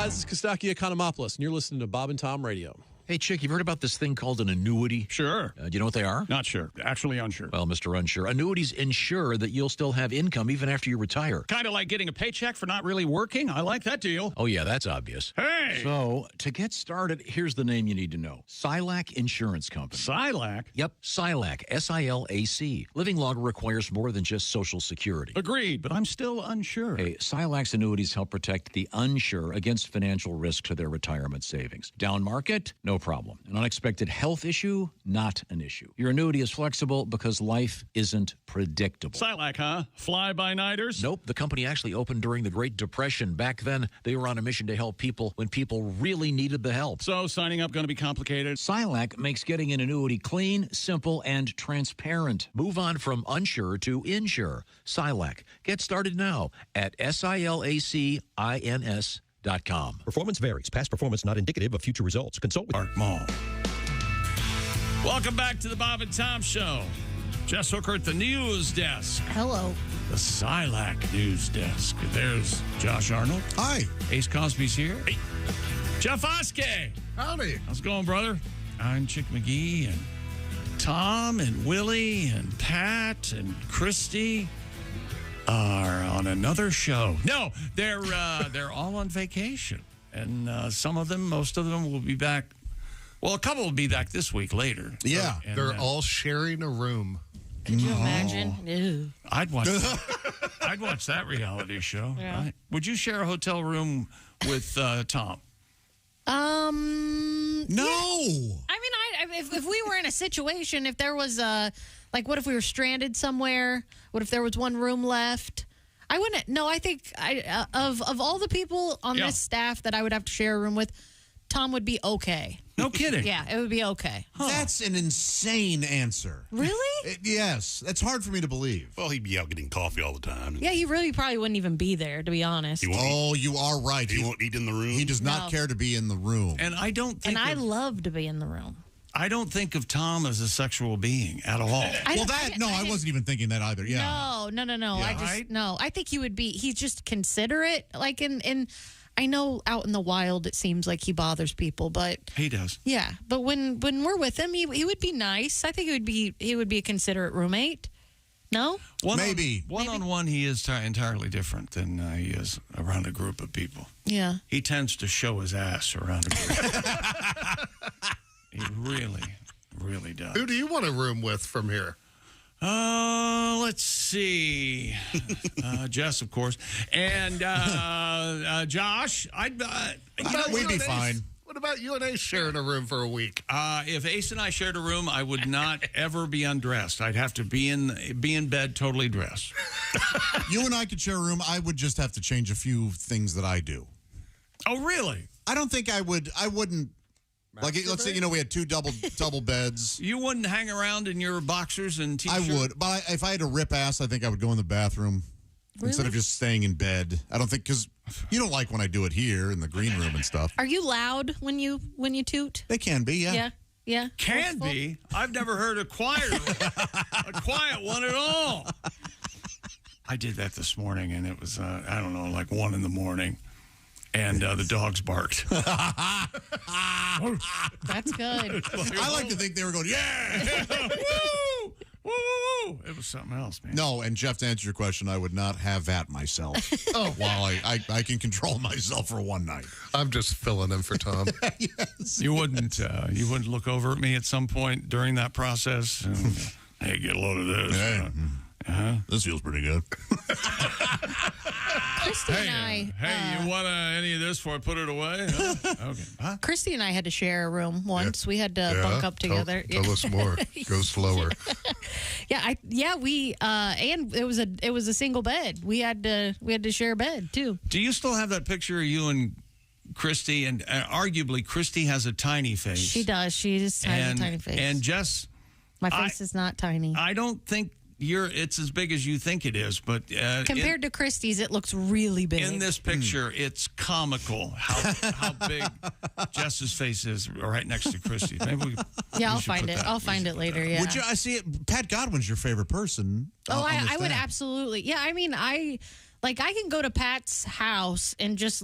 This is Kostaki Economopoulos, and you're listening to Bob and Tom Radio. Hey, Chick, you've heard about this thing called an annuity? Sure. Do you know what they are? Not sure. Actually unsure. Well, Mr. Unsure, annuities ensure that you'll still have income even after you retire. Kind of like getting a paycheck for not really working. I like that deal. Oh, yeah, that's obvious. Hey! So, to get started, here's the name you need to know. Silac Insurance Company. Silac? Yep, Silac, S-I-L-A-C. Living law requires more than just Social Security. Agreed, but I'm still unsure. Hey, Silac's annuities help protect the unsure against financial risk to their retirement savings. Down market? No problem. An unexpected health issue? Not an issue. Your annuity is flexible because life isn't predictable. Silac, huh? Fly-by-nighters? Nope. The company actually opened during the Great Depression. Back then, they were on a mission to help people when people really needed the help. So signing up going to be complicated? Silac makes getting an annuity clean, simple, and transparent. Move on from unsure to insure. Silac. Get started now at SILACINS.com. Performance varies. Past performance not indicative of future results. Consult with Park Mall. Welcome back to the Bob and Tom Show. Jess Hooker at the news desk. Hello. The Silac news desk. There's Josh Arnold. Hi. Ace Cosby's here. Hey. Jeff Oskey. Howdy. How's it going, brother? I'm Chick McGee and Tom and Willie and Pat and Kristi are on another show. No, they're all on vacation, and most of them will be back. Well, a couple will be back this week later. Yeah, and, they're all sharing a room. Could you imagine? Ew. I'd watch that reality show. Yeah. Would you share a hotel room with Tom? No. Yeah. I mean, if we were in a situation, if there was like, what if we were stranded somewhere? What if there was one room left? I wouldn't. No, I think of all the people on this staff that I would have to share a room with, Tom would be okay. No kidding. Yeah, it would be okay. Huh. That's an insane answer. Really? Yes. That's hard for me to believe. Well, he'd be out getting coffee all the time. Yeah, he really probably wouldn't even be there, to be honest. You are right. He won't eat in the room. He does not care to be in the room. And I don't think. And I love to be in the room. I don't think of Tom as a sexual being at all. I wasn't even thinking that either. Yeah. No. Yeah. No. I think he would be. He's just considerate. Like in I know out in the wild, it seems like he bothers people, but he does. Yeah, but when we're with him, he would be nice. I think he would be a considerate roommate. No, maybe one-on-one he is entirely different than he is around a group of people. Yeah, he tends to show his ass around a group. He really, really does. Who do you want a room with from here? Let's see. Jess, of course. And Josh. We'd be fine. What about you and Ace sharing a room for a week? If Ace and I shared a room, I would not ever be undressed. I'd have to be in bed totally dressed. You and I could share a room. I would just have to change a few things that I do. Oh, really? I don't think I would. I wouldn't. Like, let's say, we had two double beds. You wouldn't hang around in your boxers and t-shirt? I would. But if I had to rip ass, I think I would go in the bathroom instead of just staying in bed. I don't think, because you don't like when I do it here in the green room and stuff. Are you loud when you toot? They can be, yeah. Yeah. Can be? I've never heard a quiet one at all. I did that this morning, and it was, I don't know, like 1 in the morning. And the dogs barked. That's good. I like to think they were going, yeah! Woo! Woo! Woo! It was something else, man. No, and Jeff, to answer your question, I would not have that myself. While I can control myself for one night. I'm just filling in for Tom. Yes. You wouldn't look over at me at some point during that process and, hey, get a load of this. Hey, this feels pretty good. Kristi and I. Hey, you want any of this before I put it away? Huh? Okay. Huh? Kristi and I had to share a room once. We had to bunk up together. Tell us more. Go slower. We and it was a single bed. We had to share a bed too. Do you still have that picture of you and Kristi? And arguably, Kristi has a tiny face. She does. She just has a tiny face. And Jess, my face is not tiny. I don't think it's as big as you think it is, but compared to Kristi's, it looks really big. In this picture, it's comical how big Jess's face is right next to Kristi. Maybe I'll find it. I'll find it later. Yeah. Would you? I see it. Pat Godwin's your favorite person. I would absolutely. Yeah. I mean, I can go to Pat's house and just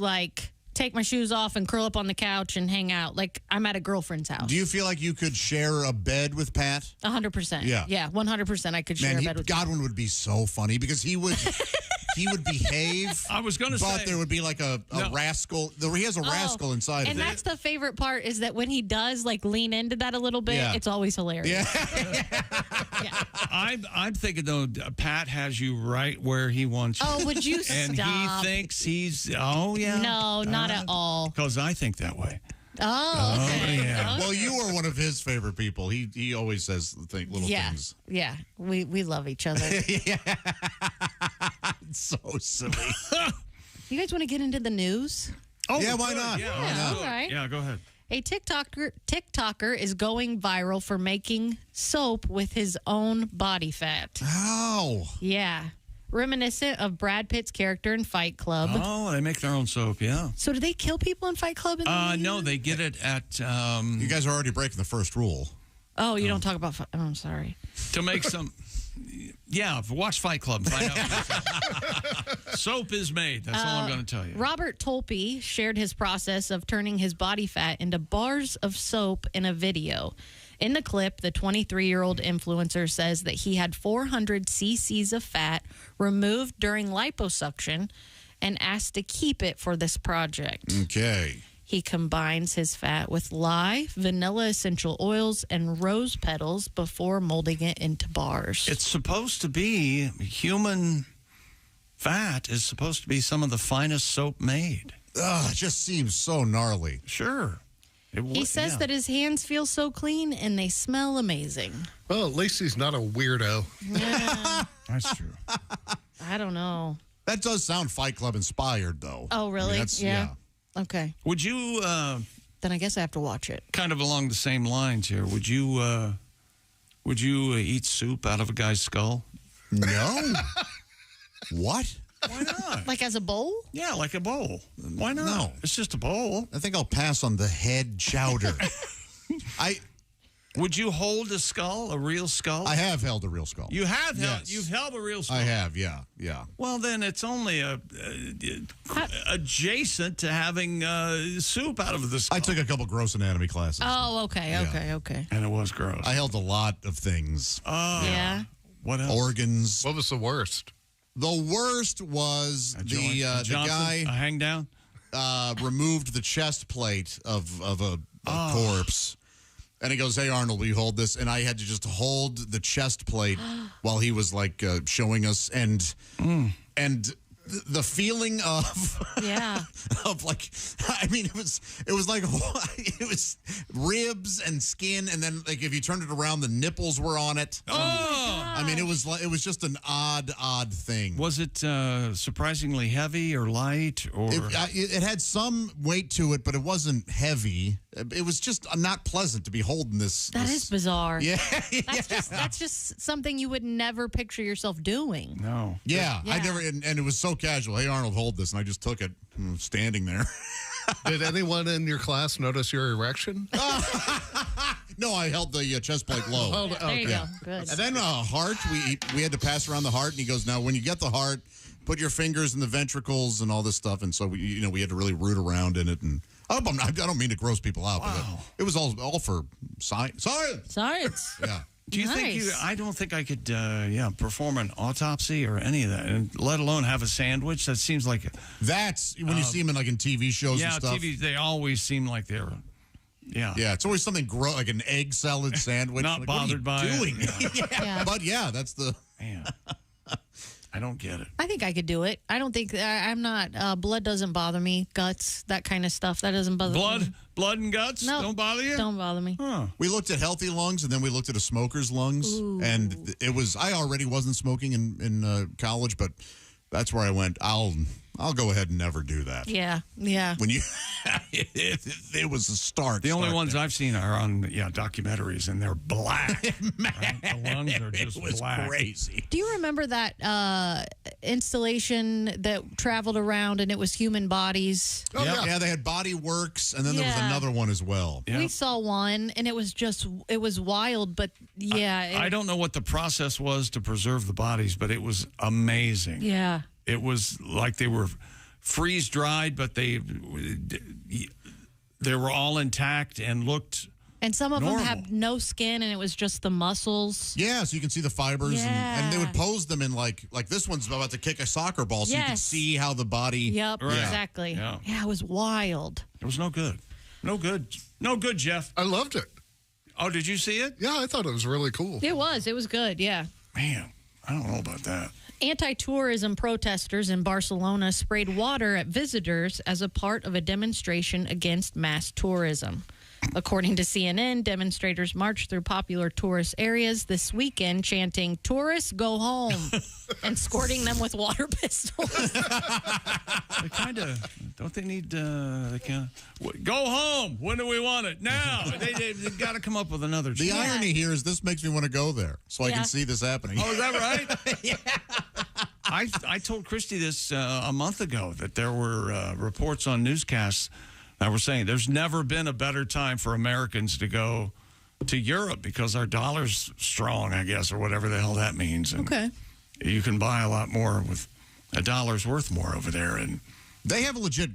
take my shoes off and curl up on the couch and hang out like I'm at a girlfriend's house. Do you feel like you could share a bed with Pat? 100%. Yeah, 100%. I could share a bed with Godwin would be so funny because he would behave. I was going to say, but there would be like a rascal. He has a rascal inside of it. And that's the favorite part is that when he does lean into that a little bit, it's always hilarious. Yeah. I'm thinking though, Pat has you right where he wants you. Oh, would you and stop? And he thinks he's. Oh yeah. No, not at all. Because I think that way. Oh, okay. Yeah. Well, you are one of his favorite people. He always says little things. Yeah, we love each other. It's so silly. You guys want to get into the news? Oh, yeah, why not? Yeah, why not? All right. Yeah, go ahead. A TikToker is going viral for making soap with his own body fat. How? Yeah. Reminiscent of Brad Pitt's character in Fight Club. Oh, they make their own soap, yeah. So do they kill people in Fight Club? No, they get it at... you guys are already breaking the first rule. Oh, you don't talk about... Oh, I'm sorry. To make some... Yeah, watch Fight Club. Find out. Soap is made. That's all I'm going to tell you. Robert Tolpe shared his process of turning his body fat into bars of soap in a video. In the clip, the 23-year-old influencer says that he had 400 cc's of fat removed during liposuction and asked to keep it for this project. Okay. He combines his fat with lye, vanilla essential oils, and rose petals before molding it into bars. It's supposed to be human fat is supposed to be some of the finest soap made. Ugh, it just seems so gnarly. Sure. He says that his hands feel so clean and they smell amazing. Well, at least he's not a weirdo. Yeah. That's true. I don't know. That does sound Fight Club inspired, though. Oh, really? I mean, yeah. Okay. Would you... then I guess I have to watch it. Kind of along the same lines here. Would you eat soup out of a guy's skull? No. What? Why not? Like as a bowl? Yeah, like a bowl. Why not? No. It's just a bowl. I think I'll pass on the head chowder. Would you hold a skull, a real skull? I have held a real skull. You have held. Yes. You've held a real skull. I have. Yeah. Well, then it's only adjacent to having soup out of the skull. I took a couple gross anatomy classes. Oh, okay. And it was gross. I held a lot of things. Yeah. What else? Organs. What was the worst? The worst was the guy a hang down removed the chest plate of a corpse. And he goes, "Hey, Arnold, will you hold this?" And I had to just hold the chest plate while he was showing us. And the feeling of it was ribs and skin, and then if you turned it around, the nipples were on it. I mean, it was just an odd thing. Was it surprisingly heavy or light, or it had some weight to it, but it wasn't heavy. It was just not pleasant to be holding this. That is bizarre. Yeah, that's just something you would never picture yourself doing. No. Yeah. I never, and it was so casual. Hey, Arnold, hold this, and I just took it, standing there. Did anyone in your class notice your erection? No, I held the chest plate low. There you go. Good. And then heart, we had to pass around the heart, and he goes, "Now, when you get the heart, put your fingers in the ventricles and all this stuff." And so we had to really root around in it. And I don't mean to gross people out, but it was all for science. Science. Yeah. Do you think I don't think I could, perform an autopsy or any of that, and let alone have a sandwich. That seems like that's when you see them in TV shows and stuff. TV. They always seem like they're, yeah. It's always something like an egg salad sandwich. Not like, bothered by doing? it. Yeah. But that's the. Man. I don't get it. I think I could do it. I don't think I'm not. Blood doesn't bother me. Guts, that kind of stuff, that doesn't bother me. Blood and guts don't bother you? Don't bother me. Huh. We looked at healthy lungs, and then we looked at a smoker's lungs. Ooh. And it was, I already wasn't smoking in college, but that's where I went, I'll go ahead and never do that. Yeah. When you, it was a start. The only ones I've seen are on documentaries, and they're black. Right? The lungs are just black. Crazy. Do you remember that installation that traveled around and it was human bodies? Oh, yeah, they had Body Works, and then there was another one as well. We saw one, and it was wild, but I don't know what the process was to preserve the bodies, but it was amazing. Yeah. It was like they were freeze-dried, but they were all intact and looked And some of normal. them had no skin, and it was just the muscles. Yeah, so you can see the fibers, Yeah. and they would pose them in like this one's about to kick a soccer ball, so you can Yes. see how the body. Yep, exactly. Yeah. It was wild. It was no good. No good, Jeff. I loved it. Oh, did you see it? Yeah, I thought it was really cool. It was good, yeah. Man, I don't know about that. Anti-tourism protesters in Barcelona sprayed water at visitors as a part of a demonstration against mass tourism. According to CNN, demonstrators marched through popular tourist areas this weekend chanting, "Tourists, go home," and escorting them with water pistols. They kind of, don't they need, go home. When do we want it? Now. They've got to come up with another. The irony here is this makes me want to go there so I can see this happening. Oh, is that right? I told Kristi this a month ago, that there were reports on newscasts that were saying there's never been a better time for Americans to go to Europe because our dollar's strong, I guess, or whatever the hell that means. And okay. You can buy a lot more with a dollar's worth more over there. And they have legit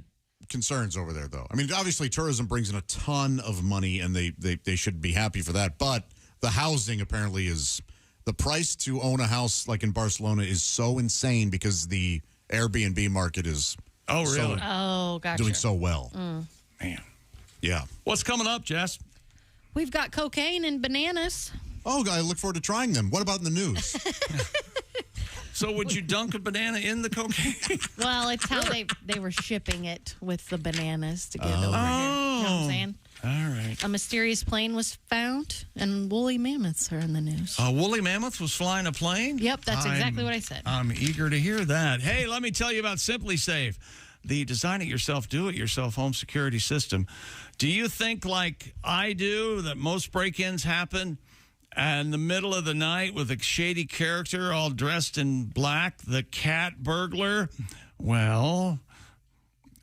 concerns over there, though. I mean, obviously, tourism brings in a ton of money, and they should be happy for that. But the housing apparently is the price to own a house like in Barcelona is so insane because the Airbnb market is really? Gotcha. doing so well. Man. Yeah. What's coming up, Jess? We've got cocaine and bananas. Oh, I look forward to trying them. What about in the news? So would you dunk a banana in the cocaine? Well, it's how they were shipping it with the bananas to get over here. You know what I'm saying? All right. A mysterious plane was found, and woolly mammoths are in the news. A woolly mammoth was flying a plane? Yep, that's exactly what I said. I'm eager to hear that. Hey, let me tell you about Simply Safe, the design-it-yourself, do-it-yourself home security system. Do you think, like I do, that most break-ins happen in the middle of the night with a shady character all dressed in black, the cat burglar? Well,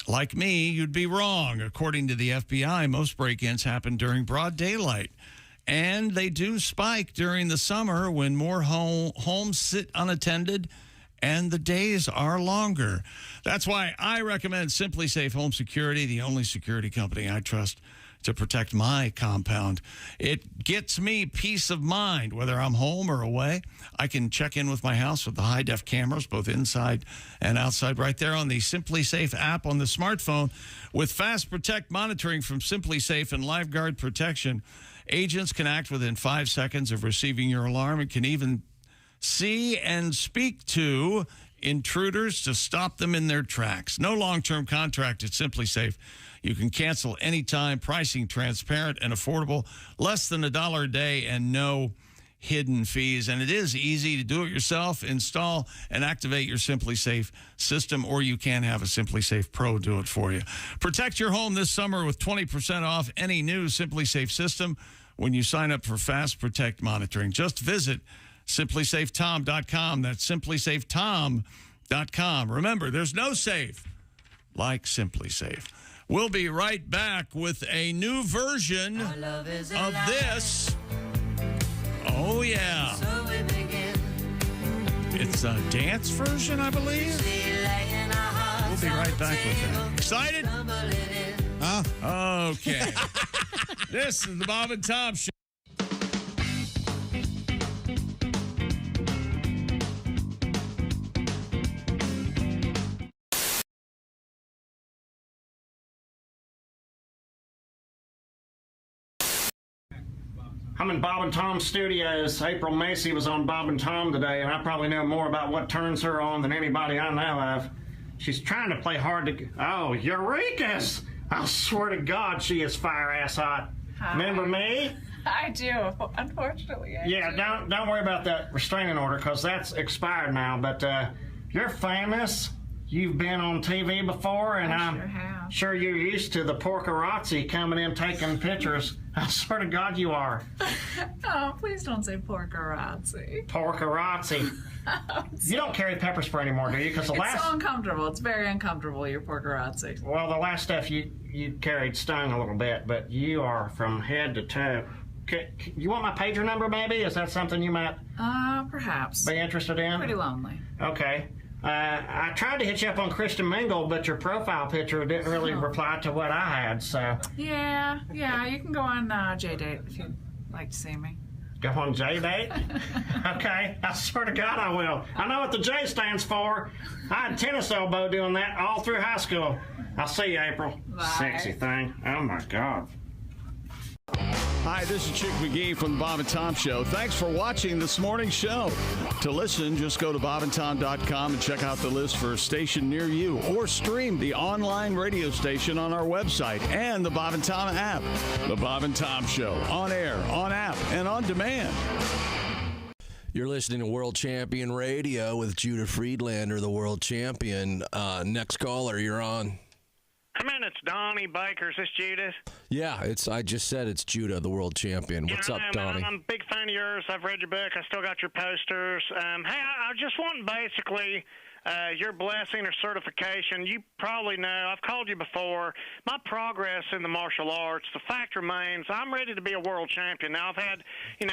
like me, you'd be wrong. According to the FBI, most break-ins happen during broad daylight. And they do spike during the summer when more homes sit unattended and the days are longer. That's why I recommend Simply Safe Home Security, the only security company I trust to protect my compound. It gets me peace of mind, whether I'm home or away. I can check in with my house with the high-def cameras, both inside and outside, right there on the Simply Safe app on the smartphone. With Fast Protect monitoring from Simply Safe and LifeGuard protection, agents can act within 5 seconds of receiving your alarm and can even see and speak to intruders to stop them in their tracks. No long-term contract at Simply Safe. You can cancel anytime. Pricing transparent and affordable. Less than $1 a day and no hidden fees. And it is easy to do it yourself. Install and activate your Simply Safe system, or you can have a Simply Safe Pro do it for you. Protect your home this summer with 20% off any new Simply Safe system when you sign up for Fast Protect monitoring. Just visit simplysafetom.com. That's simplysafetom.com. Remember, there's no safe like Simply Safe. We'll be right back with a new version of this. Oh, yeah. It's a dance version, I believe. We'll be right back with that. Excited? Okay. This is the Bob and Tom Show. I'm in Bob and Tom's studios. April Macy was on Bob and Tom today, and I probably know more about what turns her on than anybody I know of. She's trying to play hard to... Oh, Eureka's! I swear to God, she is fire-ass hot. Hi. Remember me? I do, unfortunately. I do. Don't worry about that restraining order, because that's expired now. But you're famous. You've been on TV before, and I'm sure you're used to the porkerazzi coming in taking pictures. I swear to God you are. Oh, please don't say porkerazzi. Porkerazzi. You don't carry pepper spray anymore, do you? Because the It's so uncomfortable. It's very uncomfortable, your porkerazzi. Well, the last stuff you carried stung a little bit, but you are from head to toe. You want my pager number, maybe? Is that something you might Perhaps. be interested in? Pretty lonely. Okay. I tried to hit you up on Kristen Mingle, but your profile picture didn't really reply to what I had, so... Yeah, you can go on JDate if you'd like to see me. Go on JDate? Okay, I swear to God I will. I know what the J stands for. I had tennis elbow doing that all through high school. I'll see you, April. Bye. Sexy thing. Oh, my God. Hi, this is Chick McGee from the Bob and Tom Show. Thanks for watching this morning's show. To listen, just go to bobandtom.com and check out the list for a station near you, or stream the online radio station on our website and the Bob and Tom app. The Bob and Tom Show, on air, on app, and on demand. You're listening to World Champion Radio with Judah Friedlander, the world champion. Next caller, you're on. I mean, it's Donnie Baker. Is this Judith? Yeah, I just said it's Judah, the world champion. What's up, Donnie? I'm a big fan of yours. I've read your book. I still got your posters. Hey, I just want basically your blessing or certification. You probably know, I've called you before, my progress in the martial arts, the fact remains I'm ready to be a world champion. Now, I've had, 2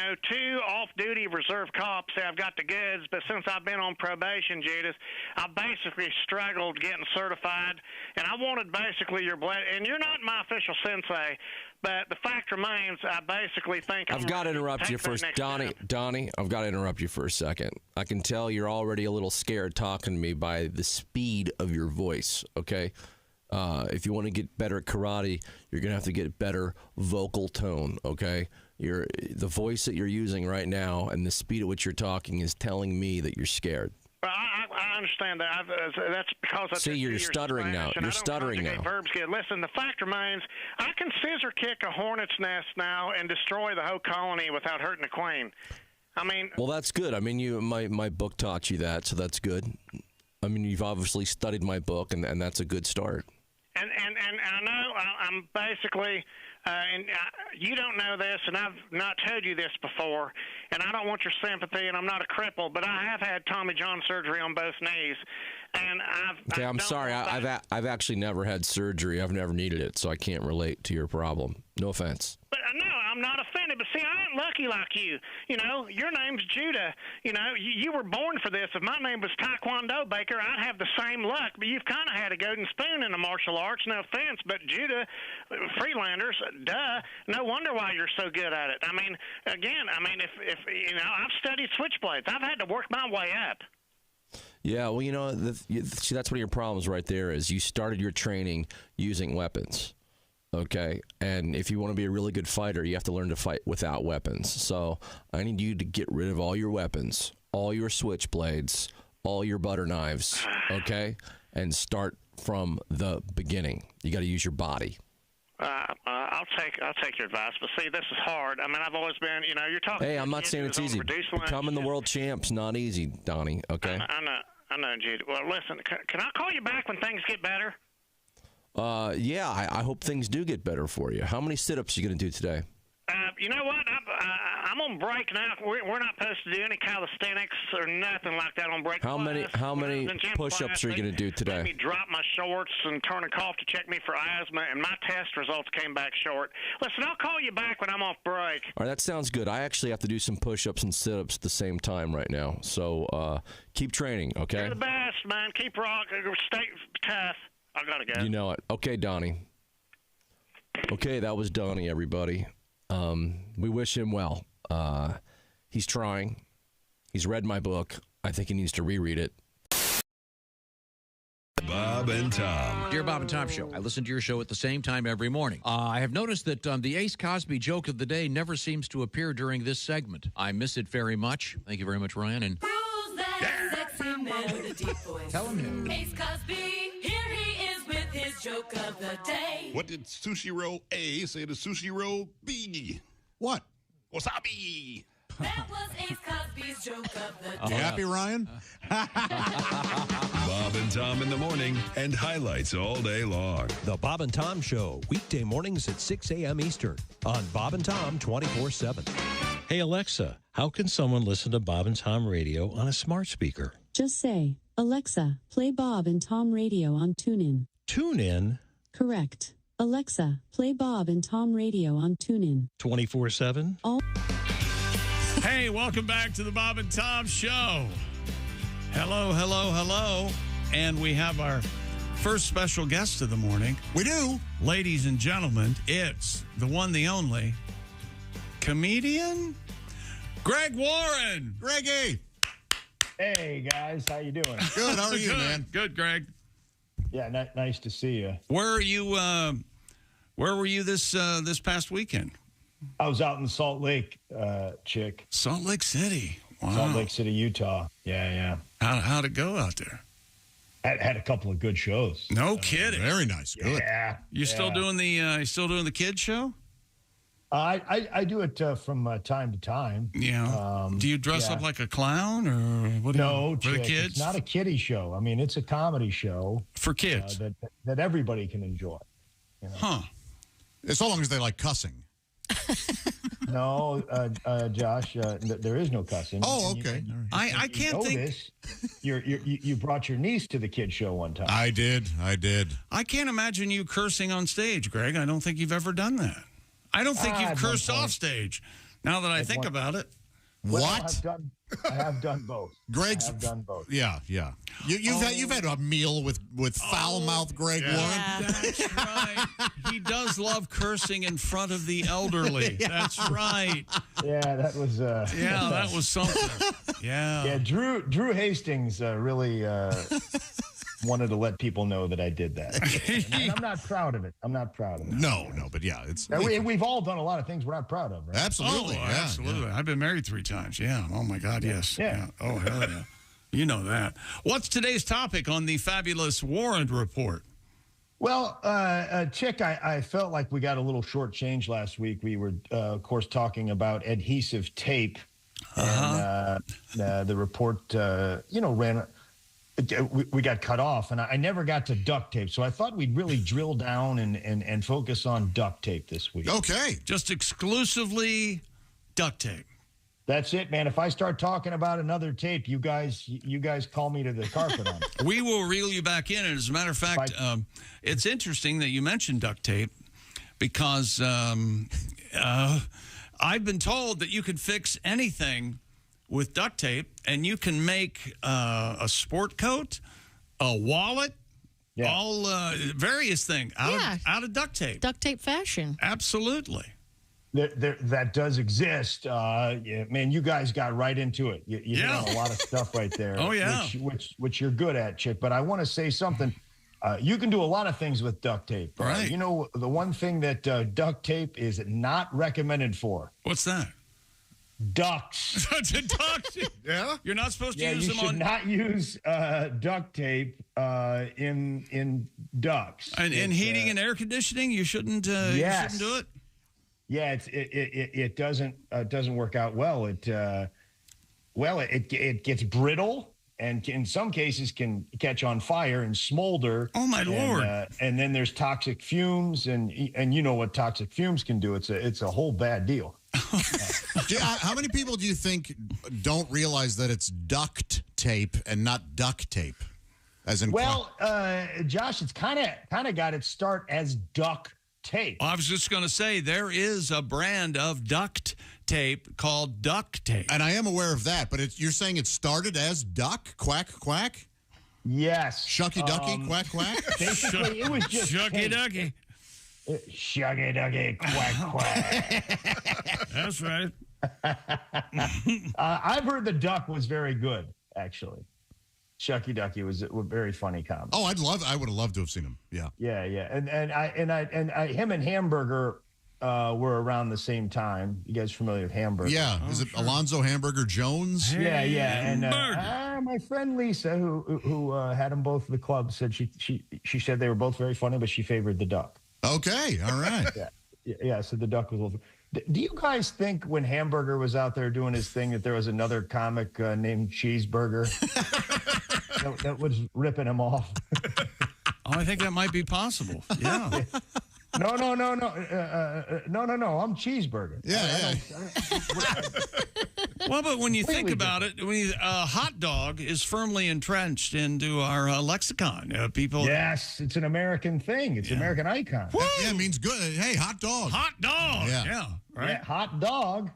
off-duty reserve cops say I've got the goods, but since I've been on probation, Judith, I basically struggled getting certified, and I wanted basically your blessing. And you're not my official sensei, but the fact remains, I basically think I've got to interrupt you first. Donnie, I've got to interrupt you for a second. I can tell you're already a little scared talking to me by the speed of your voice, okay? If you want to get better at karate, you're going to have to get better vocal tone, okay? The voice that you're using right now and the speed at which you're talking is telling me that you're scared. Well, I understand that. That's because you're stuttering now. You're stuttering now. Verbs good. Listen, the fact remains, I can scissor kick a hornet's nest now and destroy the whole colony without hurting the queen. I mean, well, that's good. I mean, my book taught you that, so that's good. I mean, you've obviously studied my book, and that's a good start. And I know I'm basically. And you don't know this, and I've not told you this before, and I don't want your sympathy, and I'm not a cripple, but I have had Tommy John surgery on both knees, and I'm sorry. I've actually never had surgery. I've never needed it, so I can't relate to your problem. No offense. But no, I'm not offended. But see, I ain't lucky like you. Your name's Judah. You were born for this. If my name was Taekwondo Baker, I'd have the same luck. But you've kind of had a golden spoon in the martial arts. No offense, but Judah, Freelanders, duh. No wonder why you're so good at it. I mean, again, if I've studied switchblades. I've had to work my way up. Yeah, well, see, that's one of your problems right there is you started your training using weapons. Okay, and if you want to be a really good fighter, you have to learn to fight without weapons. So I need you to get rid of all your weapons, all your switchblades, all your butter knives, okay, and start from the beginning. You got to use your body. I'll take your advice, but see, this is hard. I mean, I've always been, you're talking. Hey, I'm not saying it's easy. Becoming the world champ's not easy, Donnie. Okay. I know, Jude. Well, listen, can I call you back when things get better? Yeah, I hope things do get better for you. How many sit-ups are you going to do today? You know what? I'm on break now. We're not supposed to do any calisthenics or nothing like that on break. How many push-ups are you going to do today? Let me drop my shorts and turn a cough to check me for asthma, and my test results came back short. Listen, I'll call you back when I'm off break. All right, that sounds good. I actually have to do some push-ups and sit-ups at the same time right now. So keep training, okay? You're the best, man. Keep rocking. Stay tough. I got to go. You know it. Okay, Donnie. Okay, that was Donnie, everybody. We wish him well. He's trying. He's read my book. I think he needs to reread it. Bob and Tom. Dear Bob and Tom Show, I listen to your show at the same time every morning. I have noticed that the Ace Cosby joke of the day never seems to appear during this segment. I miss it very much. Thank you very much, Ryan. And Tell him. Ace Cosby, here he is with his joke of the day. What did Sushi Roll A say to Sushi Roll B? What? Wasabi. That was Ace Cosby's joke of the You day. happy, Ryan? Bob and Tom in the morning and highlights all day long. The Bob and Tom Show, weekday mornings at 6 a.m. Eastern on Bob and Tom 24/7. Hey, Alexa, how can someone listen to Bob and Tom radio on a smart speaker? Just say, Alexa, play Bob and Tom Radio on TuneIn. TuneIn? Correct. Alexa, play Bob and Tom Radio on TuneIn. 24/7? Hey, welcome back to the Bob and Tom Show. Hello, hello, hello. And we have our first special guest of the morning. We do. Ladies and gentlemen, it's the one, the only, comedian, Greg Warren. Greggy. Hey, guys. How you doing? Good. How are you, man? Good, Greg. Yeah, nice to see you. Where are you? Where were you this past weekend? I was out in Salt Lake, Chick. Salt Lake City. Wow. Salt Lake City, Utah. Yeah. How'd it go out there? Had a couple of good shows. No kidding. Very nice. Good. Yeah. You still doing the kids show? I do it from time to time. Yeah. Do you dress up like a clown or what? No, for the Chick, kids? It's not a kiddie show. I mean, it's a comedy show for kids that everybody can enjoy. You know? Huh? So long as they like cussing. No, Josh, there is no cussing. Oh, okay. I can't think. This. You brought your niece to the kid show one time. I did. I can't imagine you cursing on stage, Greg. I don't think you've ever done that. I don't think you've cursed off stage. Now that I think about it. Well, What? I have done both. Greg's. I've done both. Yeah. You've had a meal with foul mouth Greg Warren. That's right. He does love cursing in front of the elderly. That's right. Yeah, that was. That was something. Yeah. Yeah, Drew Hastings really wanted to let people know that I did that. And I'm not proud of it. No, but yeah, it's. We've all done a lot of things we're not proud of, right? Absolutely. Oh, absolutely. Yeah. I've been married 3 times. Yeah. Oh my God. Yes. Yeah. Oh hell yeah. You know that. What's today's topic on the fabulous Warren Report? Well, Chick, I felt like we got a little shortchanged last week. We were, of course, talking about adhesive tape, and the report, ran. We got cut off, and I never got to duct tape. So I thought we'd really drill down and focus on duct tape this week. Okay. Just exclusively duct tape. That's it, man. If I start talking about another tape, you guys call me to the carpet on it. We will reel you back in. And as a matter of fact, it's interesting that you mentioned duct tape because I've been told that you can fix anything with duct tape, and you can make a sport coat, a wallet, all various things out of duct tape. Duct tape fashion. Absolutely. That does exist. Man, you guys got right into it. You hit on a lot of stuff right there. Oh, yeah. Which you're good at, Chick. But I want to say something. You can do a lot of things with duct tape. Right. You know, the one thing that duct tape is not recommended for. What's that? Ducks. Ducks? Yeah? You're not supposed to use them on... you should not use duct tape in ducts. And in heating and air conditioning, you shouldn't do it? Yeah, it doesn't work out well. It gets brittle and in some cases can catch on fire and smolder. Oh my Lord! And then there's toxic fumes, and you know what toxic fumes can do. It's a whole bad deal. How many people do you think don't realize that it's duct tape and not duct tape? As in, Josh, it's kind of got its start as duct tape. I was just going to say there is a brand of duct tape called duct tape, and I am aware of that. But you're saying it started as duck, quack, quack. Yes, shucky ducky, quack, quack. Basically, it was just shucky ducky. Shuggy duggy, quack, quack. That's right. I've heard the duck was very good, actually. Shucky Ducky was a very funny comedy. Oh, I would have loved to have seen him. Yeah. Yeah, yeah. And him and Hamburger were around the same time. You guys familiar with Hamburger? Yeah. Is it Alonzo Hamburger Jones? Yeah, yeah. And my friend Lisa, who had them both at the club, said she said they were both very funny, but she favored the duck. Okay, all right. Yeah. So the duck was a little. Do you guys think when Hamburger was out there doing his thing that there was another comic named Cheeseburger that was ripping him off? Oh, I think that might be possible. Yeah. No. I'm Cheeseburger. Yeah. Well, but when you think about it, hot dog is firmly entrenched into our lexicon. People. Yes, it's an American thing. It's an American icon. Yeah, it means good. Hey, hot dog. Hot dog. Yeah. Right. Yeah, hot dog.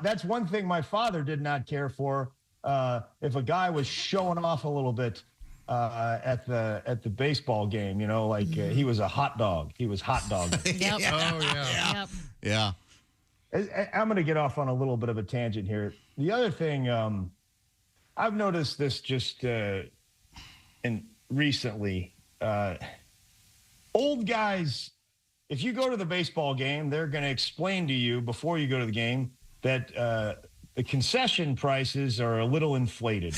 That's one thing my father did not care for. If a guy was showing off a little bit at the baseball game, he was a hot dog. He was hot dog. Yep. Oh, yeah. Yep. Yeah. I'm going to get off on a little bit of a tangent here. The other thing, I've noticed this just recently. Old guys, if you go to the baseball game, they're going to explain to you before you go to the game that the concession prices are a little inflated.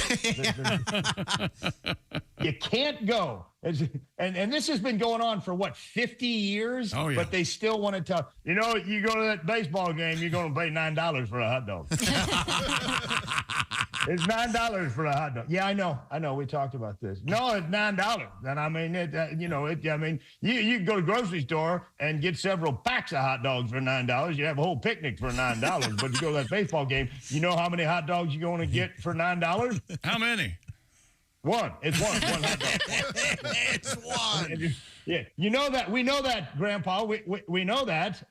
You can't go. And this has been going on for, 50 years? Oh, yeah. But they still want to tell, you go to that baseball game, you're going to pay $9 for a hot dog. It's $9 for a hot dog. Yeah, I know. We talked about this. No, it's $9. And I mean, you can go to the grocery store and get several packs of hot dogs for $9. You have a whole picnic for $9. But you go to that baseball game, you know how many hot dogs you're going to get for $9? How many? One. It's one hot dog. It's one. Yeah, you know that. We know that, Grandpa. We know that.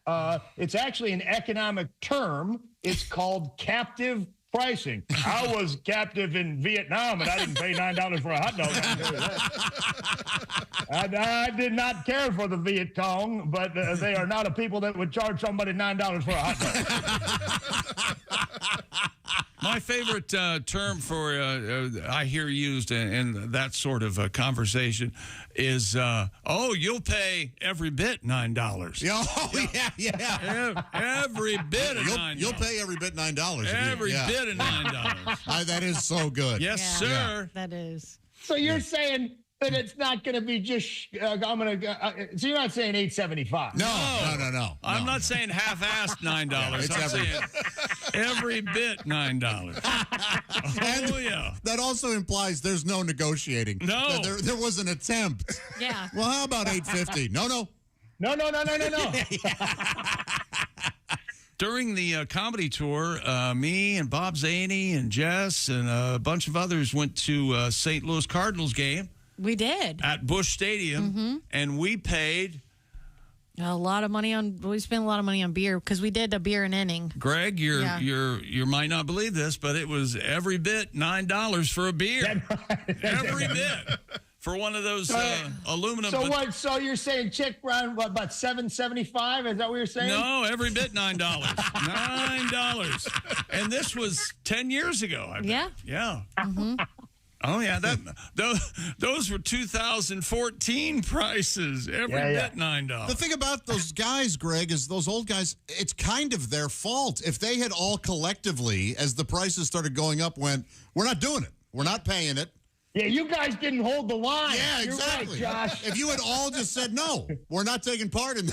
It's actually an economic term. It's called captive pricing. I was captive in Vietnam, and I didn't pay $9 for a hot dog. I did not care for the Viet Cong, but they are not a people that would charge somebody $9 for a hot dog. My favorite term for I hear used in that sort of conversation is, you'll pay every bit $9. Yeah. Every bit of $9. You'll pay every bit $9. Every bit of $9. That is so good. Yes, sir. That is. So you're saying that it's not going to be just, so you're not saying $8.75. No. I'm not saying half-assed $9. It's I'm saying every bit $9. Oh, yeah. That also implies there's no negotiating. No. There was an attempt. Yeah. Well, how about $8.50? No. No. During the comedy tour, me and Bob Zaney and Jess and a bunch of others went to St. Louis Cardinals game. We did. At Busch Stadium, and we paid a lot of money we spent a lot of money on beer because we did a beer an inning. Greg, you might not believe this, but it was every bit $9 for a beer. Every bit. For one of those aluminum. So you're saying check around about $7.75? Is that what you're saying? No, every bit $9. $9. And this was 10 years ago. I bet. Yeah. Mm-hmm. Oh, yeah. Those were 2014 prices. Every bit $9. The thing about those guys, Greg, is those old guys, it's kind of their fault. If they had all collectively, as the prices started going up, went, we're not doing it. We're not paying it. Yeah, you guys didn't hold the line. Yeah, exactly. You're right, Josh. If you had all just said, no, we're not taking part in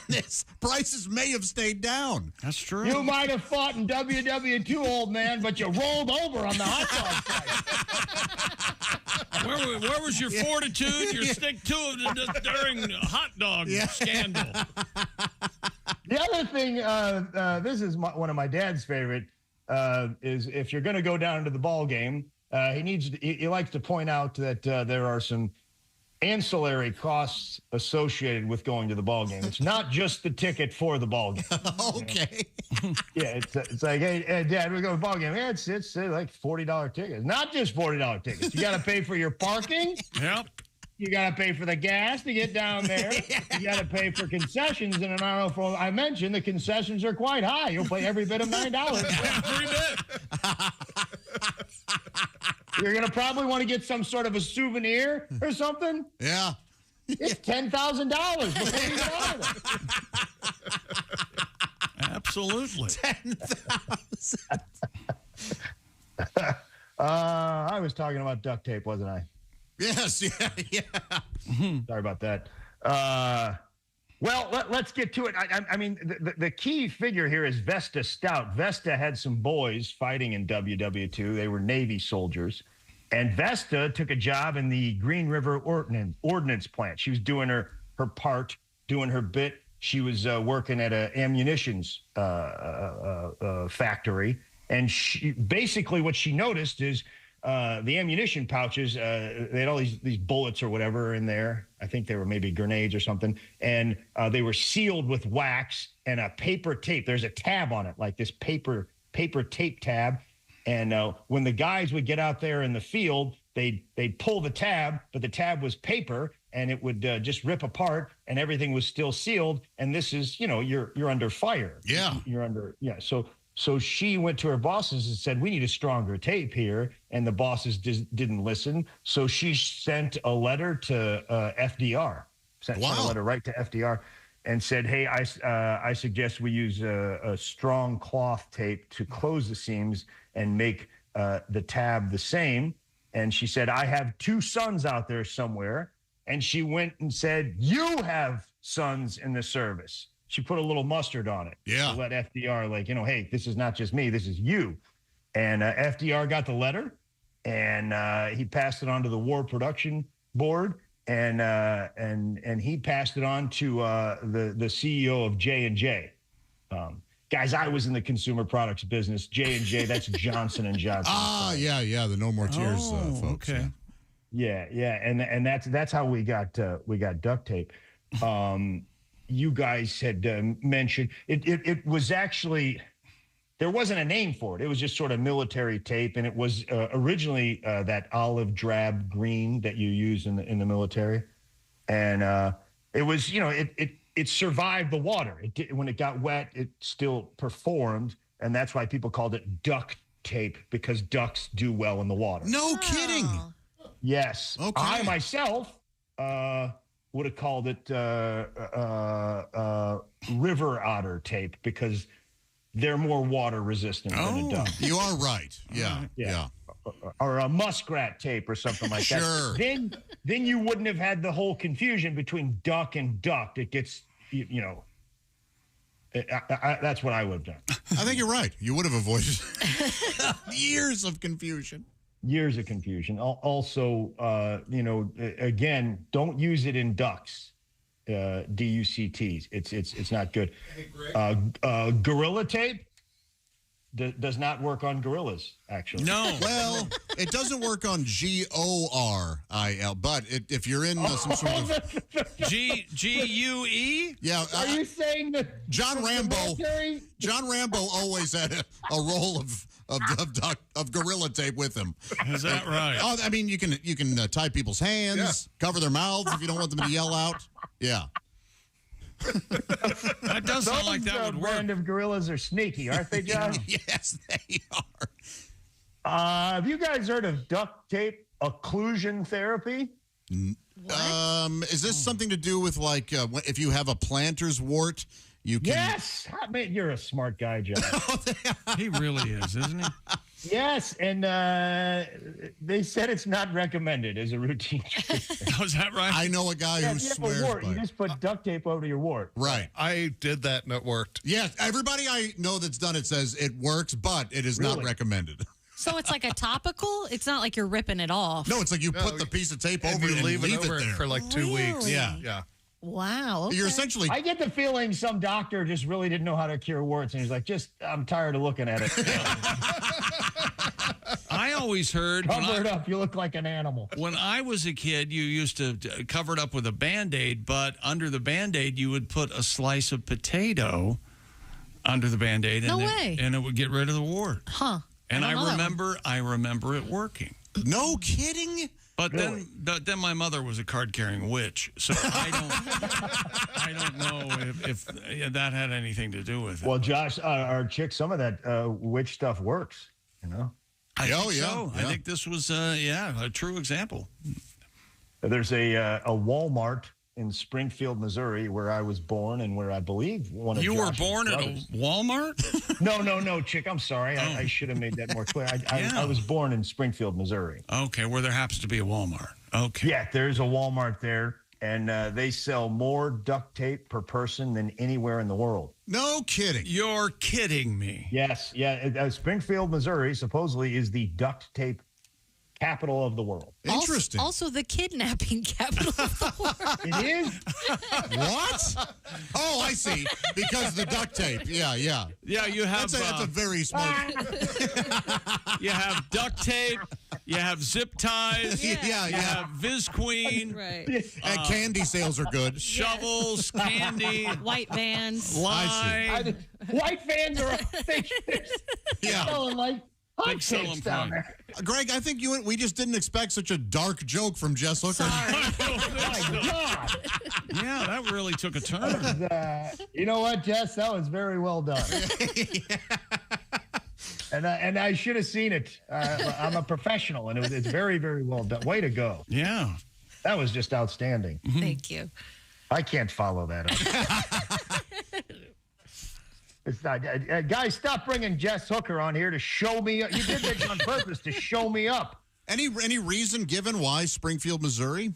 this, prices may have stayed down. That's true. You might have fought in WW2, old man, but you rolled over on the hot dog price. Where was your fortitude, your stick-to-it during hot dog scandal? The other thing, this is one of my dad's favorite, is if you're going to go down to the ball game, he likes to point out that there are some ancillary costs associated with going to the ball game. It's not just the ticket for the ball game. Okay. Yeah, it's like, hey, Dad, we go to the ball game. Yeah, it's like $40 tickets. Not just $40 tickets. You got to pay for your parking. Yep. You got to pay for the gas to get down there. You got to pay for concessions. And I don't know if I mentioned the concessions are quite high. You'll pay every bit of $9. Every bit. You're going to probably want to get some sort of a souvenir or something. Yeah. It's $10,000 before you get out of it. Absolutely. 10,000. I was talking about duct tape, wasn't I? Yes, yeah. Sorry about that. Well, let's get to it. I mean, the key figure here is Vesta Stout. Vesta had some boys fighting in WW2. They were Navy soldiers. And Vesta took a job in the Green River Ordnance Plant. She was doing her part, doing her bit. She was working at an ammunitions factory. And basically what she noticed is the ammunition pouches, they had all these bullets or whatever in there. I think they were maybe grenades or something. And they were sealed with wax and a paper tape. There's a tab on it, like this paper tape tab. And when the guys would get out there in the field, they'd pull the tab, but the tab was paper, and it would just rip apart, and everything was still sealed. And this is, you're under fire. Yeah. You're under, yeah. So she went to her bosses and said, we need a stronger tape here. And the bosses didn't listen. So she sent a letter to FDR, sent a letter right to FDR and said, hey, I suggest we use a strong cloth tape to close the seams and make the tab the same. And she said, I have 2 sons out there somewhere. And she went and said, you have sons in the service. She put a little mustard on it. Yeah. To let FDR, hey, this is not just me, this is you. And FDR got the letter, and he passed it on to the War Production Board, and he passed it on to the CEO of J&J. Guys, I was in the consumer products business. J&J, that's Johnson & Johnson. Yeah, the No More Tears folks. Okay. Yeah, and that's how we got duct tape. You guys had mentioned it was actually, there wasn't a name for it. It was just sort of military tape, and it was originally that olive drab green that you use in the military, and it was it survived the water. When it got wet, it still performed, and that's why people called it duct tape, because ducks do well in the water. No kidding. Yes. Okay. I myself would have called it river otter tape, because they're more water resistant than a duck. You are right. Yeah. Or a muskrat tape or something like that. Sure. Then you wouldn't have had the whole confusion between duck and duct. It gets, that's what I would have done. I think you're right. You would have avoided years of confusion. Years of confusion. Also, again, don't use it in ducks. DUCTs. It's not good. Gorilla tape does not work on gorillas, actually. No. Well, it doesn't work on GORIL, but if you're in some sort of GUE? Yeah. Are you saying that John Rambo always had a roll of gorilla tape with him. Is that right? Oh, I mean, you can tie people's hands, cover their mouths if you don't want them to yell out. Yeah. That does sound like that would work. Brand of gorillas are sneaky, aren't they, John? Yes, they are. Have you guys heard of duct tape occlusion therapy? Is this something to do with if you have a planter's wart? You can... Yes, man, you're a smart guy, John. He really is, isn't he? Yes, and they said it's not recommended as a routine treatment. Oh, is that right? I know a guy who swears by it. You just put duct tape over your wart. Right. I did that and it worked. Yeah, everybody I know that's done it says it works, but it is not recommended. So it's like a topical? It's not like you're ripping it off. No, it's like you put the piece of tape over it and leave it there. For like 2 weeks. Yeah. Wow. Okay. You're essentially... I get the feeling some doctor just really didn't know how to cure warts, and he's like, I'm tired of looking at it. I always heard... Cover it up. You look like an animal. When I was a kid, you used to cover it up with a Band-Aid, but under the Band-Aid, you would put a slice of potato under the Band-Aid. No way. And it would get rid of the wart. Huh. And I remember it working. No kidding? But really? then my mother was a card-carrying witch, so I don't know if that had anything to do with it. Well, Josh, our chick, some of that witch stuff works, I think yeah, so. yeah. I think this was, a true example. There's a Walmart in Springfield, Missouri, where I was born and where I believe one of You were Josh's born brothers. at a Walmart? No, chick. I'm sorry. I should have made that more clear. I was born in Springfield, Missouri. Okay, where there happens to be a Walmart. Okay. Yeah, there's a Walmart there, and they sell more duct tape per person than anywhere in the world. No kidding. You're kidding me. Yes, yeah. Springfield, Missouri, supposedly is the duct tape capital of the world. Interesting. Also the kidnapping capital of the world. It is? What? Oh, I see. Because of the duct tape. Yeah. Yeah, you have... That's a very smart... You have duct tape. You have zip ties. Yeah. You have Viz Queen. Right. And candy sales are good. Shovels, candy. White vans. Lye. White vans are selling like Big selling hotcakes down point. there. Greg, I think we just didn't expect such a dark joke from Jess Hooker. My God. Yeah, that really took a turn. You know what, Jess? That was very well done. And I should have seen it. I'm a professional, and it's very, very well done. Way to go. Yeah. That was just outstanding. Thank you. I can't follow that up. It's not, guys, stop bringing Jess Hooker on here to show me. You did this on purpose to show me up. Any reason given why Springfield, Missouri?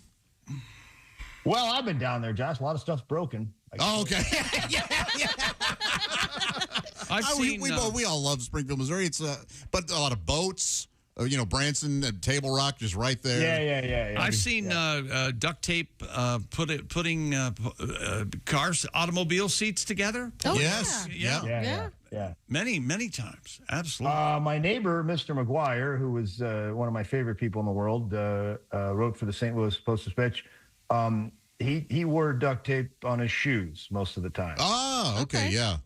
Well, I've been down there, Josh. A lot of stuff's broken. Oh, okay. I've seen, we all love Springfield, Missouri. It's but a lot of boats. Branson and Table Rock just right there. Yeah. I've seen duct tape putting cars, automobile seats together. Oh, yes. Yeah. Many times. Absolutely. My neighbor, Mr. McGuire, who was one of my favorite people in the world, wrote for the St. Louis Post-Dispatch. He wore duct tape on his shoes most of the time. Oh, okay. Yeah.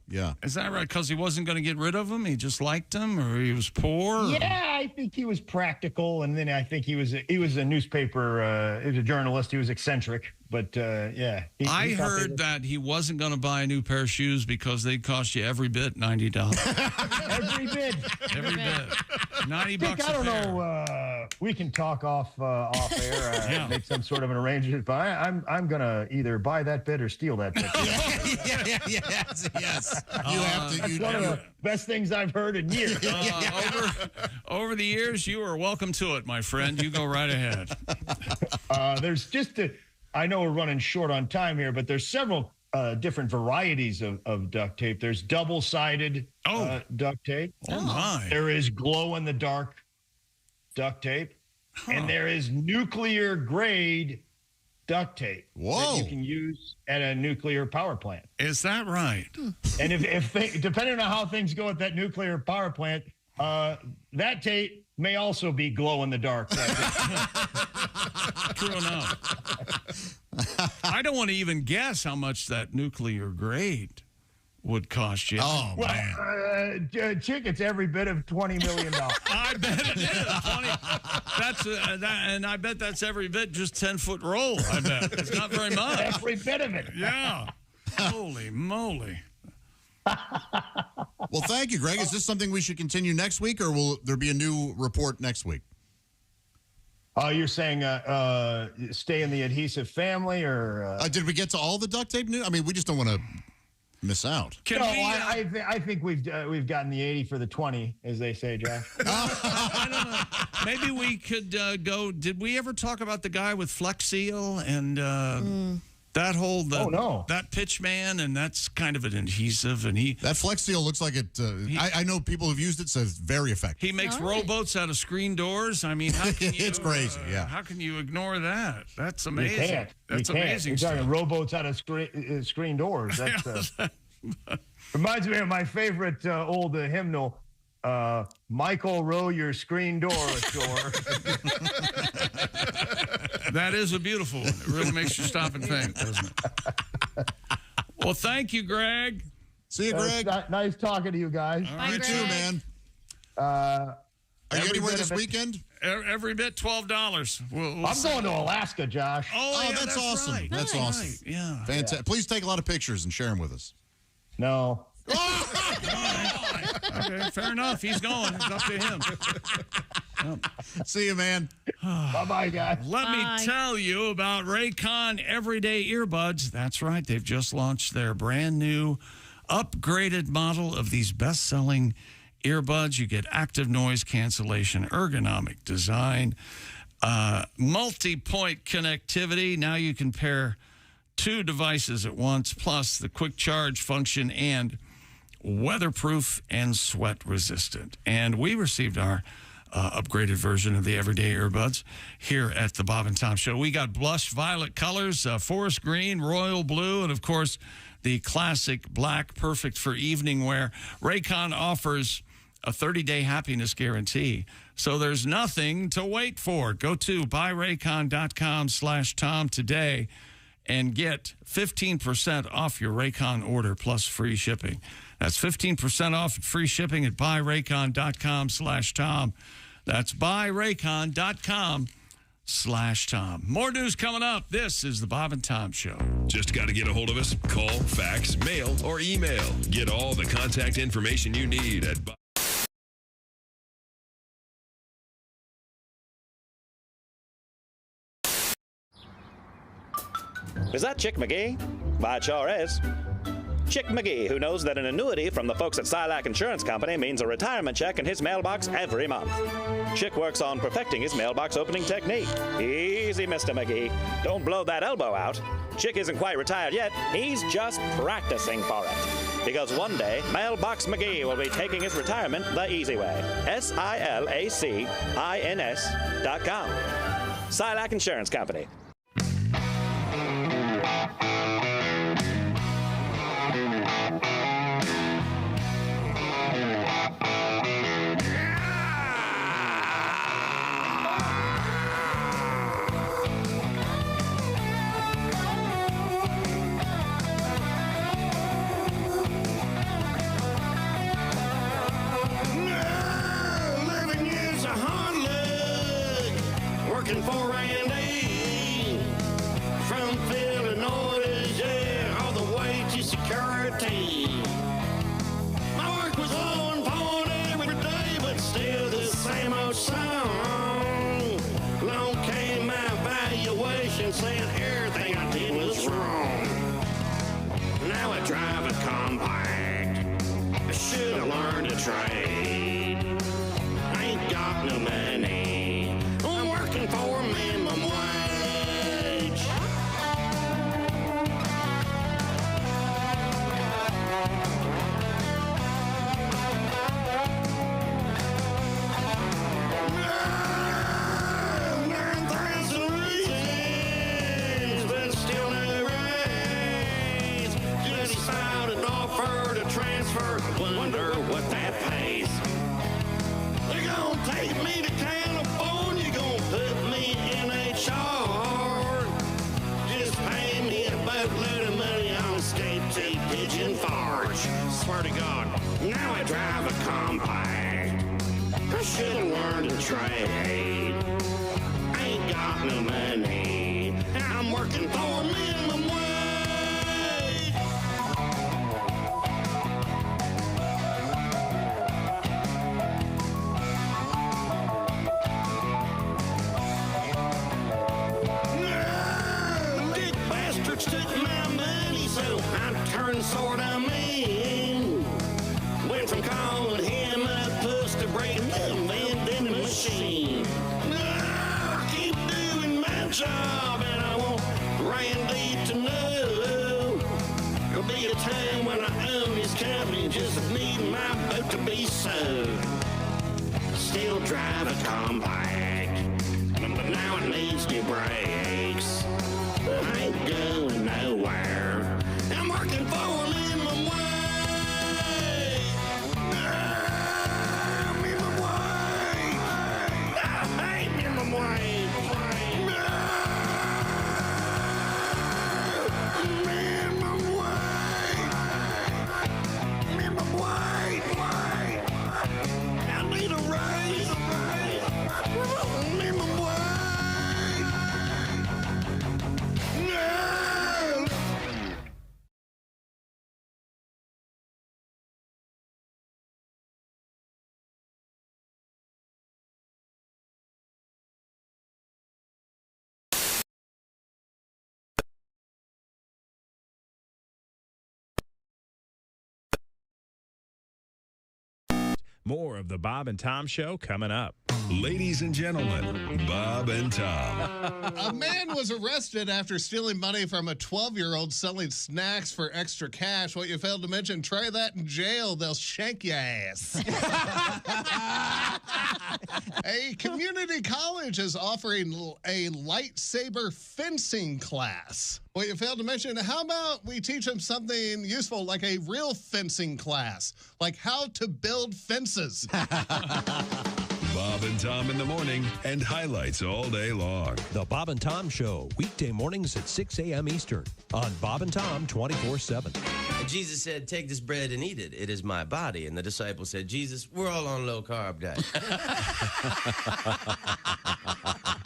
Is that right? Because he wasn't going to get rid of them? He just liked them, or he was poor? Yeah, I think he was practical, and then I think he was a newspaper. He was a journalist. He was eccentric, but yeah. I heard that he wasn't going to buy a new pair of shoes because they'd cost you every bit $90. Every bit. $90 I don't know. We can talk off air, make some sort of an arrangement. But I'm gonna either buy that bit or steal that bit. Yes. You have to. That's one of the best things I've heard in years. Over the years, you are welcome to it, my friend. You go right ahead. There's I know we're running short on time here, but there's several different varieties of duct tape. There's double-sided duct tape. Oh, my. There is glow-in-the-dark duct tape. And there is nuclear-grade duct tape that you can use at a nuclear power plant. Is that right? And if depending on how things go at that nuclear power plant, that tape may also be glow-in-the-dark. True enough. I don't want to even guess how much that nuclear grade would cost you. Oh, man. Chick, it's every bit of $20 million. I bet it is. And I bet that's every bit just 10-foot roll. I bet. It's not very much. Every bit of it. Yeah. Holy moly. Well, thank you, Greg. Is this something we should continue next week, or will there be a new report next week? You're saying stay in the Adhesive family, or did we get to all the duct tape news? I mean, we just don't want to miss out. I think we've gotten the 80 for the 20, as they say, Josh. I don't know. Maybe we could go. Did we ever talk about the guy with Flex Seal and that whole that pitch man, and that's kind of an adhesive, and that Flex Seal looks like it. I know people who've used it, so it's very effective. He makes rowboats out of screen doors. I mean, how can you, it's crazy. Yeah, how can you ignore that? That's amazing. You can't. That's amazing. You're talking rowboats out of screen doors. That's reminds me of my favorite old hymnal. Michael, row your screen door ashore. That is a beautiful one. It really makes you stop and think, doesn't it? Well, thank you, Greg. See you, Greg. Nice talking to you guys. All right, you too, man. Are you anywhere this weekend? Every bit $12. I'm going to Alaska, Josh. Oh, yeah, that's awesome. Right. That's awesome. Right. Yeah. Fantastic. Please take a lot of pictures and share them with us. No. Okay, fair enough. He's going. It's up to him. See you, man. Bye-bye, guys. Let me tell you about Raycon Everyday Earbuds. That's right. They've just launched their brand new upgraded model of these best-selling earbuds. You get active noise cancellation, ergonomic design, multi-point connectivity. Now you can pair 2 devices at once, plus the quick charge function and weatherproof and sweat resistant. And we received our upgraded version of the Everyday Earbuds here at the Bob and Tom Show. We got blush violet colors, forest green, royal blue, and of course the classic black, perfect for evening wear. Raycon offers a 30-day happiness guarantee, so there's nothing to wait for. Go to buyraycon.com/Tom today and get 15% off your Raycon order plus free shipping. That's 15% off and free shipping at buyraycon.com/Tom. That's buyraycon.com/Tom. More news coming up. This is the Bob and Tom Show. Just got to get a hold of us? Call, fax, mail, or email. Get all the contact information you need at Is that Chick McGee? Why, it sure is. Chick McGee, who knows that an annuity from the folks at Silac Insurance Company means a retirement check in his mailbox every month. Chick works on perfecting his mailbox opening technique. Easy, Mr. McGee. Don't blow that elbow out. Chick isn't quite retired yet. He's just practicing for it. Because one day, Mailbox McGee will be taking his retirement the easy way. SILACINS.com. Silac Insurance Company. Working for Randy from Illinois, yeah, all the way to security. My work was on point every day, but still the same old song. Long came my evaluation saying everything I did was wrong. Now I drive a compact. I should have learned a trade. I ain't got no money. I'm working for minimum wage. But still no raise. Just filed an offer to transfer. Wonder what that pays. They're gonna take me to California, gonna put me in HR. Just pay me a boatload of money on skate tape pigeon forge. Swear to God, now I drive a compact. I should have learned a trade. I ain't got no money. I'm working for minimum wage. Dick bastards took my money, so I turned sort of mean. Went from calling him a puss to breaking the vending machine. I keep doing my job, and I want Randy to know. There'll be a time when I own his company, just need my boat to be sold. Still drive a compact, but now it needs new brakes. I ain't going nowhere. I'm working for minimum wage. Minimum wage. I hate minimum wage. Minimum wage. Minimum wage. I need a raise. Minimum wage. More of the Bob and Tom Show coming up. Ladies and gentlemen, Bob and Tom. A man was arrested after stealing money from a 12-year-old selling snacks for extra cash. What you failed to mention, try that in jail. They'll shank your ass. A community college is offering a lightsaber fencing class. What you failed to mention, how about we teach them something useful like a real fencing class, like how to build fences. Bob and Tom in the morning and highlights all day long. The Bob and Tom Show, weekday mornings at 6 a.m. Eastern on Bob and Tom 24/7. And Jesus said, take this bread and eat it. It is my body. And the disciples said, Jesus, we're all on low-carb diet.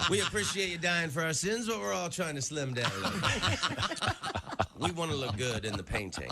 We appreciate you dying for our sins, but we're all trying to slim down a little bit. We want to look good in the painting.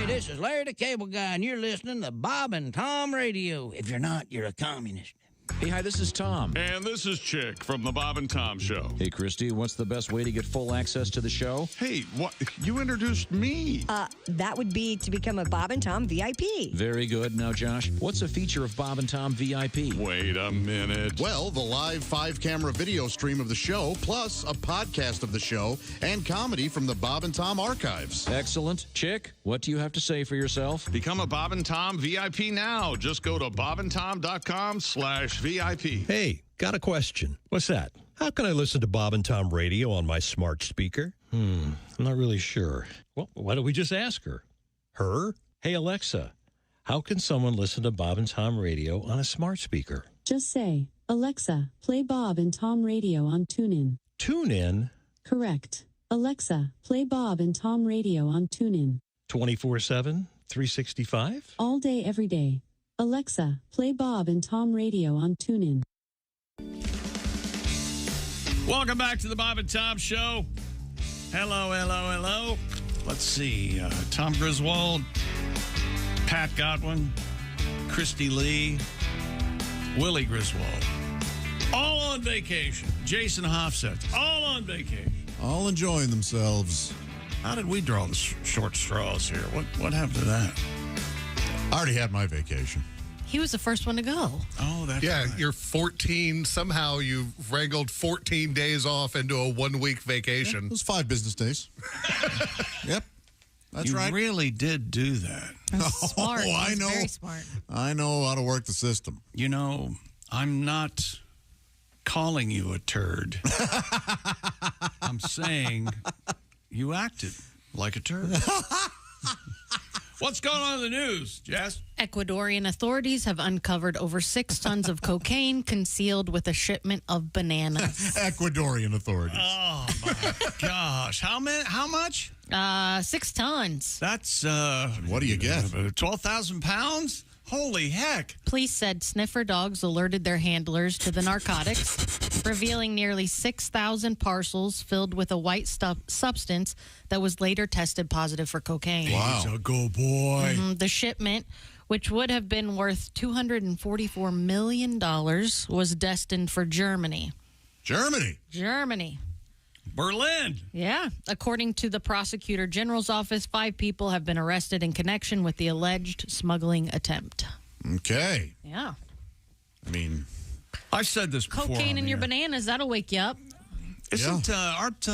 This is Larry the Cable Guy, and you're listening to Bob and Tom Radio. If you're not, you're a communist. Hey, hi, this is Tom. And this is Chick from the Bob and Tom Show. Hey, Kristi, what's the best way to get full access to the show? Hey, what? You introduced me. That would be to become a Bob and Tom VIP. Very good. Now, Josh, what's a feature of Bob and Tom VIP? Wait a minute. Well, the live 5-camera video stream of the show, plus a podcast of the show and comedy from the Bob and Tom archives. Excellent. Chick, what do you have to say for yourself? Become a Bob and Tom VIP now. Just go to bobandtom.com/VIP. Hey, got a question. What's that? How can I listen to Bob and Tom Radio on my smart speaker? I'm not really sure. Well, why don't we just ask her? Her? Hey, Alexa, how can someone listen to Bob and Tom Radio on a smart speaker? Just say, Alexa, play Bob and Tom Radio on TuneIn. TuneIn? Correct. Alexa, play Bob and Tom Radio on TuneIn. 24/7, 365? All day, every day. Alexa, play Bob and Tom Radio on TuneIn. Welcome back to the Bob and Tom Show. Hello, hello, hello. Let's see. Tom Griswold, Pat Godwin, Kristi Lee, Willie Griswold. All on vacation. Jason Hofseth, all on vacation. All enjoying themselves. How did we draw the short straws here? What happened to that? I already had my vacation. He was the first one to go. Oh, that's right. right. You're 14. Somehow you wrangled 14 days off into a 1-week vacation. It was 5 business days. Yep. That's right. You really did do that. That's smart. Oh, I know. Very smart. I know how to work the system. You know, I'm not calling you a turd. I'm saying you acted like a turd. What's going on in the news, Jess? Ecuadorian authorities have uncovered over 6 tons of cocaine concealed with a shipment of bananas. Ecuadorian authorities. Oh, my gosh. How much? 6 tons. That's, what do you get? 12,000 pounds? Holy heck. Police said sniffer dogs alerted their handlers to the narcotics, revealing nearly 6,000 parcels filled with a white substance that was later tested positive for cocaine. Wow. He's a good boy. The shipment, which would have been worth $244 million, was destined for Germany. Germany. Berlin. Yeah. According to the Prosecutor General's office, 5 people have been arrested in connection with the alleged smuggling attempt. Okay. Yeah. I mean, I said this before. Cocaine in your bananas, that'll wake you up. Aren't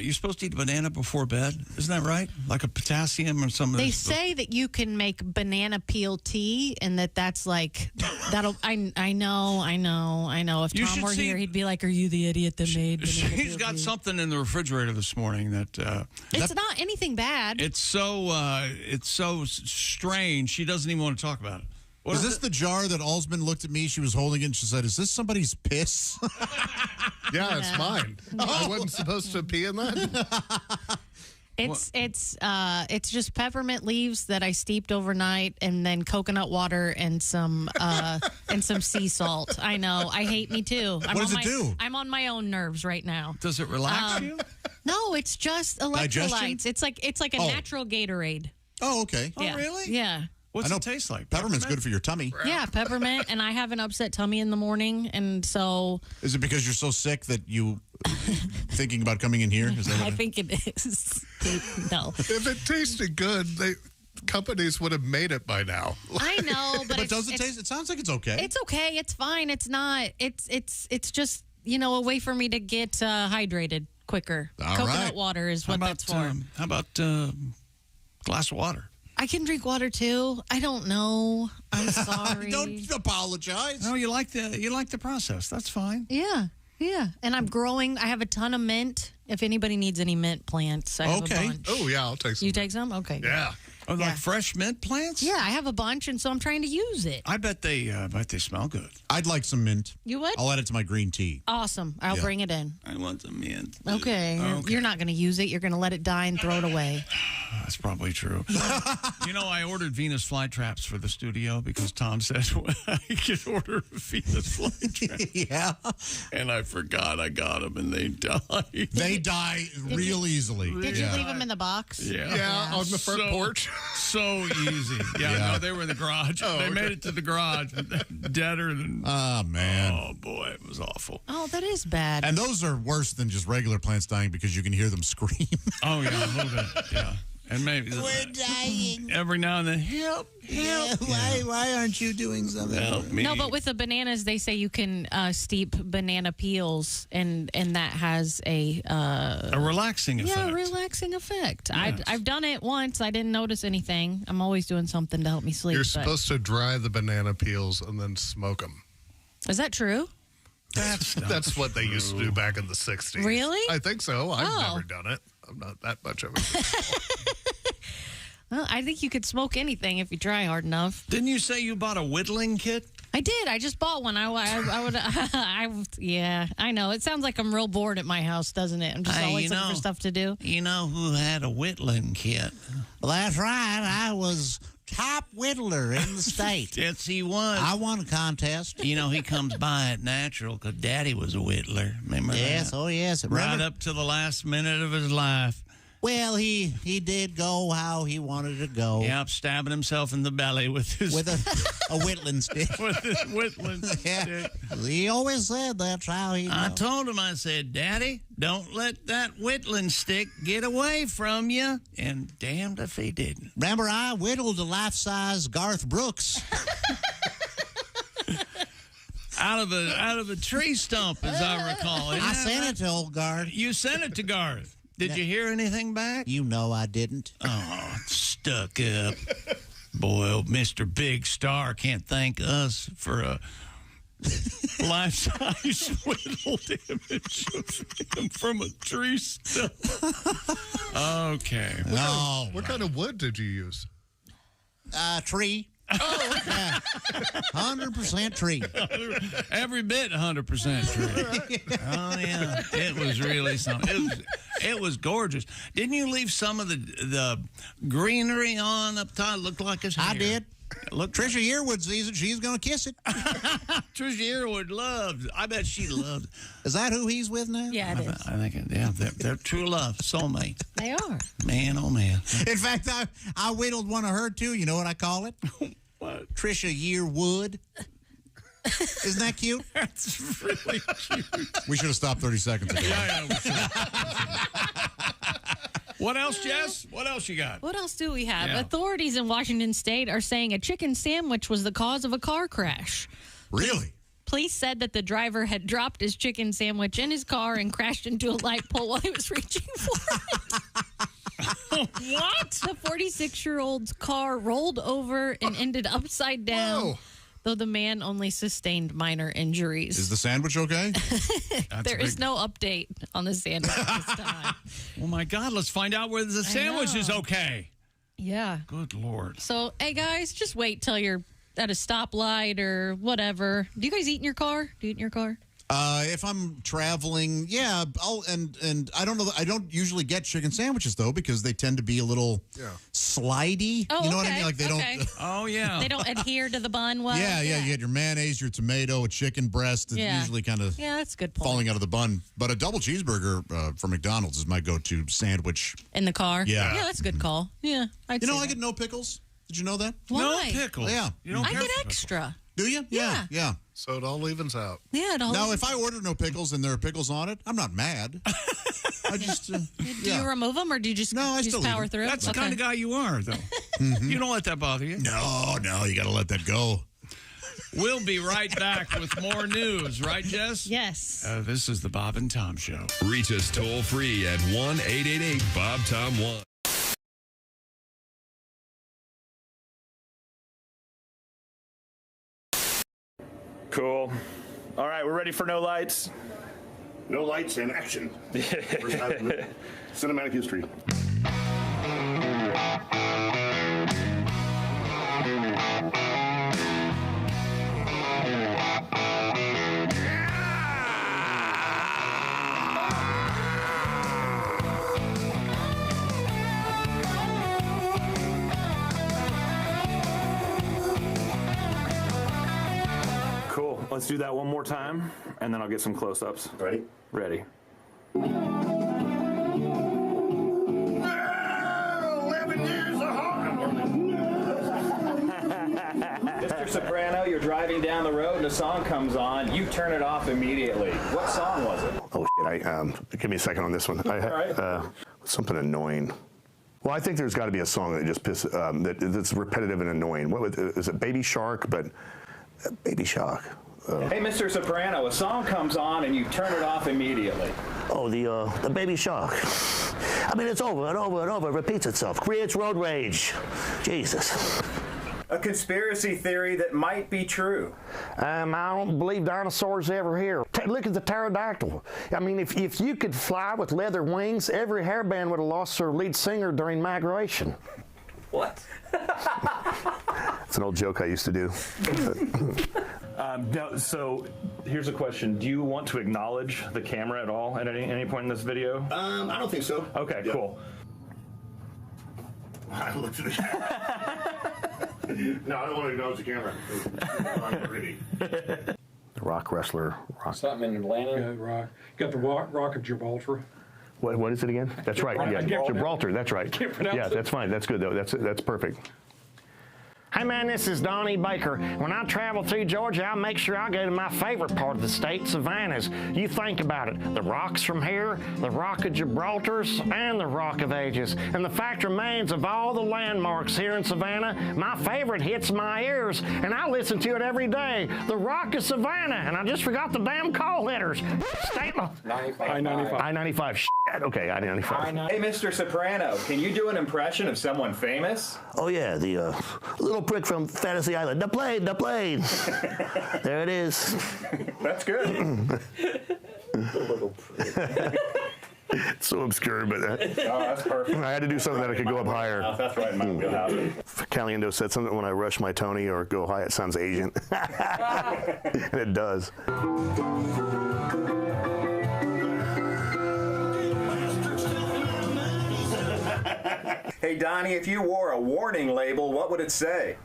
you supposed to eat a banana before bed? Isn't that right? Like a potassium or something? They say that you can make banana peel tea, and that's like that'll. I know. If Tom were here, he'd be like, "Are you the idiot that made?" banana She's peel got tea? something in the refrigerator this morning that. It's not anything bad. It's so strange. She doesn't even want to talk about it. Is this the jar that Alsman looked at me? She was holding it and she said, "Is this somebody's piss?" Yeah, it's mine. I wasn't supposed to pee in that. It's just peppermint leaves that I steeped overnight, and then coconut water and some sea salt. I know. I hate me too. What does it do? I'm on my own nerves right now. Does it relax you? No, it's just electrolytes. Digestion? It's like a natural Gatorade. Oh, okay. Yeah. Oh, really? Yeah. What's it taste like? Peppermint's good for your tummy. Yeah, peppermint, and I have an upset tummy in the morning, and so... Is it because you're so sick that you thinking about coming in here? Is that I think it is. No. If it tasted good, companies would have made it by now. I know, but does it taste? It sounds like it's okay. It's okay. It's fine. It's not. It's just a way for me to get hydrated quicker. All Coconut right. water is what that's for. How about glass of water? I can drink water too. I don't know. I'm sorry. Don't apologize. No, you like the process. That's fine. Yeah. And I'm growing. I have a ton of mint. If anybody needs any mint plants, I have a bunch. Oh yeah, I'll take some. You take some? Okay. Yeah. Oh, like fresh mint plants? Yeah, I have a bunch, and so I'm trying to use it. I bet they smell good. I'd like some mint. You would? I'll add it to my green tea. Awesome. I'll bring it in. I want some mint. Okay. You're not going to use it. You're going to let it die and throw it away. That's probably true. I ordered Venus flytraps for the studio because Tom said I could order Venus flytraps. Yeah. And I forgot I got them, and they died. They die real easily. Did you leave them in the box? Yeah. On the front porch. So easy. No, they were in the garage. They made it to the garage. Deader than... Oh, man. Oh, boy. It was awful. Oh, that is bad. And those are worse than just regular plants dying because you can hear them scream. Oh, yeah. A little bit. Yeah. And maybe... We're dying. Every now and then, help. Why aren't you doing something? Help me. No, but with the bananas, they say you can steep banana peels, and that has a relaxing effect. Yeah, relaxing effect. Yes. I've done it once. I didn't notice anything. I'm always doing something to help me sleep. You're supposed to dry the banana peels and then smoke them. Is that true? That's what they used to do back in the 60s. Really? I think so. I've never done it. I'm not that much of it. Well, I think you could smoke anything if you try hard enough. Didn't you say you bought a whittling kit? I did. I just bought one. I would. Yeah, I know. It sounds like I'm real bored at my house, doesn't it? I'm just always looking for stuff to do. You know who had a whittling kit? Well, that's right. I was top whittler in the state. Yes, he was. I won a contest. He comes by it natural because Daddy was a whittler. Remember Yes, that? oh yes. Right up to the last minute of his life. Well, he did go how he wanted to go. Yep, stabbing himself in the belly with his... With a whittling stick. With his whittling stick. He always said that's how he I told him, I said, Daddy, don't let that whittling stick get away from you. And damned if he didn't. Remember, I whittled a life-size Garth Brooks. Out of a tree stump, as I recall. I sent it to old Garth. You sent it to Garth. Did you hear anything back? You know I didn't. Oh, stuck up. Boy, old Mr. Big Star can't thank us for a life-size whittled image of him from a tree stump. Okay. What kind of wood did you use? Tree. Oh, yeah. 100% tree. Every bit 100% tree. Oh, yeah. It was really something. It was gorgeous. Didn't you leave some of the greenery on up top? It looked like his hair. I did. Look, Trisha Yearwood sees it. She's going to kiss it. Trisha Yearwood loved. I bet she loved. Is that who he's with now? Yeah, it is. I think, they're true love, soulmate. They are. Man, oh man. In fact, I whittled one of her too. You know what I call it? What? Trisha Yearwood. Isn't that cute? That's really cute. We should have stopped 30 seconds ago. Yeah, we should. What else, Jess? What else you got? What else do we have? Yeah. Authorities in Washington State are saying a chicken sandwich was the cause of a car crash. Really? Police said that the driver had dropped his chicken sandwich in his car and crashed into a light pole while he was reaching for it. What? The 46-year-old's car rolled over and ended upside down. Whoa. Though the man only sustained minor injuries. Is the sandwich okay? There is no update on the sandwich this time. Oh, my God. Let's find out whether the sandwich is okay. Yeah. Good Lord. So, hey, guys, just wait till you're at a stoplight or whatever. Do you guys eat in your car? Do you eat in your car? If I'm traveling, yeah, and I don't know. I don't usually get chicken sandwiches though because they tend to be a little slidey. Oh, you know okay. what I mean? Like they don't. Oh yeah. They don't adhere to the bun well. Yeah. You get your mayonnaise, your tomato, a chicken breast. It's usually kind of that's a good point. falling out of the bun. But a double cheeseburger from McDonald's is my go-to sandwich. In the car? Yeah. Yeah, that's a good call. Yeah. I get no pickles. Did you know that? Why? No pickles. Yeah. You don't I care get for extra. Do you? Yeah. So it all evens out. Yeah, it all Now, if I order no pickles and there are pickles on it, I'm not mad. I just Do you remove them or do you just, I just still power eat 'em. through? That's the kind of guy you are, though. You don't let that bother you. No, you got to let that go. We'll be right back with more news, right, Jess? Yes. This is the Bob and Tom Show. Reach us toll free at 1-888-BOB-TOM-1. Cool. All right, we're ready for no lights. No lights and action. First time in cinematic history. Cool. Let's do that one more time, and then I'll get some close-ups. Ready? Ready. 11 years of Mr. Soprano, you're driving down the road and a song comes on. You turn it off immediately. What song was it? Oh, shit. Give me a second on this one. All right. Something annoying. Well, I think there's got to be a song that just that's repetitive and annoying. Is it Baby Shark? But Baby Shark. Hey, Mr. Soprano, a song comes on and you turn it off immediately. Oh, the Baby Shark. I mean, it's over and over and over. It repeats itself. Creates road rage. Jesus. A conspiracy theory that might be true. I don't believe dinosaurs ever here. Look at the pterodactyl. I mean, if you could fly with leather wings, every hairband would have lost their lead singer during migration. What? It's an old joke I used to do. No, so here's a question. Do you want to acknowledge the camera at all at any point in this video? I don't think so. Okay, cool. I looked at the camera. No, I don't want to acknowledge the camera. I'm ready. The rock wrestler. Something in Atlanta? Rock. Got the rock of Gibraltar. What is it again? That's right. Yeah, Gibraltar. That's right. Yeah, that's fine. That's good though. That's perfect. Hey man, this is Donnie Baker. When I travel through Georgia, I make sure I go to my favorite part of the state, Savannah's. You think about it. The rocks from here, the Rock of Gibraltar's, and the Rock of Ages. And the fact remains, of all the landmarks here in Savannah, my favorite hits my ears, and I listen to it every day. The Rock of Savannah, and I just forgot the damn call letters. State law. I-95. I-95. Shit. Okay, I-95. Hey, Mr. Soprano, can you do an impression of someone famous? Oh yeah, the little prick from Fantasy Island. The plane. There it is. That's good. It's so obscure, but that's perfect. I had to do something that I could go up higher. That's right, in my wheelhouse. Caliendo said something when I rush my Tony or go high, it sounds Asian. And it does. Hey, Donnie, if you wore a warning label, what would it say?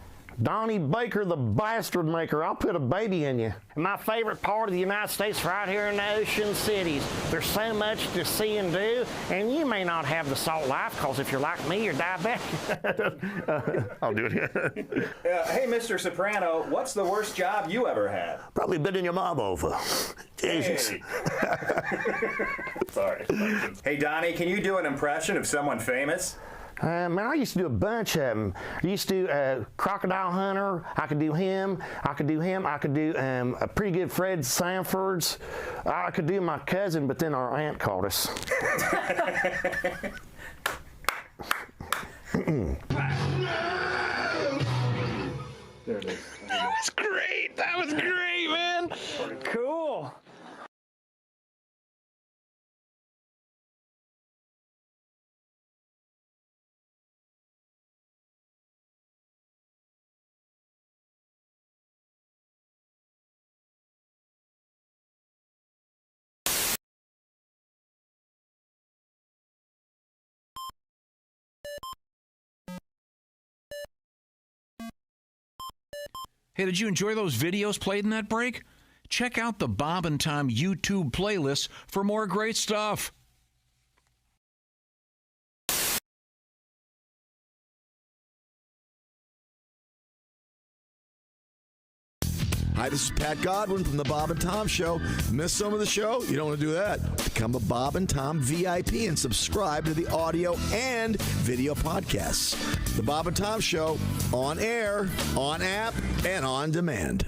Donnie Baker, the bastard maker. I'll put a baby in you. My favorite part of the United States right here in the ocean cities. There's so much to see and do, and you may not have the salt life, because if you're like me, you're diabetic. I'll do it here. Hey, Mr. Soprano, what's the worst job you ever had? Probably bending your mom over. Jesus. Hey. Sorry. Hey, Donnie, can you do an impression of someone famous? Man, I used to do a bunch of them. I used to do Crocodile Hunter. I could do him. I could do a pretty good Fred Sanford's. I could do my cousin, but then our aunt called us. There it is. That was great. That was great, man. Cool. Hey, did you enjoy those videos played in that break? Check out the Bob and Tom YouTube playlist for more great stuff. Hi, this is Pat Godwin from the Bob and Tom Show. Miss some of the show? You don't want to do that. Become a Bob and Tom VIP and subscribe to the audio and video podcasts. The Bob and Tom Show, on air, on app, and on demand.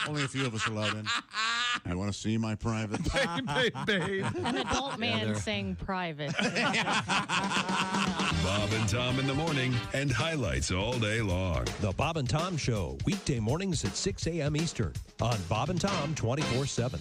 Only a few of us are allowed in. I want to see my private. babe. An adult man saying private. Bob and Tom in the morning and highlights all day long. The Bob and Tom Show, weekday mornings at 6 a.m. Eastern on Bob and Tom 24/7.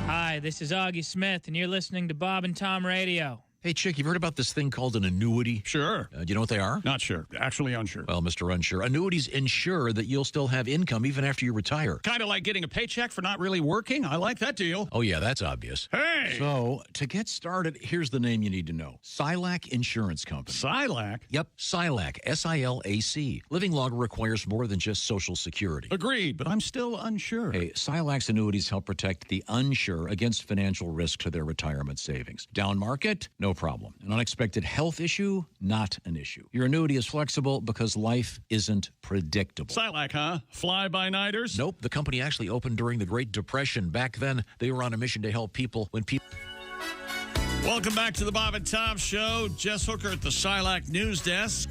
Hi, this is Augie Smith, and you're listening to Bob and Tom Radio. Hey, Chick, you've heard about this thing called an annuity? Sure. Do you know what they are? Not sure. Actually unsure. Well, Mr. Unsure, annuities ensure that you'll still have income even after you retire. Kind of like getting a paycheck for not really working. I like that deal. Oh, yeah, that's obvious. Hey! So, to get started, here's the name you need to know. Silac Insurance Company. Silac? Yep, Silac, S-I-L-A-C. Living longer requires more than just Social Security. Agreed, but I'm still unsure. Hey, Silac's annuities help protect the unsure against financial risk to their retirement savings. Down market? No problem. An unexpected health issue? Not an issue. Your annuity is flexible because life isn't predictable. Silac, huh? Fly-by-nighters? Nope. The company actually opened during the Great Depression. Back then, they were on a mission to help people when people... Welcome back to the Bob and Tom Show. Jess Hooker at the Silac News Desk.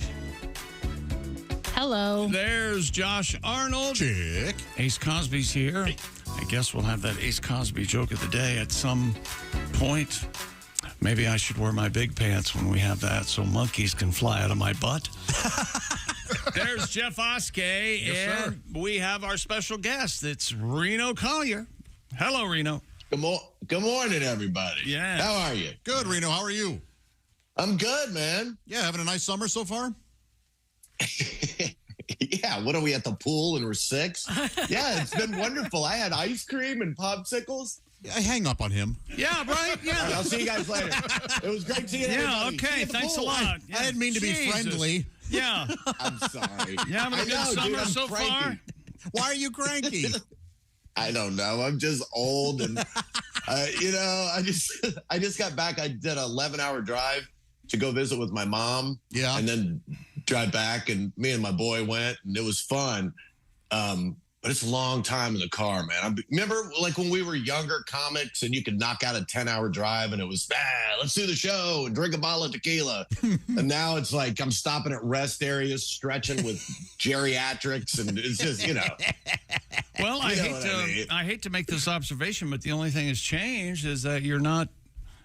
Hello. There's Josh Arnold. Chick. Ace Cosby's here. I guess we'll have that Ace Cosby joke of the day at some point. Maybe I should wear my big pants when we have that so monkeys can fly out of my butt. There's Jeff Oskey, Yes, and we have our special guest. It's Reno Collier. Hello, Reno. Good morning, everybody. Yeah. How are you? Good, Reno. How are you? I'm good, man. Yeah, having a nice summer so far? Yeah, what are we at the pool and we're 6? Yeah, it's been wonderful. I had ice cream and popsicles. I hang up on him. Yeah, right? Yeah. I'll see you guys later. It was great seeing everybody. Yeah, okay. See you at the Thanks pool. a lot. I didn't mean to be Jesus. friendly. Yeah. I'm sorry. You having a good summer I'm so cranky. far? Why are you cranky? I don't know. I'm just old, and I just got back. I did an 11-hour drive to go visit with my mom. Yeah, and then drive back, and me and my boy went, and it was fun. but it's a long time in the car, man. Remember, like, when we were younger comics and you could knock out a 10-hour drive and it was, let's do the show and drink a bottle of tequila. And now it's like I'm stopping at rest areas, stretching with geriatrics, and it's just, Well, I hate to make this observation, but the only thing that's changed is that you're not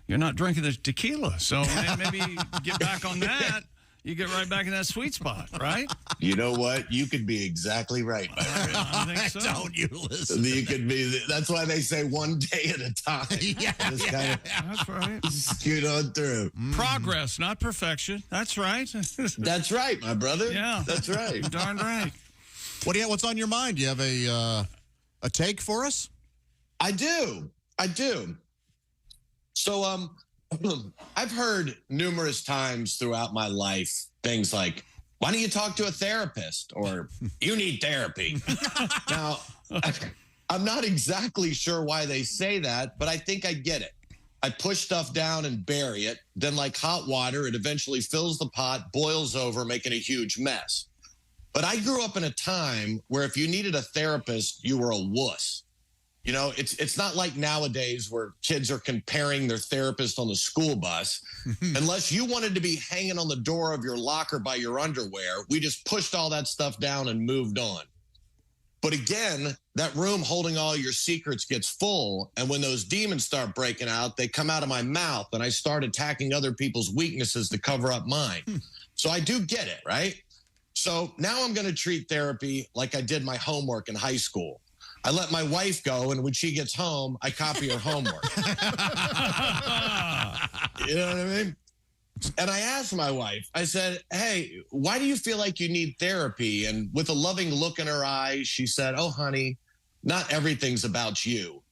drinking the tequila. So maybe get back on that. You get right back in that sweet spot, right? You know what? You could be exactly right. I think so. Don't you listen? You could be. That's why they say one day at a time. That's right. Scoot on through. Progress, not perfection. That's right. That's right, my brother. Yeah, that's right. Darn right. What's on your mind? Do you have a take for us? I do. So, I've heard numerous times throughout my life things like, why don't you talk to a therapist? Or you need therapy. Now, I'm not exactly sure why they say that, but I think I get it. I push stuff down and bury it. Then, like hot water, it eventually fills the pot, boils over, making a huge mess. But I grew up in a time where if you needed a therapist, you were a wuss. It's not like nowadays where kids are comparing their therapist on the school bus. Unless you wanted to be hanging on the door of your locker by your underwear, we just pushed all that stuff down and moved on. But again, that room holding all your secrets gets full. And when those demons start breaking out, they come out of my mouth and I start attacking other people's weaknesses to cover up mine. So I do get it, right? So now I'm going to treat therapy like I did my homework in high school. I let my wife go, and when she gets home, I copy her homework. You know what I mean? And I asked my wife, I said, hey, why do you feel like you need therapy? And with a loving look in her eyes, she said, oh, honey, not everything's about you.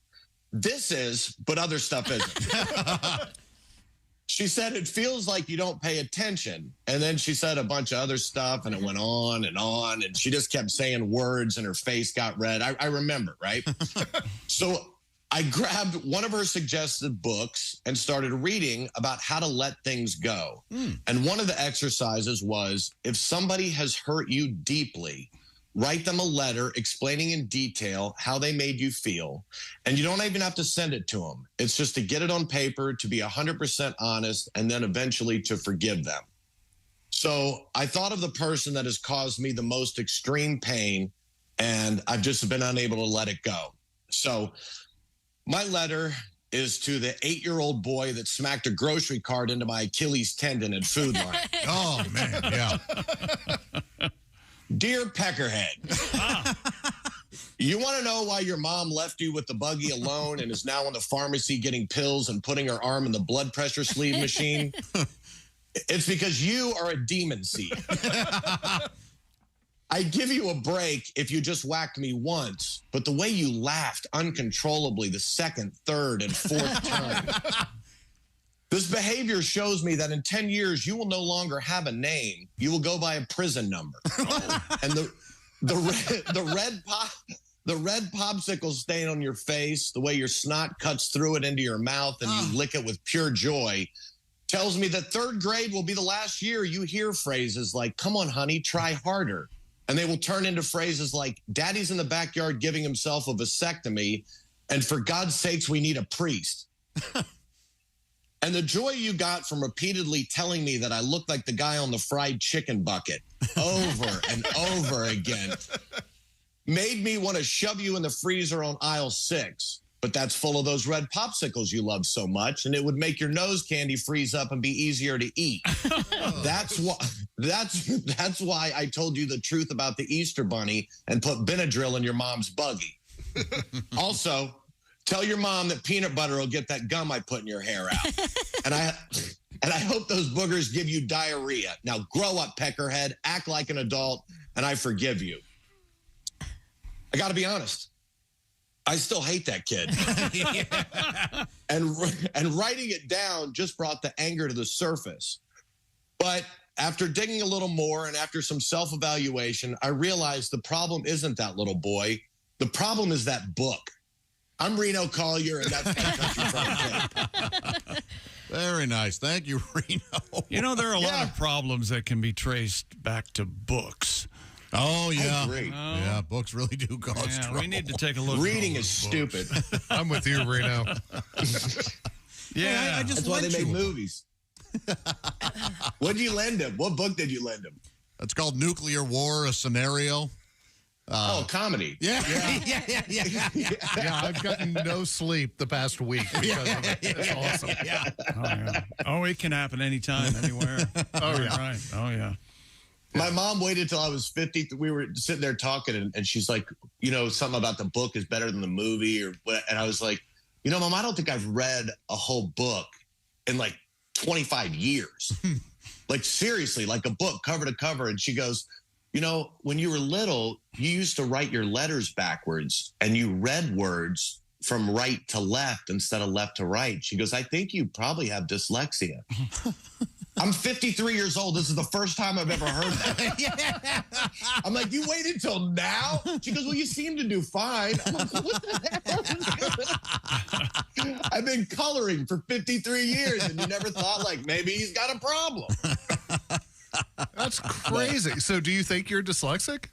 This is, but other stuff isn't. She said, it feels like you don't pay attention. And then she said a bunch of other stuff, and it went on. And she just kept saying words, and her face got red. I remember, right? So I grabbed one of her suggested books and started reading about how to let things go. And one of the exercises was, if somebody has hurt you deeply, write them a letter explaining in detail how they made you feel. And you don't even have to send it to them. It's just to get it on paper, to be 100% honest, and then eventually to forgive them. So I thought of the person that has caused me the most extreme pain, and I've just been unable to let it go. So my letter is to the 8-year-old boy that smacked a grocery cart into my Achilles tendon at Food Line. Oh, man, yeah. Dear Peckerhead, you want to know why your mom left you with the buggy alone and is now in the pharmacy getting pills and putting her arm in the blood pressure sleeve machine? It's because you are a demon seed. I'd give you a break if you just whacked me once, but the way you laughed uncontrollably the second, third, and fourth time. This behavior shows me that in 10 years, you will no longer have a name. You will go by a prison number. And the red popsicle stain on your face, the way your snot cuts through it into your mouth and you lick it with pure joy, tells me that 3rd grade will be the last year you hear phrases like, come on, honey, try harder. And they will turn into phrases like, daddy's in the backyard giving himself a vasectomy, and for God's sakes, we need a priest. And the joy you got from repeatedly telling me that I looked like the guy on the fried chicken bucket over and over again made me want to shove you in the freezer on aisle 6. But that's full of those red popsicles you love so much, and it would make your nose candy freeze up and be easier to eat. That's why I told you the truth about the Easter Bunny and put Benadryl in your mom's buggy. Also, tell your mom that peanut butter will get that gum I put in your hair out. And I hope those boogers give you diarrhea. Now grow up, Peckerhead, act like an adult, and I forgive you. I got to be honest. I still hate that kid. And writing it down just brought the anger to the surface. But after digging a little more and after some self-evaluation, I realized the problem isn't that little boy. The problem is that book. I'm Reno Collier, and that's Country Fried Cake. Very nice. Thank you, Reno. You know, there are a lot of problems that can be traced back to books. Oh, yeah. I agree. Yeah, books really do cause trouble. We need to take a look. Reading at is stupid. I'm with you, Reno. Yeah. I just That's why they lent make you a book. movies. What did you lend him? What book did you lend him? It's called Nuclear War, a Scenario. Comedy. Yeah. Yeah, I've gotten no sleep the past week because of it. It's awesome. Yeah. Oh, it can happen anytime, anywhere. Oh, yeah. Right. Oh, yeah. My mom waited till I was 50. We were sitting there talking, and she's like, something about the book is better than the movie, or what? And I was like, Mom, I don't think I've read a whole book in like 25 years. Like, seriously, like a book cover to cover. And she goes, when you were little, you used to write your letters backwards and you read words from right to left instead of left to right. She goes, I think you probably have dyslexia. I'm 53 years old. This is the first time I've ever heard that. I'm like, you waited till now? She goes, well, you seem to do fine. I'm like, what the hell? I've been coloring for 53 years, and you never thought, like, maybe he's got a problem. That's crazy. So do you think you're dyslexic?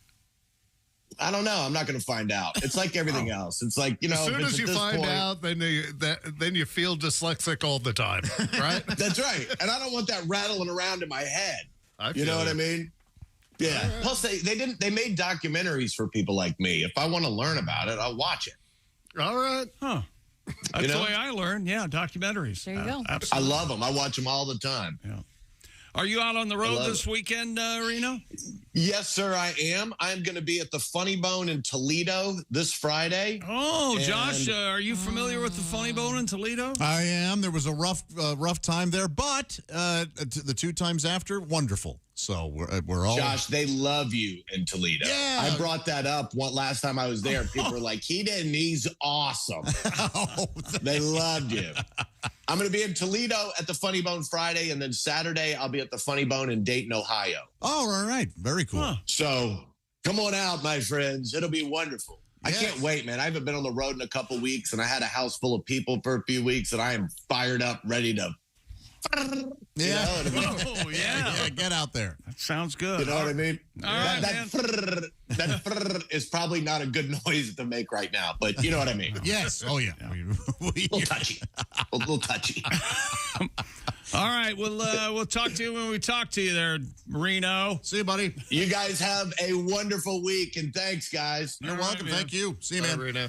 I don't know. I'm not going to find out. It's like everything else. It's like, as soon as you find out, then you feel dyslexic all the time, right? That's right. And I don't want that rattling around in my head. You know what I mean? Yeah. Right. Plus, they made documentaries for people like me. If I want to learn about it, I'll watch it. All right. Huh. That's the way I learn. Yeah, documentaries. There you go. I Absolutely. love them. I watch them all the time. Yeah. Are you out on the road this weekend, Reno? Yes, sir, I am. I'm going to be at the Funny Bone in Toledo this Friday. Oh, Josh, are you familiar with the Funny Bone in Toledo? I am. There was a rough time there, but the 2 times after, wonderful. So we're all... Josh, they love you in Toledo. Yeah. I brought that up last time I was there. People were like, he's awesome. They loved you. I'm going to be in Toledo at the Funny Bone Friday, and then Saturday I'll be at the Funny Bone in Dayton, Ohio. Oh, all right. Very cool. Huh. So come on out, my friends. It'll be wonderful. Yes. I can't wait, man. I haven't been on the road in a couple weeks, and I had a house full of people for a few weeks, and I am fired up, ready to... Yeah. Oh, yeah. Get out there. That sounds good. You know what I mean? That is probably not a good noise to make right now, but you know what I mean. Yes. Oh, yeah. A little touchy. A little touchy. All right. We'll talk to you when we talk to you there, Reno. See you, buddy. You guys have a wonderful week, and thanks, guys. You're welcome. Thank you. See you, man. Reno.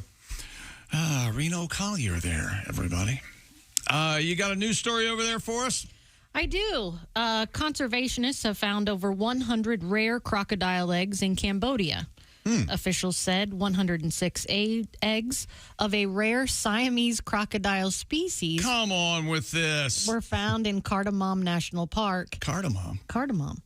Reno Collier there, everybody. You got a news story over there for us? I do. Conservationists have found over 100 rare crocodile eggs in Cambodia. Officials said 106 eggs of a rare Siamese crocodile species. Come on with this. Were found in Cardamom National Park. Cardamom.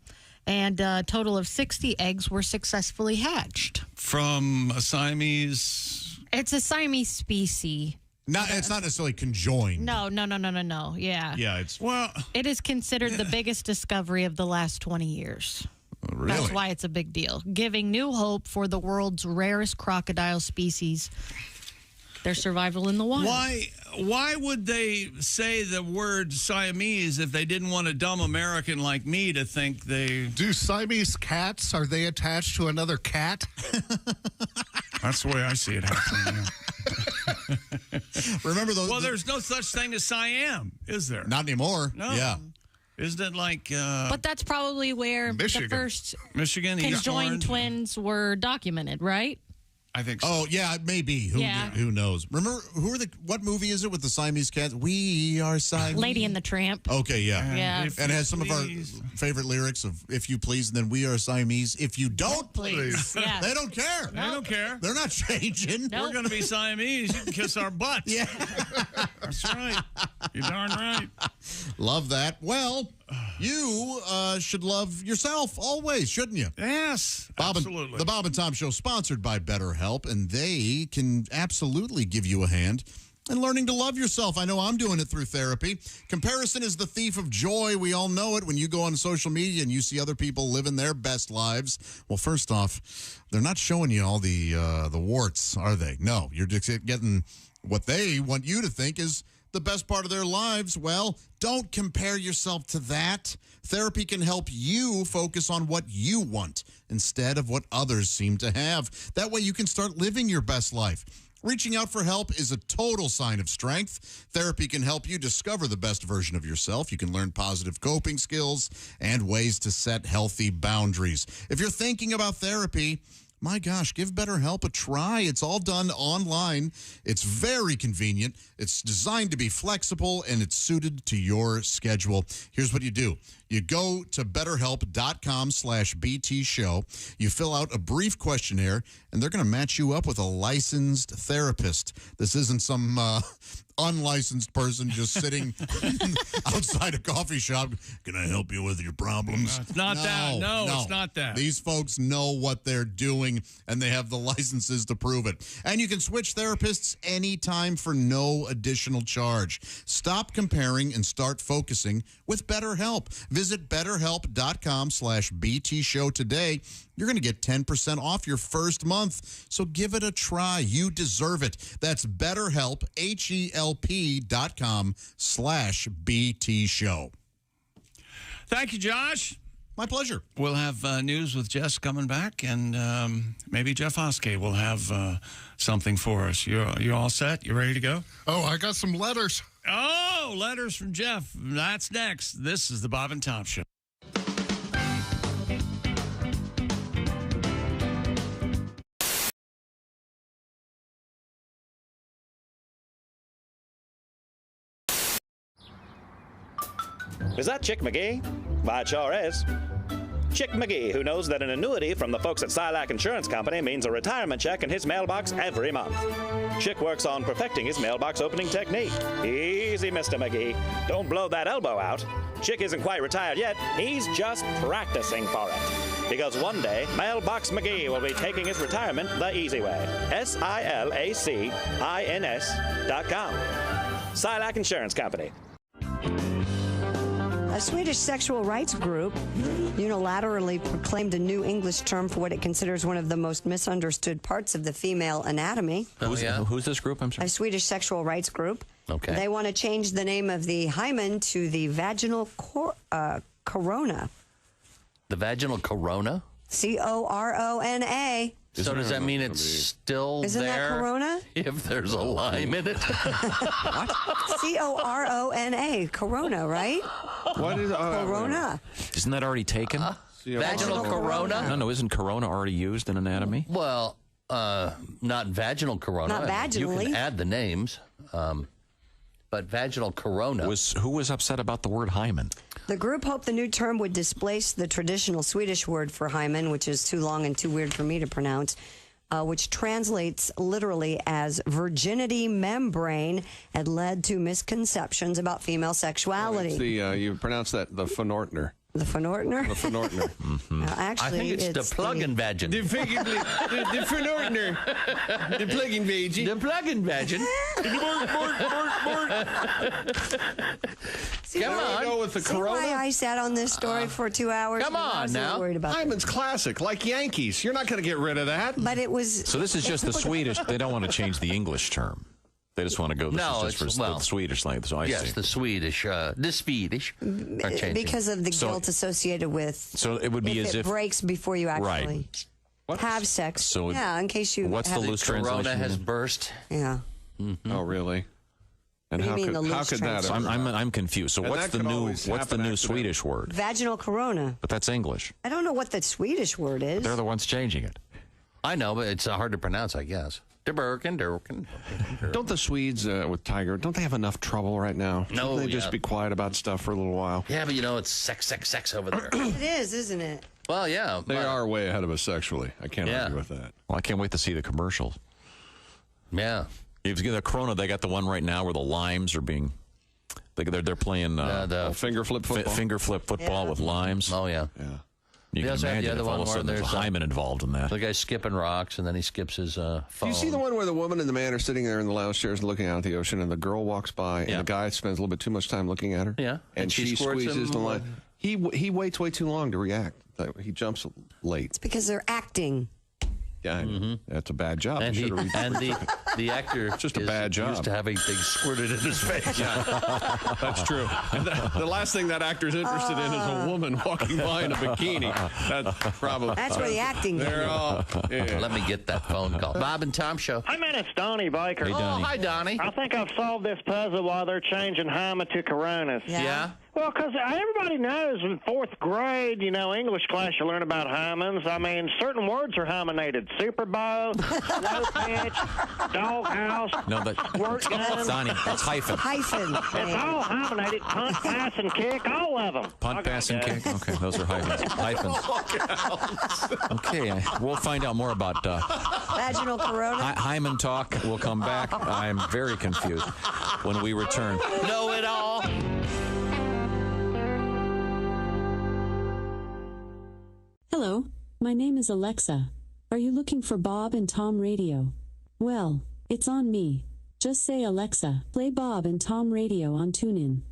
And a total of 60 eggs were successfully hatched. From a Siamese? It's a Siamese species. It's not necessarily conjoined. No. Yeah. Yeah, it is considered the biggest discovery of the last 20 years. Really? That's why it's a big deal. Giving new hope for the world's rarest crocodile species, their survival in the wild. Why would they say the word Siamese if they didn't want a dumb American like me to think they... Do Siamese cats, are they attached to another cat? That's the way I see it happening, yeah. Remember those? Well, there's no such thing as Siam, is there? Not anymore. No. Yeah. Isn't it like... but that's probably where Michigan. the first Michigan, East conjoined Orange. twins were documented, right? I think so. Oh, yeah, maybe. Who knows? Remember, what movie is it with the Siamese cats? We are Siamese. Lady and the Tramp. Okay, yeah. Yeah. And it has some of our favorite lyrics of if you please, and then we are Siamese. If you don't please. Yeah. They don't care. They don't care. They're not changing. Nope. We're going to be Siamese. You can kiss our butts. Yeah. That's right. You're darn right. Love that. Well, you should love yourself always, shouldn't you? Yes, absolutely. The Bob and Tom Show, sponsored by BetterHelp, and they can absolutely give you a hand in learning to love yourself. I know I'm doing it through therapy. Comparison is the thief of joy. We all know it when you go on social media and you see other people living their best lives. Well, first off, they're not showing you all the warts, are they? No, you're just getting what they want you to think is the best part of their lives. Well, don't compare yourself to that. Therapy can help you focus on what you want instead of what others seem to have. That way you can start living your best life. Reaching out for help is a total sign of strength. Therapy can help you discover the best version of yourself. You can learn positive coping skills and ways to set healthy boundaries. If you're thinking about therapy, my gosh, give BetterHelp a try. It's all done online. It's very convenient. It's designed to be flexible, and it's suited to your schedule. Here's what you do. You go to BetterHelp.com/BT show. You fill out a brief questionnaire, and they're going to match you up with a licensed therapist. This isn't some unlicensed person just sitting outside a coffee shop. Can I help you with your problems? It's not that. No, it's not that. These folks know what they're doing, and they have the licenses to prove it. And you can switch therapists anytime for no additional charge. Stop comparing and start focusing with BetterHelp. Visit BetterHelp.com/BT show today. You're going to get 10% off your first month. So give it a try. You deserve it. That's BetterHelp, HELP.com/BT show. Thank you, Josh. My pleasure. We'll have news with Jess coming back, and maybe Jeff Oskey will have something for us. You all set? You ready to go? Oh, I got some letters. Oh, letters from Jeff. That's next. This is the Bob and Tom Show. Is that Chick McGee? Why, it sure is. Chick McGee, who knows that an annuity from the folks at Silac Insurance Company means a retirement check in his mailbox every month. Chick works on perfecting his mailbox opening technique. Easy, Mr. McGee. Don't blow that elbow out. Chick isn't quite retired yet. He's just practicing for it. Because one day, Mailbox McGee will be taking his retirement the easy way. SILACINS.com. Silac Insurance Company. A Swedish sexual rights group unilaterally proclaimed a new English term for what it considers one of the most misunderstood parts of the female anatomy. Who's this group? I'm sorry. A Swedish sexual rights group. Okay. They want to change the name of the hymen to the vaginal corona. The vaginal corona? CORONA. So does that mean it's still Isn't there? that corona? If there's a lime in it? CORONA. Corona, right? What is corona? Isn't that already taken? Vaginal corona? No, isn't corona already used in anatomy? Well, not vaginal corona. Not vaginally. You can add the names, but vaginal corona. Who was upset about the word hymen? The group hoped the new term would displace the traditional Swedish word for hymen, which is too long and too weird for me to pronounce, which translates literally as virginity membrane, and led to misconceptions about female sexuality. You pronounce that the Phonortner. The Phonortner? The Phonortner. Actually, I think it's the plug-in vagin. The Phonortner. The plug-in vagin. The plug-in vagin. Come on. Go with the corona. Why I sat on this story for 2 hours. Come and I on was now. worried about Hyman's classic, like Yankees. You're not going to get rid of that. But it was. So this is just the Swedish. They don't want to change the English term. They just want to go. This is just for the Swedish language. So I see. The Swedish. Are changing. Because of the guilt associated with. So it would be if as it if breaks before you actually have sex. So in case you. What's the loose translation? Corona has burst. Yeah. Mm-hmm. Oh, really? And What do you mean, the how loose could that? translation? I'm confused. So And what's that the could new always what's the happen new accidentally. Swedish word? Vaginal corona. But that's English. I don't know what the Swedish word is. They're the ones changing it. I know, but it's hard to pronounce, I guess. Don't the Swedes with Tiger, don't they have enough trouble right now? No, Shouldn't they just be quiet about stuff for a little while? Yeah, but it's sex over there. It is, isn't it? Well, yeah. They are way ahead of us sexually. I can't argue with that. Well, I can't wait to see the commercials. Yeah. If you get the Corona, they got the one right now where the limes are being. They're playing the finger flip football. Finger flip football with limes. Oh yeah. Yeah. You can imagine if all of a sudden there's a hymen involved in that. The guy's skipping rocks, and then he skips his phone. Do you see the one where the woman and the man are sitting there in the lounge chairs looking out at the ocean, and the girl walks by, and the guy spends a little bit too much time looking at her? Yeah. And she squeezes the line. He waits way too long to react. He jumps late. It's because they're acting. Yeah, that's a bad job. And, the actor just a bad job. Used to having things squirted in his face. Yeah, that's true. And the last thing that actor's interested in is a woman walking by in a bikini. That's probably. That's where the acting They're all. Yeah. Let me get that phone call. Bob and Tom Show. Hi, man, it's Donnie Baker. Hey, Donnie. Hi, Donnie. I think I've solved this puzzle while they're changing Hyman to Coronas. Yeah? Well, because everybody knows in fourth grade, English class, you learn about hymens. I mean, certain words are hymenated. Super Bowl, slow pitch, doghouse, No, squirt gun. Donnie, that's hyphen. Hyphen. It's all hymenated. Punt, pass, and kick, all of them. Punt, pass, and kick. Okay, those are hyphens. Okay, we'll find out more about Vaginal corona. Hyman talk. We'll come back. I'm very confused when we return. Know it all. Hello, my name is Alexa. Are you looking for Bob and Tom Radio? Well, it's on me. Just say, Alexa, play Bob and Tom Radio on TuneIn.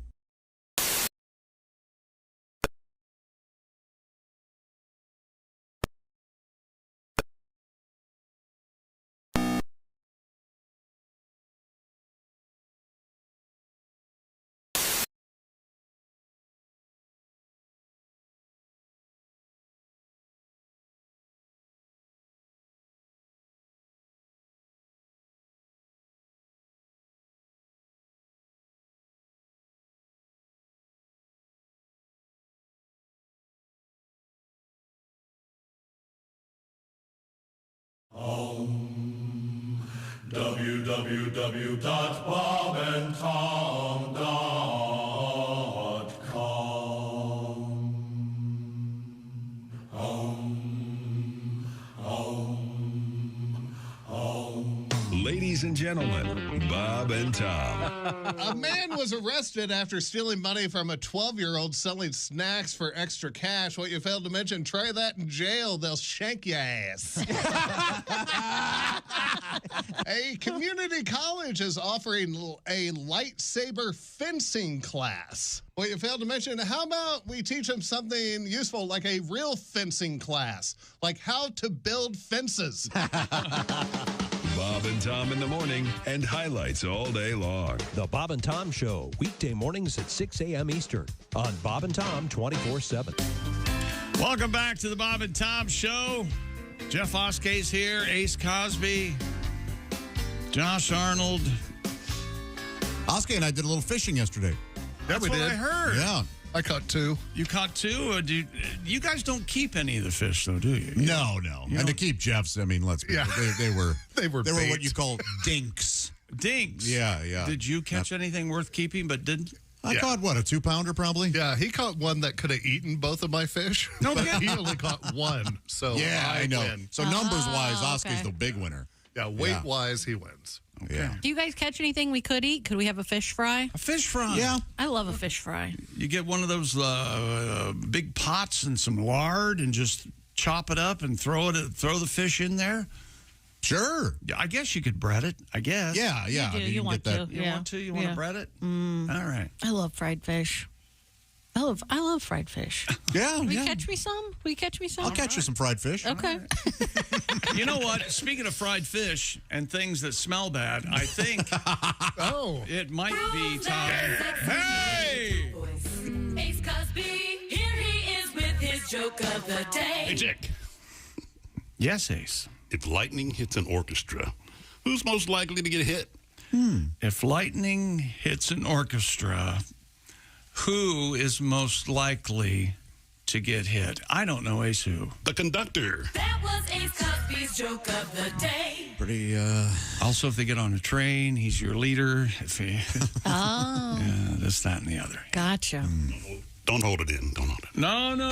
Ladies and gentlemen, Bob and Tom. A man was arrested after stealing money from a 12-year-old selling snacks for extra cash. What you failed to mention, try that in jail. They'll shank your ass. A community college is offering a lightsaber fencing class. What you failed to mention, how about we teach them something useful like a real fencing class, like how to build fences. Bob and Tom in the morning and highlights all day long. The Bob and Tom Show, weekday mornings at 6 a.m. Eastern on Bob and Tom 24/7. Welcome back to the Bob and Tom Show. Jeff Oskay's here, Ace Cosby, Josh Arnold. Oskay and I did a little fishing yesterday. That's what I heard. Yeah. I caught 2. You caught 2? You guys don't keep any of the fish, though, do you? No. And to keep Jeff's, I mean, let's be they were what you call dinks. Dinks? Yeah. Did you catch anything worth keeping but didn't? I caught, what, a 2-pounder probably? Yeah, he caught one that could have eaten both of my fish. No, but he only caught one. So yeah, I know. Win. So numbers-wise, Oskay's okay. the big winner. Yeah, weight-wise, he wins. Okay. Yeah. Do you guys catch anything we could eat? Could we have a fish fry? A fish fry? Yeah. I love a fish fry. You get one of those big pots and some lard and just chop it up and throw the fish in there. Sure. I guess you could bread it. I guess. Yeah. You do. I mean, You want get that. to. You Yeah. want to? You want to bread it? All right. I love fried fish. I love fried fish. Yeah. Will you catch me some? Will you catch me some? I'll catch you some fried fish. Okay. You know what? Speaking of fried fish and things that smell bad, I think it might be time. Hey! Ace Cosby, here he is with his joke of the day. Hey, Jack. Yes, Ace. If lightning hits an orchestra, who's most likely to get hit? If lightning hits an orchestra, who is most likely to get hit? I don't know, Ace, who? The conductor. That was Ace Cosby's joke of the day. Pretty, Also, if they get on a train, he's your leader. If he, this, that, and the other. Gotcha. Don't hold it in. Don't hold it. No.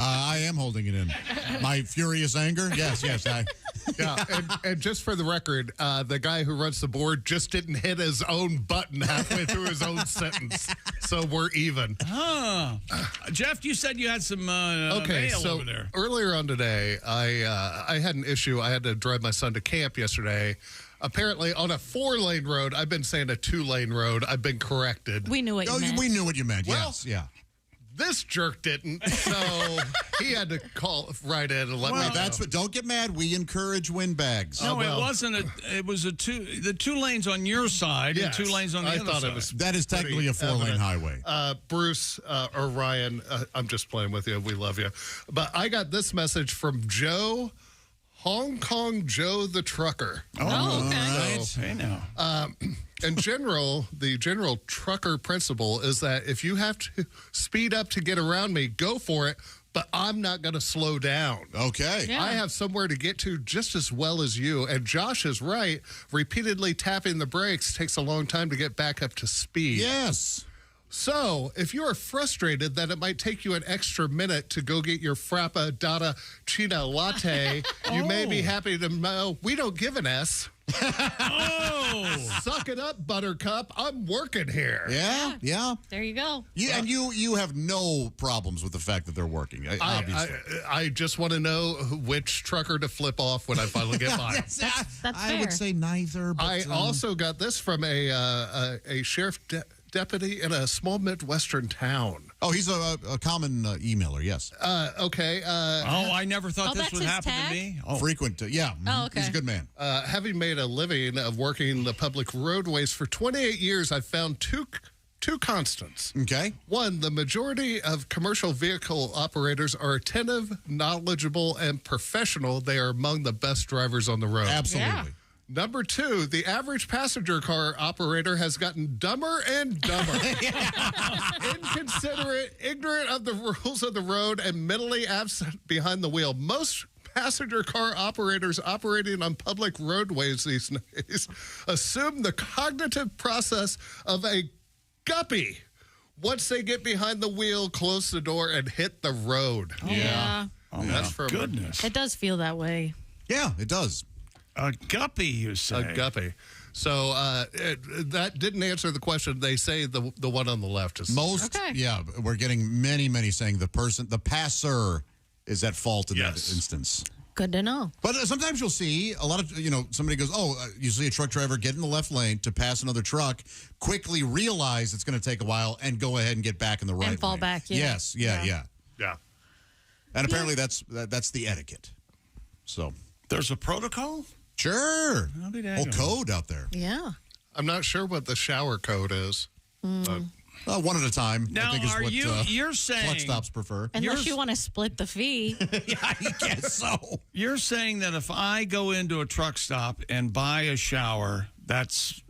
I am holding it in. My furious anger? Yes. Yeah, and just for the record, the guy who runs the board just didn't hit his own button halfway through his own sentence, so we're even. Jeff, you said you had some mail over there. Earlier on today, I had an issue. I had to drive my son to camp yesterday. Apparently, on a 4-lane road, I've been saying a 2-lane road. I've been corrected. We knew what you meant. We knew what you meant. Well, yes, yeah. This jerk didn't, so he had to right in and let me know. That's what. Don't get mad. We encourage windbags. No, it wasn't. It was the two lanes on your side and 2 lanes on the other side. That is technically a 4-lane highway. Bruce or Ryan, I'm just playing with you. We love you. But I got this message from Joe, Hong Kong Joe the trucker. Oh, okay. So, hey now. In general, the general trucker principle is that if you have to speed up to get around me, go for it, but I'm not going to slow down. Okay. Yeah. I have somewhere to get to just as well as you. And Josh is right. Repeatedly tapping the brakes takes a long time to get back up to speed. Yes. So, if you are frustrated that it might take you an extra minute to go get your Frappa Dada China latte, you may be happy to know we don't give an S. Suck it up, Buttercup. I'm working here. Yeah. There you go. And you have no problems with the fact that they're working, obviously. I just want to know which trucker to flip off when I finally get by. That's fair. I would say neither. But, I also got this from a sheriff deputy in a small Midwestern town. Oh, he's a common emailer, yes. Okay. I never thought this would happen to me. Frequent, yeah. Oh, okay. He's a good man. Having made a living of working the public roadways for 28 years, I've found two constants. Okay. One, the majority of commercial vehicle operators are attentive, knowledgeable, and professional. They are among the best drivers on the road. Absolutely. Yeah. Number 2, the average passenger car operator has gotten dumber and dumber. Inconsiderate, ignorant of the rules of the road, and mentally absent behind the wheel. Most passenger car operators operating on public roadways these days assume the cognitive process of a guppy. Once they get behind the wheel, close the door, and hit the road. Yeah. Oh, That's my from goodness. It does feel that way. Yeah, it does. A guppy, you say? A guppy. So that didn't answer the question. They say the one on the left is most. Okay. Yeah, we're getting many saying the passer is at fault in that instance. Good to know. But sometimes you'll see a lot of, somebody goes, you see a truck driver get in the left lane to pass another truck, quickly realize it's going to take a while and go ahead and get back in the right And fall lane. back, yeah. Yes, yeah. And apparently that's the etiquette. So there's a protocol? Sure. I'll be whole code out there. Yeah. I'm not sure what the shower code is. One at a time. Now, I think is are what you're saying truck stops prefer. Unless you want to split the fee. Yeah, I guess so. You're saying that if I go into a truck stop and buy a shower, that's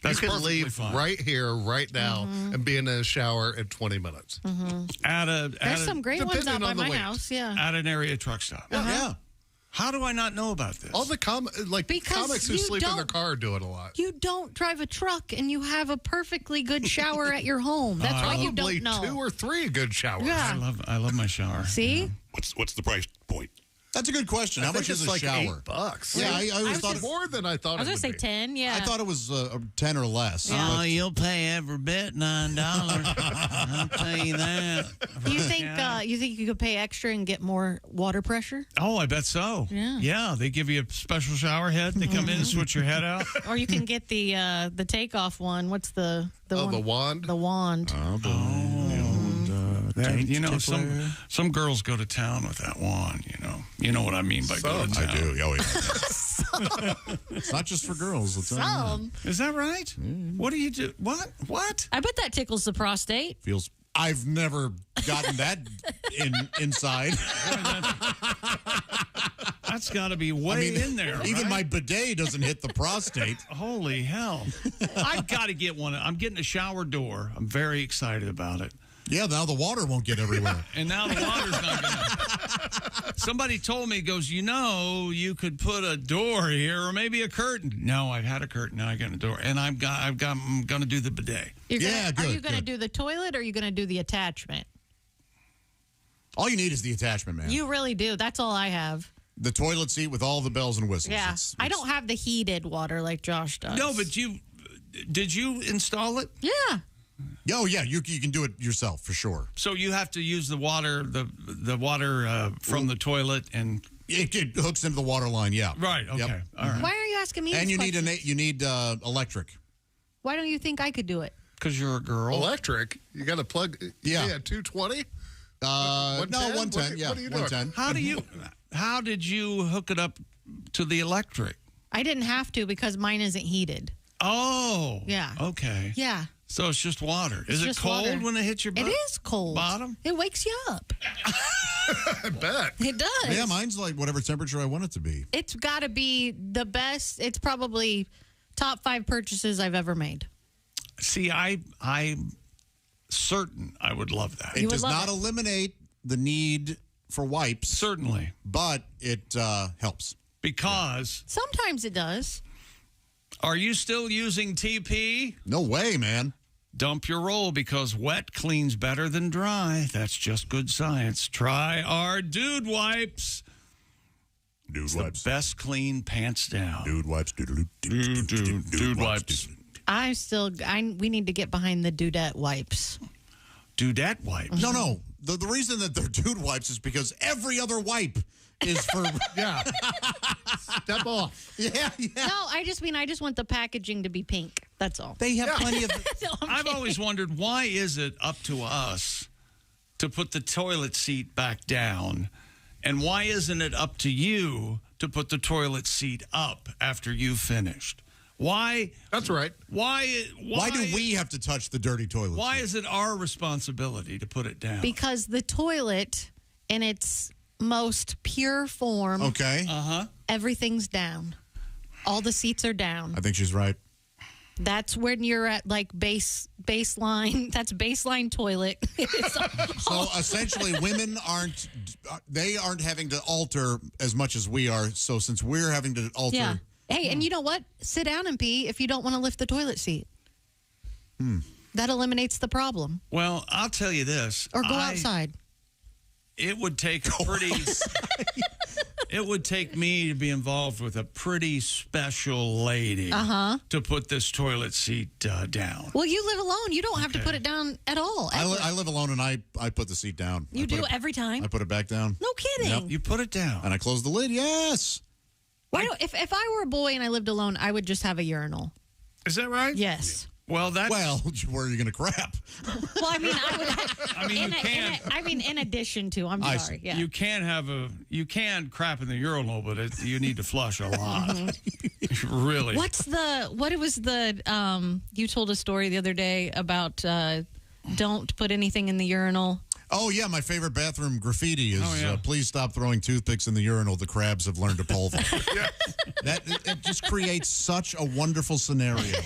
you can perfectly leave fine. right here, right now, and be in a shower in 20 minutes. There's some great ones out by my house. Yeah. At an area truck stop. Yeah. How do I not know about this? All the comics who you sleep in their don't- car are doing a lot. You don't drive a truck and you have a perfectly good shower at your home. That's why you Probably don't know. 2 or 3 good showers. Yeah. I love my shower. See? What's the price point? That's a good question. How much is a shower? $8. Yeah, I always thought It's more than I thought I was it going would to say be. 10, yeah. I thought it was 10 or less. Yeah. but- you'll pay every bit $9. I'll tell you that. You think you could pay extra and get more water pressure? Oh, I bet so. Yeah. They give you a special shower head. They come in and switch your head out. Or you can get the takeoff one. What's the one? The wand? The wand. Some girls go to town with that wand. You know what I mean by go to town. I do. Oh, yeah. It's not just for girls. It's Is that right? What do you do? What? I bet that tickles the prostate. feels. I've never gotten that inside. That's got to be way in there. Even right? my bidet doesn't hit the prostate. Holy hell! I've got to get one. I'm getting a shower door. I'm very excited about it. Yeah, now the water won't get everywhere. And now the water's not going to. Somebody told me, goes, you could put a door here or maybe a curtain. No, I've had a curtain. Now I got a door. And I'm going to do the bidet. Are you going to do the toilet or are you going to do the attachment? All you need is the attachment, man. You really do. That's all I have. The toilet seat with all the bells and whistles. Yeah. I don't have the heated water like Josh does. No, but did you install it? Yeah. Oh, yeah, you can do it yourself for sure. So you have to use the water, the water from the toilet, and it hooks into the water line. Yeah, right. Okay, yep. all right. Why are you asking me? And this you question? need electric. Why don't you think I could do it? Because you're a girl. Electric? You got to plug. Yeah. 220? No, 110. Yeah, what are you 110. How did you hook it up to the electric? I didn't have to because mine isn't heated. Oh. Yeah. Okay. Yeah. So it's just water. Is it just cold water. when it hits your It is cold. bottom? It wakes you up. I bet. It does. Yeah, mine's like whatever temperature I want it to be. It's got to be the best. It's probably top 5 purchases I've ever made. See, I'm certain I would love that. It does not eliminate the need for wipes. Certainly. But it helps. Because sometimes it does. Are you still using TP? No way, man. Dump your roll because wet cleans better than dry. That's just good science. Try our Dude Wipes. Dude Wipes. The best clean pants down. Dude Wipes. Dude Wipes. We need to get behind the Dudette wipes. Dudette wipes? No. The reason that they're Dude Wipes is because every other wipe is for... yeah. Step off. Yeah. No, I just want the packaging to be pink. That's all. They have plenty of... No, I've always wondered, why is it up to us to put the toilet seat back down? And why isn't it up to you to put the toilet seat up after you've finished? Why? That's right. Why do we have to touch the dirty toilet Why seat? is it our responsibility to put it down? Because the toilet in its most pure form, Okay. everything's down. All the seats are down. I think she's right. That's when you're at like baseline. That's baseline toilet. So essentially, women aren't having to alter as much as we are. So since we're having to alter, Yeah. Hey, and you know what? Sit down and pee if you don't want to lift the toilet seat. That eliminates the problem. Well, I'll tell you this. Or go outside. It would take a pretty... It would take me to be involved with a pretty special lady to put this toilet seat down. Well, you live alone. You don't have to put it down at all. I live alone and I put the seat down. You do every time? I put it back down. No kidding. Yep. You put it down. And I close the lid. Yes. Why don't, if I were a boy and I lived alone, I would just have a urinal. Is that right? Yes. Well, where are you going to crap? Well, I mean, I would. I mean, you can't. In addition to, I'm sorry. Yeah. You can crap in the urinal, but you need to flush a lot. Really. What was the, you told a story the other day about don't put anything in the urinal. Oh, yeah. My favorite bathroom graffiti is please stop throwing toothpicks in the urinal. The crabs have learned to pull them. It just creates such a wonderful scenario.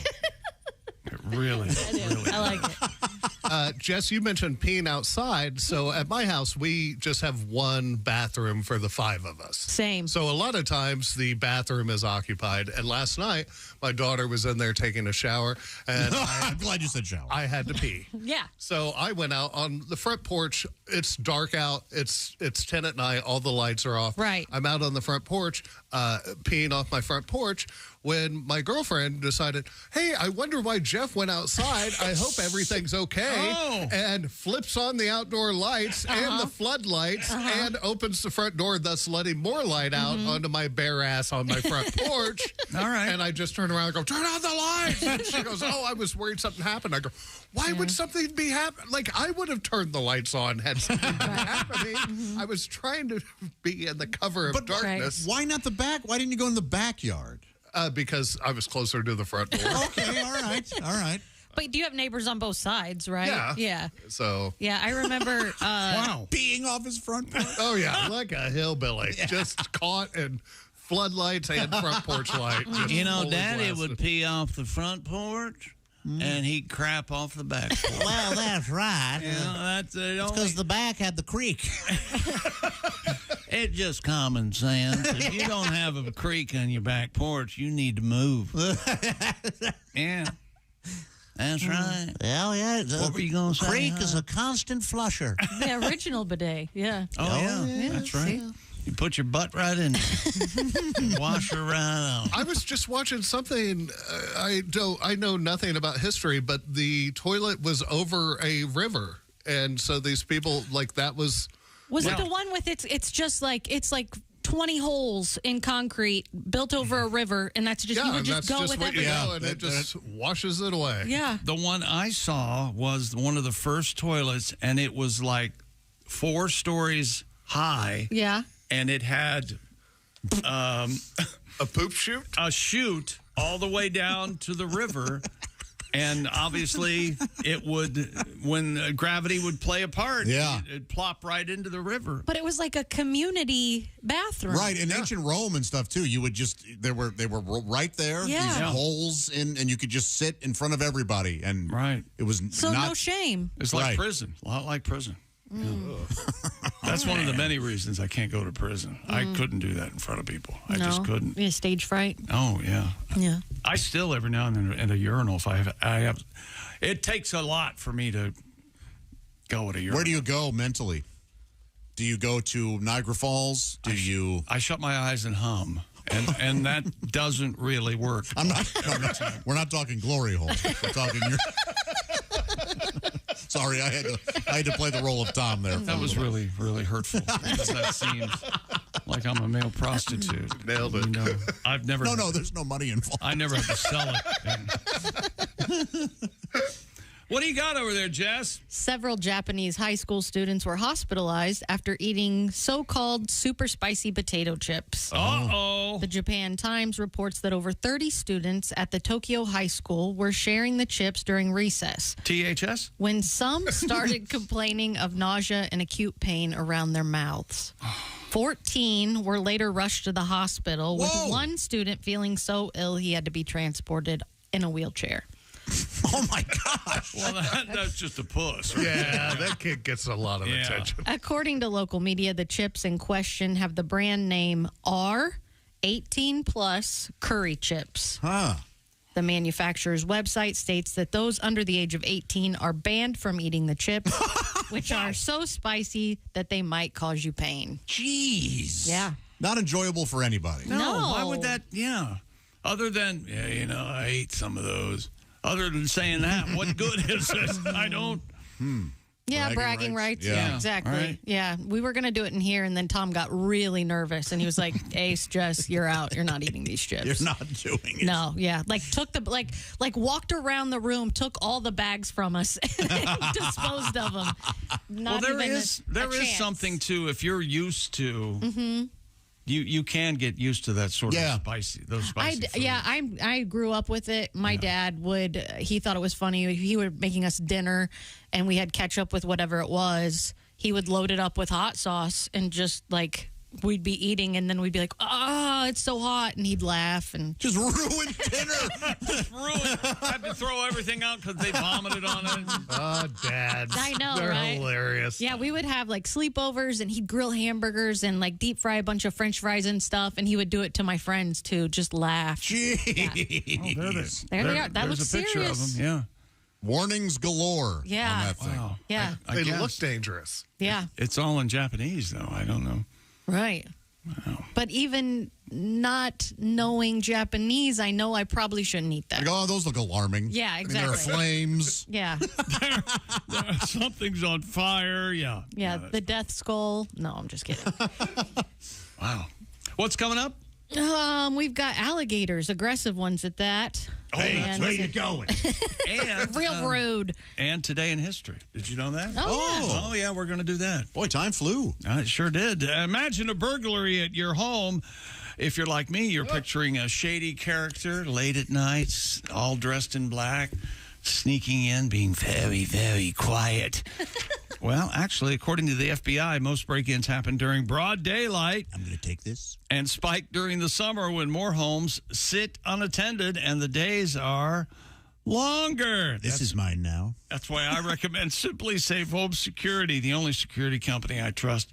Really? I like it. Jess, you mentioned peeing outside. So at my house, we just have one bathroom for the 5 of us. Same. So a lot of times the bathroom is occupied. And last night, my daughter was in there taking a shower. And I'm glad you said shower. I had to pee. Yeah. So I went out on the front porch. It's dark out. It's 10 at night. All the lights are off. Right. I'm out on the front porch, peeing off my front porch, when my girlfriend decided, hey, I wonder why Jeff went outside. I hope everything's okay. Oh. And flips on the outdoor lights and the floodlights and opens the front door, thus letting more light out onto my bare ass on my front porch. All right. And I just turn around and go, turn on the lights. And she goes, oh, I was worried something happened. I go, why would something be happening? Like, I would have turned the lights on had something been happening. I was trying to be in the cover of darkness. Why not the back? Why didn't you go in the backyard? Because I was closer to the front door. Okay, all right. But do you have neighbors on both sides, right? Yeah. Yeah. So. Yeah, I remember. Wow. Peeing off his front porch. Oh, yeah, like a hillbilly. Just caught in floodlights and front porch light. Just You know, fully Daddy blasted. would pee off the front porch. And he'd crap off the back porch. Well, that's right. You know, that's because the back had the creek. It's just common sense. If you don't have a creek on your back porch, you need to move. Yeah. That's right. Well, yeah. What were you going to say? Creek is a constant flusher. The original bidet, yeah. Oh, yeah. That's right. You put your butt right in there. And wash her right out. I was just watching something. I know nothing about history, but the toilet was over a river, and so these people that was. Was it the one with it's just like 20 holes in concrete built over a river, and that's just you would just go with everything. And it just washes it away. Yeah. The one I saw was one of the first toilets, and it was like 4 stories high. Yeah. And it had a poop chute? A chute all the way down to the river. And obviously, it would, when gravity would play a part, it'd plop right into the river. But it was like a community bathroom. Right, in ancient Rome and stuff too. You would just they were right there. Yeah. These holes in, and you could just sit in front of everybody. And it was So not, no shame. It's like prison, a lot like prison. That's one of the many reasons I can't go to prison. I couldn't do that in front of people. I just couldn't. Yeah, stage fright. Oh yeah. Yeah. I still every now and then in a urinal if I have. It takes a lot for me to go at a urinal. Where do you go mentally? Do you go to Niagara Falls? Do you? I shut my eyes and hum, and that doesn't really work. We're not talking glory hole. We're talking your. Sorry, I had to play the role of Tom there. That was really, really hurtful. Because that seems like I'm a male prostitute. Nailed it. You know, I've never. No, there's no money involved. I never had to sell it. What do you got over there, Jess? Several Japanese high school students were hospitalized after eating so-called super spicy potato chips. Uh-oh. The Japan Times reports that over 30 students at the Tokyo High School were sharing the chips during recess. THS? When some started complaining of nausea and acute pain around their mouths. 14 were later rushed to the hospital, with one student feeling so ill he had to be transported in a wheelchair. Oh, my gosh. Well, that's just a puss. Right? Yeah, that kid gets a lot of attention. According to local media, the chips in question have the brand name R18 Plus Curry Chips. The manufacturer's website states that those under the age of 18 are banned from eating the chips, which are so spicy that they might cause you pain. Jeez. Yeah. Not enjoyable for anybody. No. Why would that? Yeah. Other than, I ate some of those. Other than saying that, what good is this? I don't. Yeah, bragging rights. Yeah, exactly. Right. Yeah, we were going to do it in here, and then Tom got really nervous, and he was like, Ace, Jess, you're out. You're not eating these chips. You're not doing it. No, yeah. Took the, walked around the room, took all the bags from us, and disposed of them. Not there even is a chance. something, too, if you're used to. Mm-hmm. You can get used to that sort of spicy, those spicy foods. I grew up with it. My dad he thought it was funny. He was making us dinner, and we had ketchup with whatever it was. He would load it up with hot sauce, and just we'd be eating, and then we'd be like, "Oh, it's so hot," and he'd laugh and just ruin dinner. Just ruin. Had to throw everything out because they vomited on it. Oh, dads! I know, they're right? hilarious. Yeah, we would have sleepovers, and he'd grill hamburgers and deep fry a bunch of French fries and stuff, and he would do it to my friends too. Just laugh. Jeez. Oh, There they are. That looks there's a picture serious. of them. Yeah. Warnings galore. Yeah. On that thing. Wow. Yeah. I They guess. look dangerous. Yeah. It's all in Japanese, though. I don't know. Right. Wow. But even not knowing Japanese, I know I probably shouldn't eat that. Those look alarming. Yeah, there are exactly. flames. Yeah. Something's on fire. Yeah. Yeah. The death skull. No, I'm just kidding. Wow. What's coming up? We've got alligators, aggressive ones at that. Hey, And- where you going? And Real rude. And today in history. Did you know that? Oh, yeah, we're going to do that. Boy, time flew. It sure did. Imagine a burglary at your home. If you're like me, you're picturing a shady character late at night, all dressed in black, sneaking in, being very, very quiet. Well, actually, according to the FBI, most break-ins happen during broad daylight. I'm going to take this. And spike during the summer when more homes sit unattended and the days are longer. This is mine now. That's why I recommend Simply Safe Home Security, the only security company I trust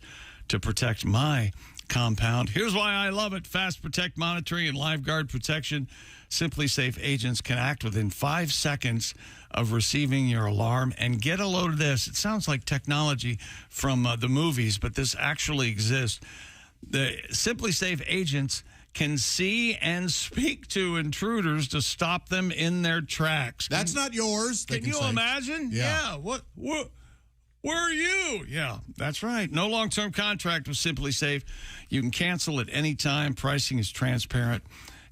to protect my compound. Here's why I love it. Fast Protect monitoring and live guard protection. Simply Safe agents can act within 5 seconds of receiving your alarm. And get a load of this. It sounds like technology from the movies, but this actually exists. The Simply Safe agents can see and speak to intruders to stop them in their tracks. That's not yours. Can you imagine? Yeah. What? Where are you? Yeah, that's right. No long-term contract with Simply Safe. You can cancel at any time. Pricing is transparent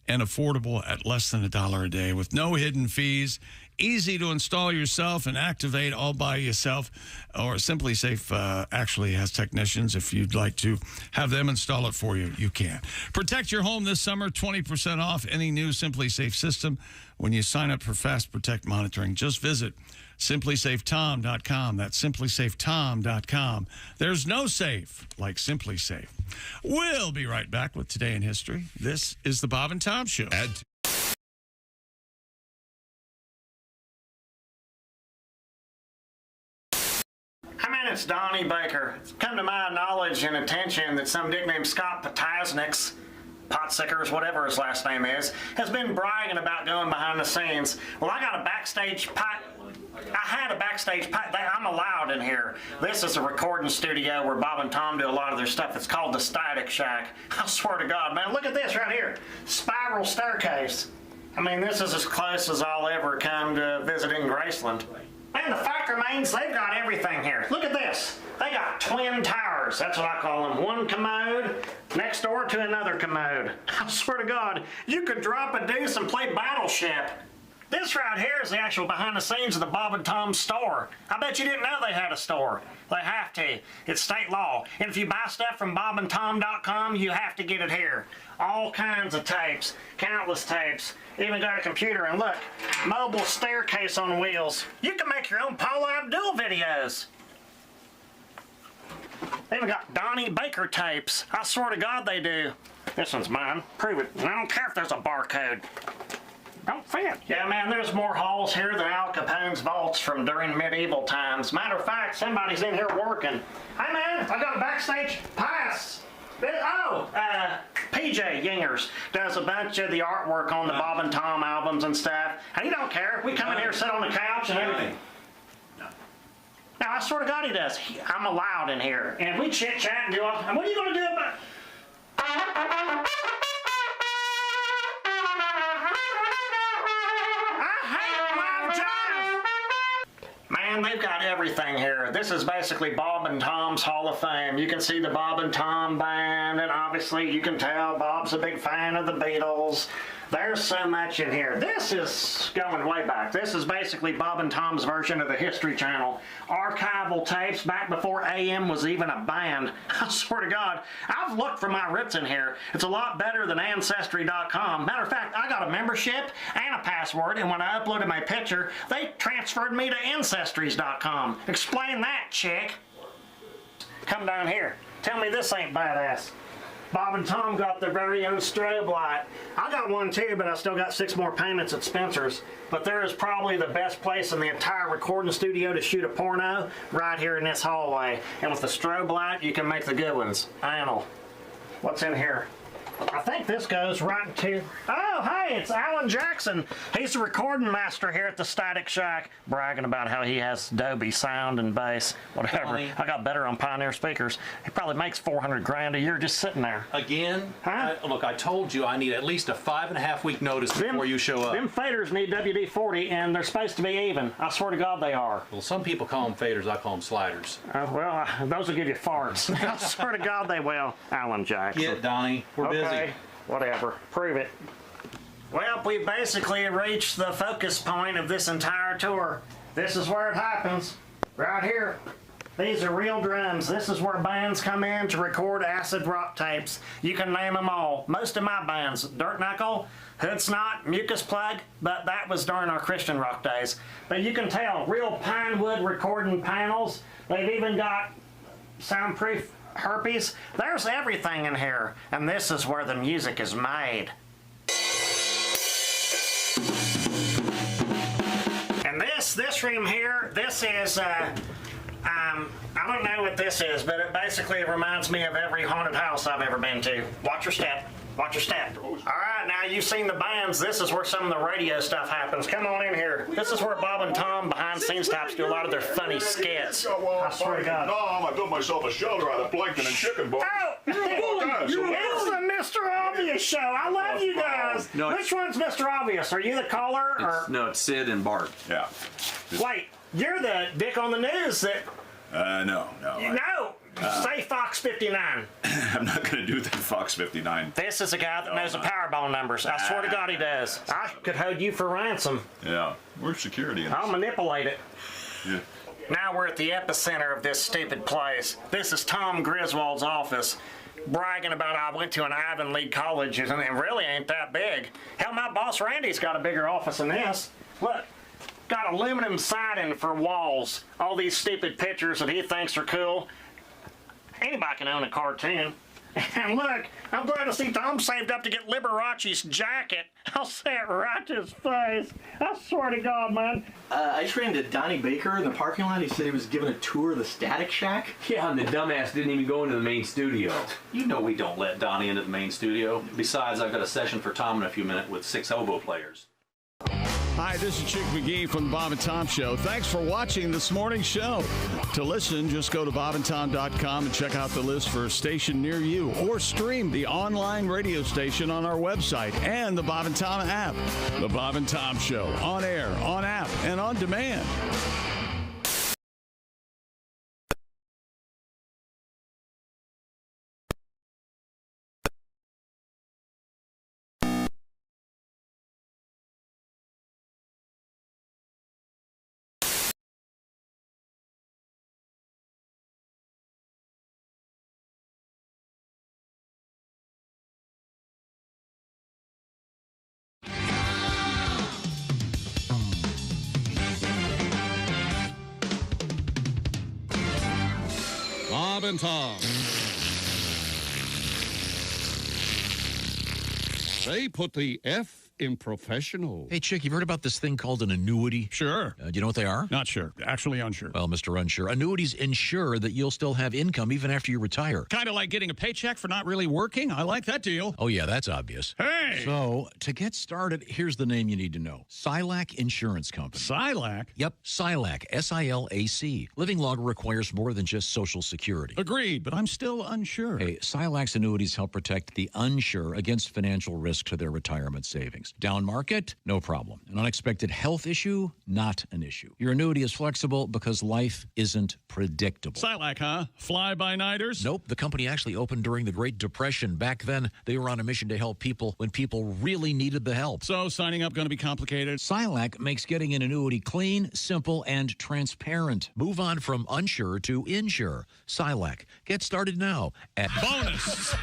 and affordable at less than $1 a day with no hidden fees. Easy to install yourself and activate all by yourself. Or Simply Safe actually has technicians. If you'd like to have them install it for you, you can. Protect your home this summer. 20% off any new Simply Safe system when you sign up for Fast Protect monitoring. Just visit simplysafetom.com. That's simplysafetom.com. There's no safe like Simply Safe. We'll be right back with Today in History. This is the Bob and Tom Show. It's Donnie Baker. It's come to my knowledge and attention that some dick named Scott Potasniks, Potsickers, whatever his last name is, has been bragging about going behind the scenes. Well, I got a backstage I'm allowed in here. This is a recording studio where Bob and Tom do a lot of their stuff. It's called the Static Shack. I swear to God, man, look at this right here. Spiral staircase. I mean, this is as close as I'll ever come to visiting Graceland. And the fact remains, they've got everything here. Look at this. They got twin towers. That's what I call them. One commode next door to another commode. I swear to God, you could drop a deuce and play Battleship. This right here is the actual behind the scenes of the Bob and Tom store. I bet you didn't know they had a store. They have to. It's state law. And if you buy stuff from bobandtom.com, you have to get it here. All kinds of tapes, countless tapes. Even got a computer, and look, mobile staircase on wheels. You can make your own Paula Abdul videos. They even got Donnie Baker tapes. I swear to God they do. This one's mine. Prove it. And I don't care if there's a barcode. Don't fit. Yeah, man, there's more halls here than Al Capone's vaults from during medieval times. Matter of fact, somebody's in here working. Hey, man, I got a backstage pass. PJ Yingers does a bunch of the artwork on the Bob and Tom albums and stuff. And he don't care. We come in here, sit on the couch and everything. Now, I swear to God he does. I'm allowed in here. And if we chit-chat and do all... And what are you going to do about... Man, they've got everything here. This is basically Bob and Tom's Hall of Fame. You can see the Bob and Tom band, and obviously you can tell Bob's a big fan of the Beatles. There's so much in here. This is going way back. This is basically Bob and Tom's version of the History Channel. Archival tapes back before AM was even a band. I swear to God, I've looked for my roots in here. It's a lot better than Ancestry.com. Matter of fact, I got a membership and a password, and when I uploaded my picture, they transferred me to Ancestries.com. Explain that, chick. Come down here. Tell me this ain't badass. Bob and Tom got their very own strobe light. I got one too, but I still got 6 more payments at Spencer's. But there is probably the best place in the entire recording studio to shoot a porno, right here in this hallway. And with the strobe light, you can make the good ones. Anal. What's in here? I think this goes right into... Oh, hey, it's Alan Jackson. He's the recording master here at the Static Shack, bragging about how he has Dolby sound and bass, whatever. Donnie. I got better on Pioneer speakers. He probably makes $400 grand a year just sitting there. Again? Huh? Look, I told you I need at least a 5.5 week notice before you show up. Them faders need WD-40, and they're supposed to be even. I swear to God they are. Well, some people call them faders. I call them sliders. Those will give you farts. I swear to God they will. Alan Jackson. Get Donnie. We're busy. Okay, whatever. Prove it. Well, we basically reached the focus point of this entire tour. This is where it happens. Right here. These are real drums. This is where bands come in to record acid rock tapes. You can name them all. Most of my bands, Dirt Knuckle, Hood Snot, Mucus Plug, but that was during our Christian rock days. But you can tell, real pine wood recording panels. They've even got soundproof herpes. There's everything in here. And this is where the music is made. And this room here, this is, I don't know what this is, but it basically reminds me of every haunted house I've ever been to. Watch your step. Watch your step. All right, now you've seen the bands. This is where some of the radio stuff happens. Come on in here. This is where Bob and Tom behind the scenes types do a lot of their funny skits. I swear to God. Tom, I built myself a shelter out of plankton and chicken bones. Oh, it's the Mr. Obvious show. I love you guys. No, Which one's Mr. Obvious? Are you the caller? Or? No, it's Sid and Bart. Yeah. Wait, you're the dick on the news that No. No! Say Fox 59. I'm not going to do that, Fox 59. This is a guy that knows the Powerball numbers. I swear to God he does. I could hold you for ransom. Yeah, we're security. I'll manipulate it. Yeah. Now we're at the epicenter of this stupid place. This is Tom Griswold's office, bragging about I went to an Ivy League college, and it really ain't that big. Hell, my boss Randy's got a bigger office than this. Look, got aluminum siding for walls. All these stupid pictures that he thinks are cool. Anybody can own a cartoon. And look, I'm glad to see Tom saved up to get Liberace's jacket. I'll say it right to his face. I swear to God, man. I just ran into Donnie Baker in the parking lot. He said he was giving a tour of the Static Shack. Yeah, and the dumbass didn't even go into the main studio. You know we don't let Donnie into the main studio. Besides, I've got a session for Tom in a few minutes with 6 oboe players. Hi, this is Chick McGee from the Bob and Tom Show. Thanks for watching this morning's show. To listen, just go to bobandtom.com and check out the list for a station near you, or stream the online radio station on our website and the Bob and Tom app. The Bob and Tom Show, on air, on app, and on demand. Bob and Tom. They put the F in professional. Hey, Chick, you've heard about this thing called an annuity? Sure. Do you know what they are? Not sure. Actually unsure. Well, Mr. Unsure, annuities ensure that you'll still have income even after you retire. Kind of like getting a paycheck for not really working. I like that deal. Oh, yeah, that's obvious. Hey! So, to get started, here's the name you need to know. Silac Insurance Company. Silac? Yep, Silac, S-I-L-A-C. Living longer requires more than just Social Security. Agreed, but I'm still unsure. Hey, Silac's annuities help protect the unsure against financial risk to their retirement savings. Down market? No problem. An unexpected health issue? Not an issue. Your annuity is flexible because life isn't predictable. Silac, huh? Fly-by-nighters? Nope. The company actually opened during the Great Depression. Back then, they were on a mission to help people when people really needed the help. So signing up going to be complicated? Silac makes getting an annuity clean, simple, and transparent. Move on from unsure to insure. Silac. Get started now at Bonus.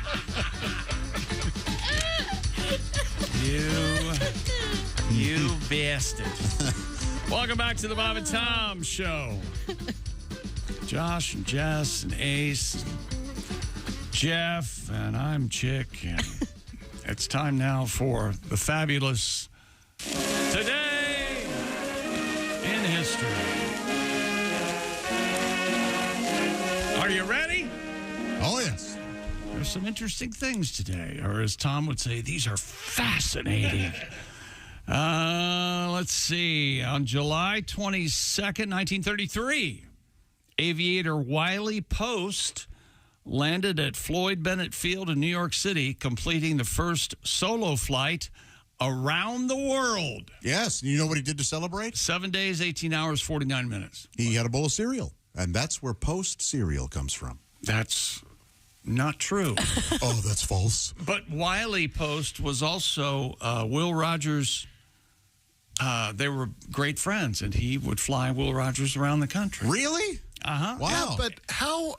You bastard. Welcome back to the Bob and Tom Show. Josh and Jess and Ace, and Jeff, and I'm Chick. And it's time now for the fabulous Today in History. Are you ready? Oh, yes. There's some interesting things today, or as Tom would say, these are fascinating. Let's see. On July 22nd, 1933, aviator Willie Post landed at Floyd Bennett Field in New York City, completing the first solo flight around the world. Yes. You know what he did to celebrate? 7 days, 18 hours, 49 minutes. He had a bowl of cereal, and that's where Post cereal comes from. That's not true. Oh, that's false. But Wiley Post was also Will Rogers. They were great friends, and he would fly Will Rogers around the country. Really? Uh-huh. Wow. Yeah, but how,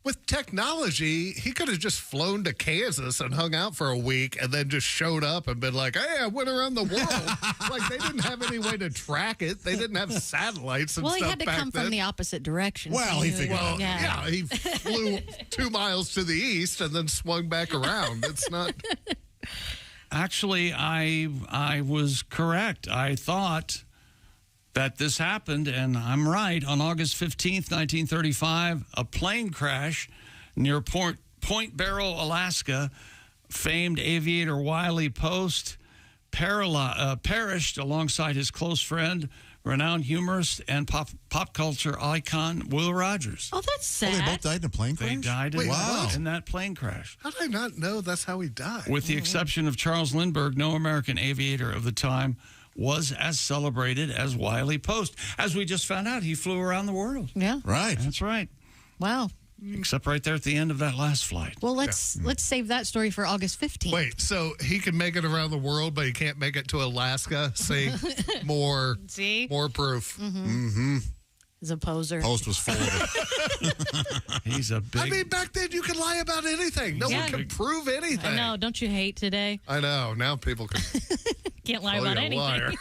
with technology, he could have just flown to Kansas and hung out for a week and then just showed up and been like, hey, I went around the world. Like, they didn't have any way to track it. They didn't have satellites and Well, stuff he had to back come then. from the opposite direction. Well, he figured Well, yeah. yeah, he flew 2 miles to the east and then swung back around. It's not... Actually, I was correct. I thought that this happened, and I'm right. On August 15th, 1935, a plane crash near Point Barrow, Alaska. Famed aviator Wiley Post perished alongside his close friend, renowned humorist and pop culture icon Will Rogers. Oh, that's sad. Oh, they both died in a plane crash? They died in that plane crash. How did I not know that's how he died? With the exception of Charles Lindbergh, no American aviator of the time was as celebrated as Wiley Post. As we just found out, he flew around the world. Yeah. Right. That's right. Wow. Except right there at the end of that last flight. Well, let's save that story for August 15th. Wait, so he can make it around the world, but he can't make it to Alaska? See? More proof. Mm-hmm. He's a poser. Post was full of it. He's a big... I mean, back then you could lie about anything. No one can prove anything. I know. Don't you hate today? I know. Now people can... Can't lie call about you a anything. liar.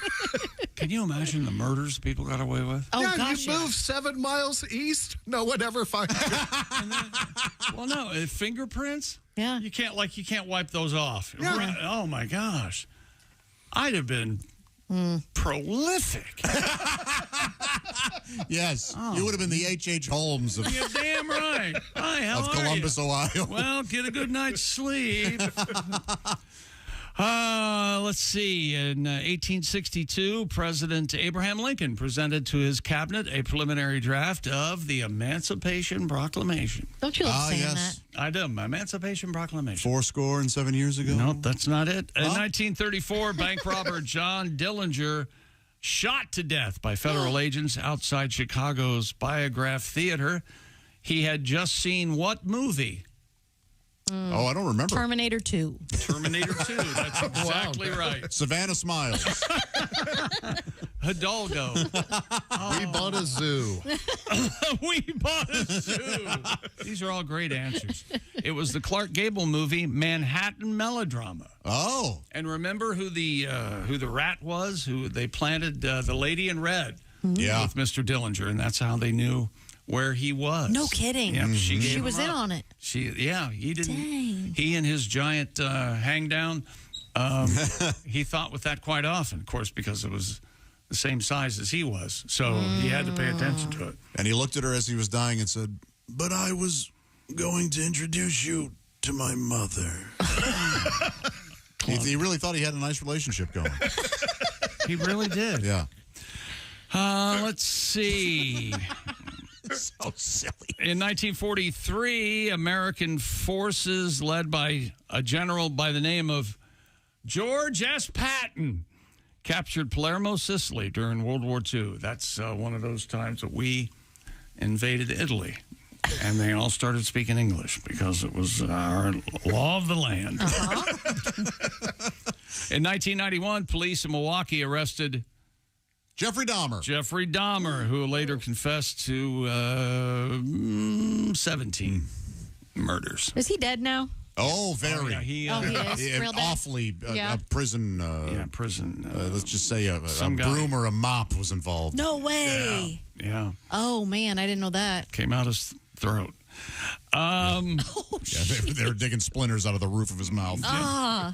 Can you imagine the murders people got away with? Oh, yeah, gosh, you move 7 miles east, no one ever finds you. Well, no, fingerprints? Yeah. You can't wipe those off. Yeah. Oh, my gosh. I'd have been prolific. Yes. You would have been the H.H. Holmes of, You're damn right. Hi, how of are Columbus, you? Ohio. Well, get a good night's sleep. Let's see. In 1862, President Abraham Lincoln presented to his cabinet a preliminary draft of the Emancipation Proclamation. Don't you love saying that? I do. Emancipation Proclamation. 7 years ago. Nope, that's not it. In 1934, bank robber John Dillinger shot to death by federal agents outside Chicago's Biograph Theater. He had just seen what movie? Oh, I don't remember. Terminator 2. Terminator 2. That's exactly right. Savannah Smiles. Hidalgo. We bought a zoo. We bought a zoo. These are all great answers. It was the Clark Gable movie, Manhattan Melodrama. Oh. And remember who the rat was? Who they planted the lady in red Yeah. with Mr. Dillinger, and that's how they knew where he was. No kidding. Yep, She was in on it. He didn't. Dang. He and his giant hang down. He thought with that quite often, of course, because it was the same size as he was. So he had to pay attention to it. And he looked at her as he was dying and said, "But I was going to introduce you to my mother." He really thought he had a nice relationship going. He really did. Yeah. Let's see. So silly. In 1943, American forces led by a general by the name of George S. Patton captured Palermo, Sicily during World War II. That's one of those times that we invaded Italy. And they all started speaking English because it was our law of the land. In 1991, police in Milwaukee arrested Jeffrey Dahmer, who later confessed to 17 murders. Is he dead now? Oh, very. Oh, yeah, he is? Real dead? Awfully prison. prison. Let's just say a some broom guy. or a mop was involved. No way. Yeah. Oh, man. I didn't know that. Came out his throat. They were digging splinters out of the roof of his mouth.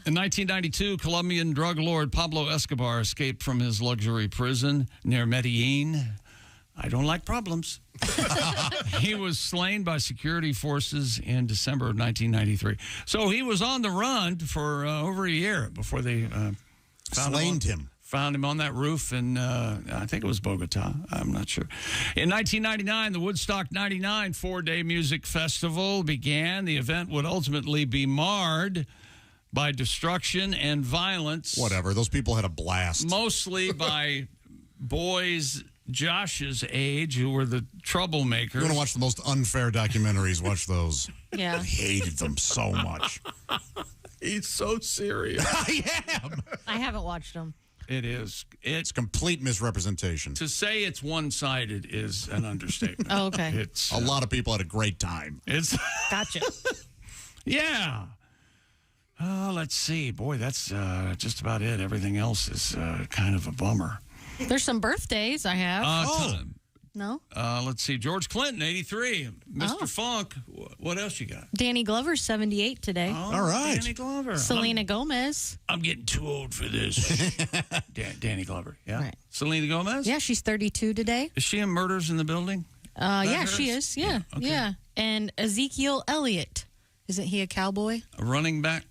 In 1992, Colombian drug lord Pablo Escobar escaped from his luxury prison near Medellin. I don't like problems. He was slain by security forces in December of 1993. So he was on the run for over a year before they found him on that roof in, I think it was Bogota. I'm not sure. In 1999, the Woodstock 99 4-day music festival began. The event would ultimately be marred by destruction and violence. Whatever. Those people had a blast. Mostly by boys Josh's age who were the troublemakers. You want to watch the most unfair documentaries, watch those. Yeah. I hated them so much. He's so serious. I am. I haven't watched them. It is. It's complete misrepresentation. To say it's one-sided is an understatement. Oh, okay. It's a lot of people had a great time. It's Gotcha. yeah. Let's see. Boy, that's just about it. Everything else is kind of a bummer. There's some birthdays I have. No? Let's see. George Clinton, 83. Mr. Funk. What else you got? Danny Glover's 78 today. All right. Danny Glover. Selena Gomez. I'm getting too old for this. Danny Glover. Yeah. Right. Selena Gomez? Yeah, she's 32 today. Is she in Murders in the Building? Yeah, she is. Yeah. Okay. Yeah. And Ezekiel Elliott. Isn't he a cowboy? A running back.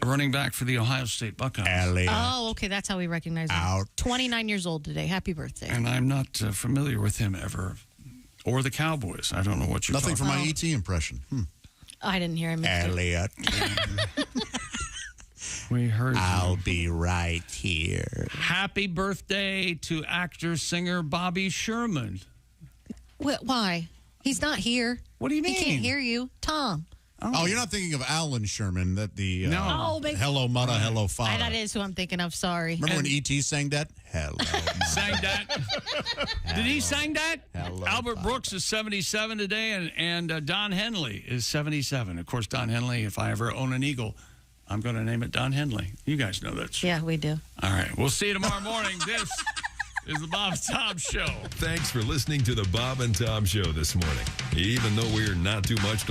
A running back for the Ohio State Buckeyes. Oh, okay. That's how we recognize him. 29 years old today. Happy birthday. And I'm not familiar with him ever. Or the Cowboys. I don't know what you're Nothing talking for my ET impression. I didn't hear him. Elliot. We heard I'll be right here. Happy birthday to actor-singer Bobby Sherman. Why? He's not here. What do you mean? He can't hear you. Tom. Oh, you're not thinking of Alan Sherman, that the No, but- Hello Mudda, Hello Father. That is who I'm thinking of. Sorry. Remember when E.T. sang that? Hello. Sang that? Did he sing that? Hello, Albert Brooks is 77 today, and Don Henley is 77. Of course, Don Henley, if I ever own an eagle, I'm going to name it Don Henley. You guys know that. Yeah, we do. All right. We'll see you tomorrow morning. This is the Bob and Tom Show. Thanks for listening to the Bob and Tom Show this morning. Even though we're not too much to